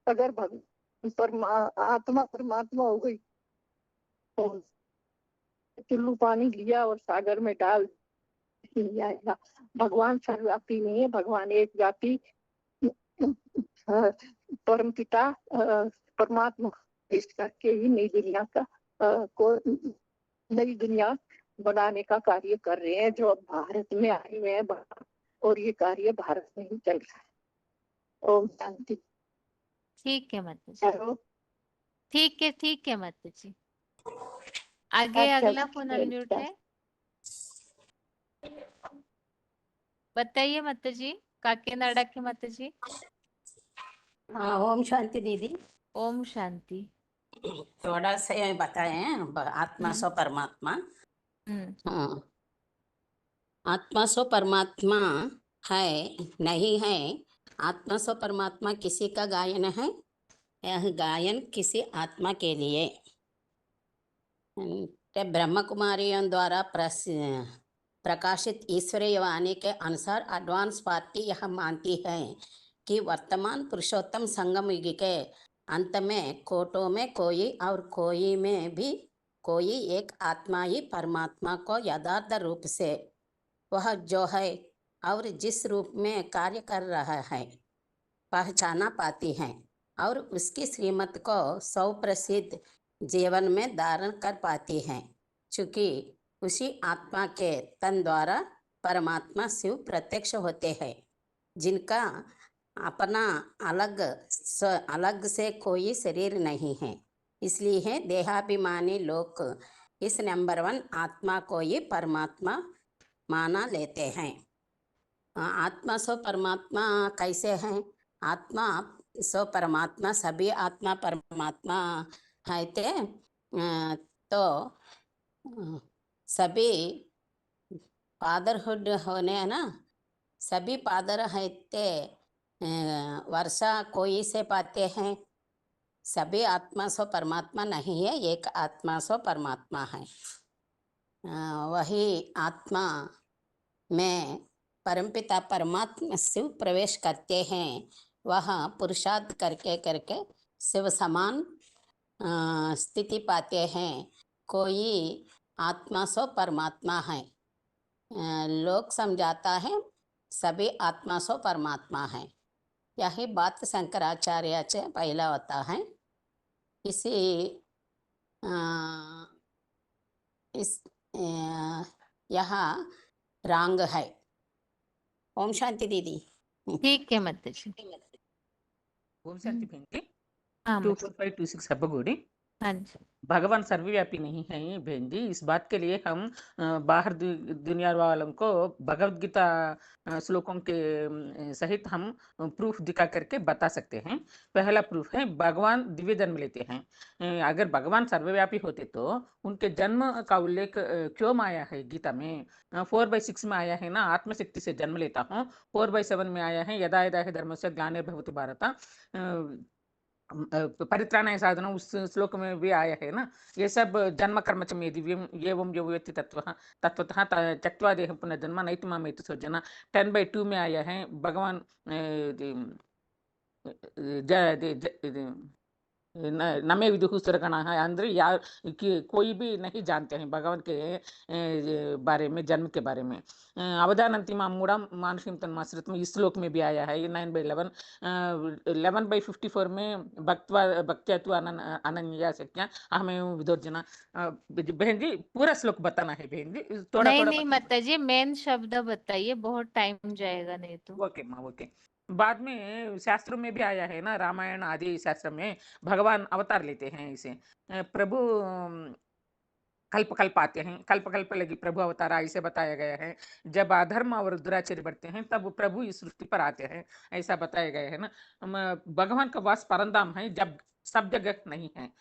अगर आत्मा परमात्मा हो गई तो चुल्लू पानी लिया और सागर में डाल आएगा। भगवान सर्वव्यापी नहीं है, भगवान एक व्यापी परमपिता परमात्मा इस करके ही नई दुनिया का नई दुनिया बनाने का कार्य कर रहे हैं, जो अब भारत में आए हुए हैं और ये कार्य भारत में ही चल रहा है। ओम शांति। ठीक है माता जी, ठीक है माता जी। आगे अगला फोन अनम्यूट है, बताइए माता जी। काकीनाडा की माता जी। हाँ, ओम शांति दीदी। ओम शांति। थोड़ा सा बताए हैं आत्मा सो परमात्मा। हाँ, आत्मा सो परमात्मा है नहीं है। आत्मा सो परमात्मा किसी का गायन है? यह गायन किसी आत्मा के लिए। ब्रह्म कुमारियों द्वारा प्रकाशित ईश्वरीय वाणी के अनुसार एडवांस पार्टी यह मानती है कि वर्तमान पुरुषोत्तम संगम युग के अंत में कोटों में कोई और कोई में भी कोई एक आत्मा ही परमात्मा को यथार्थ रूप से वह जो है और जिस रूप में कार्य कर रहा है पहचाना पाती है और उसकी श्रीमत को सुप्रसिद्ध जीवन में धारण कर पाती है। चूंकि उसी आत्मा के तन द्वारा परमात्मा शिव प्रत्यक्ष होते हैं, जिनका अपना अलग से कोई शरीर नहीं है। इसलिए देहाभिमानी लोग इस नंबर 1 आत्मा को ही परमात्मा माना लेते हैं। आत्मा सो परमात्मा कैसे हैं? आत्मा सो परमात्मा सभी आत्मा परमात्मा है तो सभी फादरहुड होने ना, सभी फादर है वर्षा कोई से पाते हैं। सभी आत्मा सो परमात्मा नहीं है, एक आत्मा सो परमात्मा है। वही आत्मा में परमपिता परमात्मा शिव प्रवेश करते हैं। वह पुरुषार्थ करके करके शिव समान स्थिति पाते हैं। कोई आत्मा सो परमात्मा है। लोग समझाता है सभी आत्मा सो परमात्मा है। यही बात शंकराचार्य से पहला होता है। यहाँ रांग है। ओम शांति दीदी। ठीक है माता जी। ओम शांति बहन जी। हाँ 24526 हब्बगुड़ी। हाँ जी। भगवान सर्वव्यापी नहीं है बहन जी। इस बात के लिए हम बाहर दुनिया वालों को भगवत गीता श्लोकों के सहित हम प्रूफ दिखा करके बता सकते हैं। पहला प्रूफ है भगवान दिव्य जन्म लेते हैं। अगर भगवान सर्वव्यापी होते तो उनके जन्म का उल्लेख क्यों आया है गीता में? 4/6 में आया है ना, आत्मशक्ति से जन्म लेता हूँ। 4/7 में आया है यदा यदा हि धर्मस्य ग्लानिर्भवति भारत, परित्राणाय साधन, उस श्लोक में भी आया है ना। ये सब जन्म कर्म च मे दिव्यम एवं यो वेत्ति तत्वतः त्यक्त्वा देह पुनर्जन्म नैति मामेति सज्जना। 10/2 में आया है भगवान नमे विदुः सुरगणाः, अंदर यार कोई भी नहीं जानते हैं भगवान के बारे में, जन्म के बारे में। अवदानन्ति मां मूढां मानुषीं तन्माश्रितम्, इस श्लोक में भी आया है 9/11। 11/54 में भक्त्या तु अनन्या शक्या अहमेव विदुर्जना। बहन जी पूरा श्लोक बताना है बहन जी, थोड़ा नहीं थोड़ा नहीं माता जी, मेन शब्द बताइए, बहुत टाइम जाएगा नहीं तो। ओके माँ, ओके। बाद में शास्त्रों में भी आया है ना, रामायण आदि शास्त्र में भगवान अवतार लेते हैं इसे। प्रभु कल्प कल्प आते हैं, कल्प कल्प लगी प्रभु अवतारा, इसे बताया गया है। जब अधर्म और दुराचारी बढ़ते हैं तब प्रभु इस सृष्टि पर आते हैं, ऐसा बताया गया है ना। भगवान का वास परंधाम है, जब सब जगह नहीं है।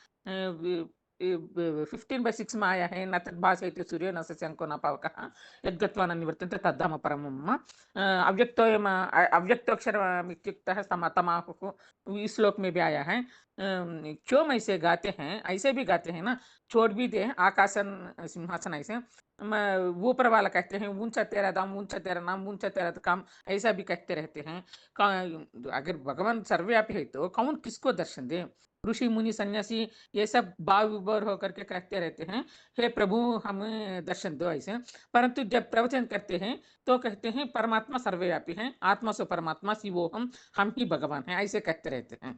15/6 में आया है न तद्भासयति सूर्यो न शशांको न पावकः यद्गत्वा न निवर्तन्ते तद्धाम परमं मम। अव्यक्तोऽक्षरमित्युक्तः तमाहुः, इस श्लोक में भी आया है। क्यों ऐसे गाते हैं? ऐसे भी गाते हैं ना, छोड़ भी दे आकाशन सिंहासन, ऐसे ऊपर वाला कहते हैं ऊंचा तेरा दाम, ऊंचा तेरा नाम, ऊंचा तेरा काम, ऐसा भी कहते रहते हैं। अगर भगवान सर्वव्यापी है तो कौन किसको दर्शन दे? ऋषि मुनि सन्यासी ये सब बाव विभोर होकर के कहते रहते हैं हे प्रभु हमें दर्शन दो ऐसे, परंतु जब प्रवचन करते हैं तो कहते हैं परमात्मा सर्वव्यापी है, आत्मा से परमात्मा शिवो हम ही भगवान है, ऐसे कहते रहते हैं।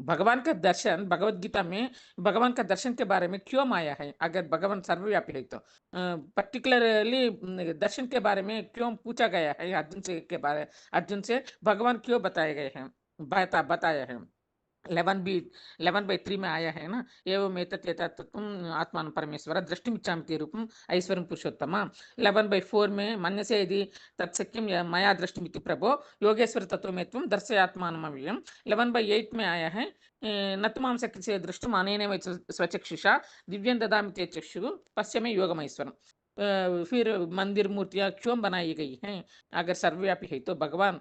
भगवान का दर्शन भगवत गीता में भगवान का दर्शन के बारे में क्यों आया है? अगर भगवान सर्वव्यापी है तो पर्टिकुलरली दर्शन के बारे में क्यों पूछा गया है? अर्जुन से भगवान क्यों बताए गए हैं, बताया है। 11/3 में आया है ना, एवं एतत् आत्मान परमेश्वर दृष्टिमिच्छामि ते रूपम ऐश्वर्यं पुरुषोत्तम। 11/4 में मन्यसे यदि तत्सख्यम मया दृष्टिमिति प्रभो योगेश्वर तत्वमे त्वं दर्शयात्मानमव्ययम्। 11/8 में आया है न तु मां शक्यसे द्रष्टुम् अनेनैव स्वचक्षुषा दिव्यं ददामि ते चक्षुः पश्य मे योगमैश्वरम्। फिर मंदिर मूर्तियां क्यों बनाई गई हैं? अगर सर्वव्यापी है तो भगवान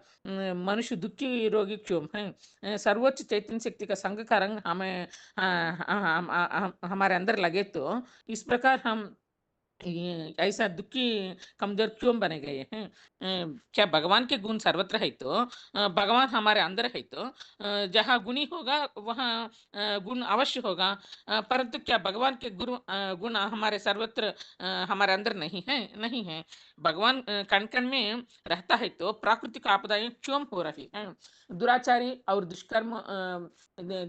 मनुष्य दुखी रोगी क्यों हैं? सर्वोच्च चैतन्य शक्ति का संग का रंग हमें हमारे अंदर लगे तो इस प्रकार हम ऐसा दुखी कमजोर क्यों बने गए हैं? क्या भगवान के गुण सर्वत्र है तो भगवान हमारे अंदर है तो जहाँ गुणी होगा वहाँ गुण अवश्य होगा, परंतु क्या भगवान के गुण हमारे सर्वत्र हमारे अंदर नहीं है? नहीं है। भगवान कण कण में रहता है तो प्राकृतिक आपदाएं क्यों हो रही हैं? दुराचारी और दुष्कर्म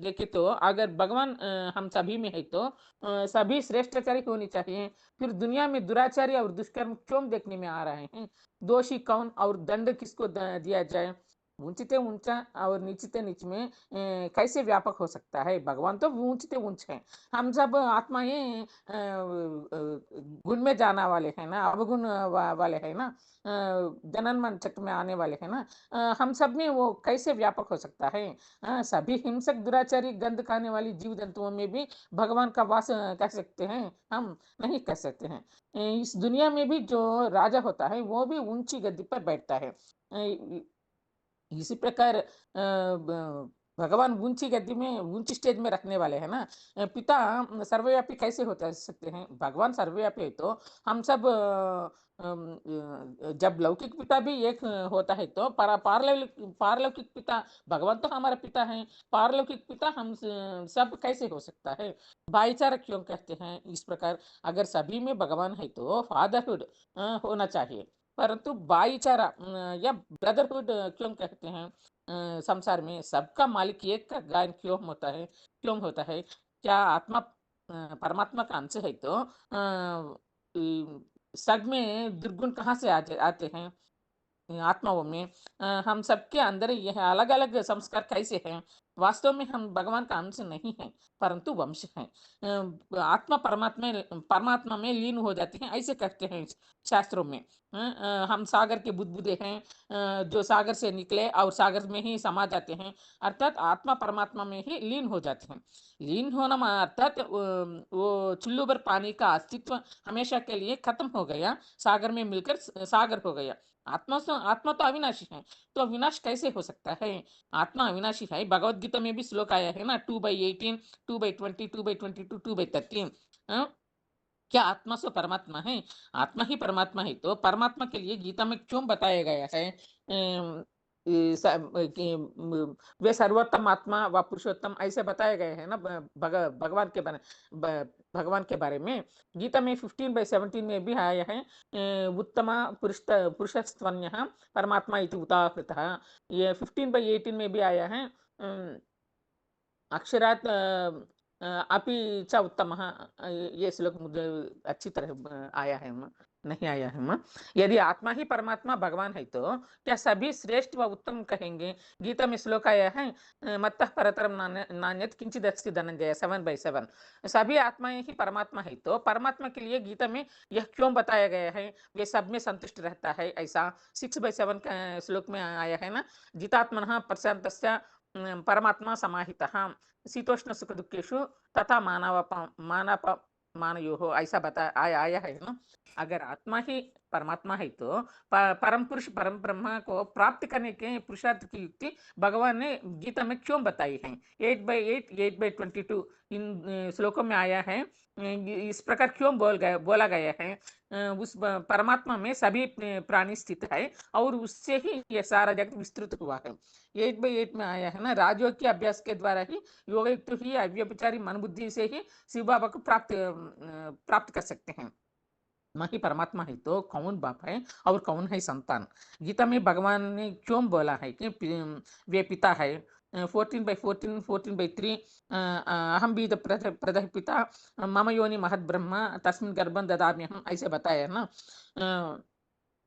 देखे तो अगर भगवान हम सभी में है तो सभी श्रेष्ठाचारी होनी चाहिए। फिर दुनिया में दुराचारी और दुष्कर्म क्यों देखने में आ रहे हैं? दोषी कौन और दंड किसको दिया जाए? ऊंचते ऊंचा और नीचते नीच में कैसे व्यापक हो सकता है? भगवान तो ऊंचते ऊंच है, हम सब आत्माएं गुण में जाना वाले हैं ना, अवगुण वाले हैं ना, जनन मन चक्र में आने वाले हैं ना। हम सब में वो कैसे व्यापक हो सकता है? सभी हिंसक दुराचारी गंध खाने वाली जीव जंतुओं में भी भगवान का वास कह सकते हैं? हम नहीं कह सकते हैं। इस दुनिया में भी जो राजा होता है वो भी ऊंची गद्दी पर बैठता है। इसी प्रकार भगवान ऊंची गद्दी में ऊंची स्टेज में रखने वाले हैं ना। पिता सर्वव्यापी कैसे होता सकते हैं? भगवान सर्वव्यापी है तो हम सब जब लौकिक पिता भी एक होता है तो पारलौकिक पिता भगवान तो हमारा पिता है, पारलौकिक पिता हम सब कैसे हो सकता है? भाईचारा क्यों कहते हैं? इस प्रकार अगर सभी में भगवान है तो फादरहुड होना चाहिए, परंतु भाईचारा या ब्रदरहुड क्यों कहते हैं? संसार में सबका मालिक एक का गायन क्यों होता है? क्यों होता है? क्या आत्मा परमात्मा का अंश है तो सब में दुर्गुण कहाँ से आते हैं? आत्माओं में हम सबके अंदर यह अलग अलग संस्कार कैसे हैं? वास्तव में हम भगवान का अंश नहीं है परंतु वंश है। आत्मा परमात्मा में लीन हो जाती है, ऐसे कहते हैं शास्त्रों में। हम सागर के बुदबुदे हैं जो सागर से निकले और सागर में ही समा जाते हैं, अर्थात आत्मा परमात्मा में ही लीन हो जाते हैं। लीन होना अर्थात वो चुल्लू भर पानी का अस्तित्व हमेशा के लिए खत्म हो गया, सागर में मिलकर सागर हो गया। आत्मा तो अविनाशी है, तो विनाश कैसे हो सकता है? आत्मा अविनाशी है। भगवत गीता में भी श्लोक आया है ना, 2/18, 2/20, 2/22, 2/13। क्या आत्मा से परमात्मा है? आत्मा ही परमात्मा है, तो परमात्मा के लिए गीता में क्यों बताया गया है वे सर्वोत्तम आत्मा व पुरुषोत्तम ऐसे बताए गए हैं ना भगवान के बारे में। गीता में 15/17 में भी आया है उत्तम पुरुषस्त्वन्यः परमात्मा इति उदाहृतः। ये 15/18 में भी आया है अक्षरात अपि च उत्तमः। ये श्लोक मुझे अच्छी तरह आया है नहीं आया है। यदि आत्मा ही परमात्मा भगवान है तो क्या सभी श्रेष्ठ व उत्तम कहेंगे? गीता में श्लोक आया है मत्तः परतरम नान्यत् किंचिदस्ति धनंजय 7/7। सभी आत्माएं ही परमात्मा है तो परमात्मा के लिए गीता में यह क्यों बताया गया है? वे सब में संतुष्ट रहता है, ऐसा 6/7 का श्लोक में आया है ना। जितात्मनः प्रशान्तस्य परमात्मा समाहितः शीतोष्ण सुख दुखेषु तथा मानवयोः ऐसा आया है ना। अगर आत्मा ही परमात्मा है तो परम पुरुष परम ब्रह्मा को प्राप्त करने के पुरुषार्थ की युक्ति भगवान ने गीता में क्यों बताई है? 8/8, 8/22 इन श्लोकों में आया है। इस प्रकार क्यों बोला गया है? उस परमात्मा में सभी प्राणी स्थित है और उससे ही यह सारा जगत विस्तृत हुआ है। 8/8 में आया है ना, राजयोग के अभ्यास के द्वारा ही योगयुक्त ही अव्यभिचारी मन बुद्धि से ही शिव बाबा को प्राप्त कर सकते हैं। माँ ही परमात्मा है तो कौन बाप है और कौन है संतान? गीता में भगवान ने क्यों बोला है कि वे पिता है? 14/14, 14/3 अहम बीज प्रदः पिता मम योनि महद ब्रह्म तस्मिन् गर्भं ददाम्यहम् ऐसे बताया है ना।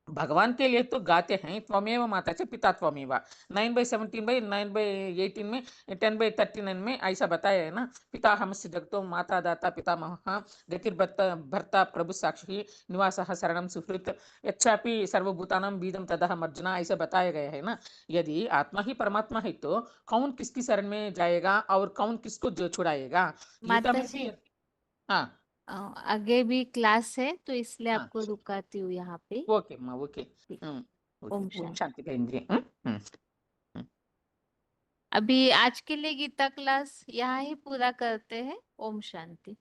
भगवान के लिए तो गाते हैं त्वमेव माता च पिता त्वमेव। 9/17 9/18 में 10/39 में ऐसा बताया है ना, पिता हमस्य जगतो माता दाता पितामहः गतिर्भर्ता प्रभु साक्षी निवासः शरणं सुहृत यच्चापि सर्वभूतानां बीजं तदहम् अर्जुन ऐसे बताया गया है ना। यदि आत्मा ही परमात्मा है तो कौन किसकी शरण में जाएगा और कौन किसको छुड़ाएगा? गीता में भी हाँ आगे भी क्लास है तो इसलिए हाँ आपको रुकाती हूँ यहाँ पे। ओके माँ ओके। ओम ओम शांति। शांति बहन जी। अभी आज के लिए गीता क्लास यहाँ ही पूरा करते हैं। ओम शांति।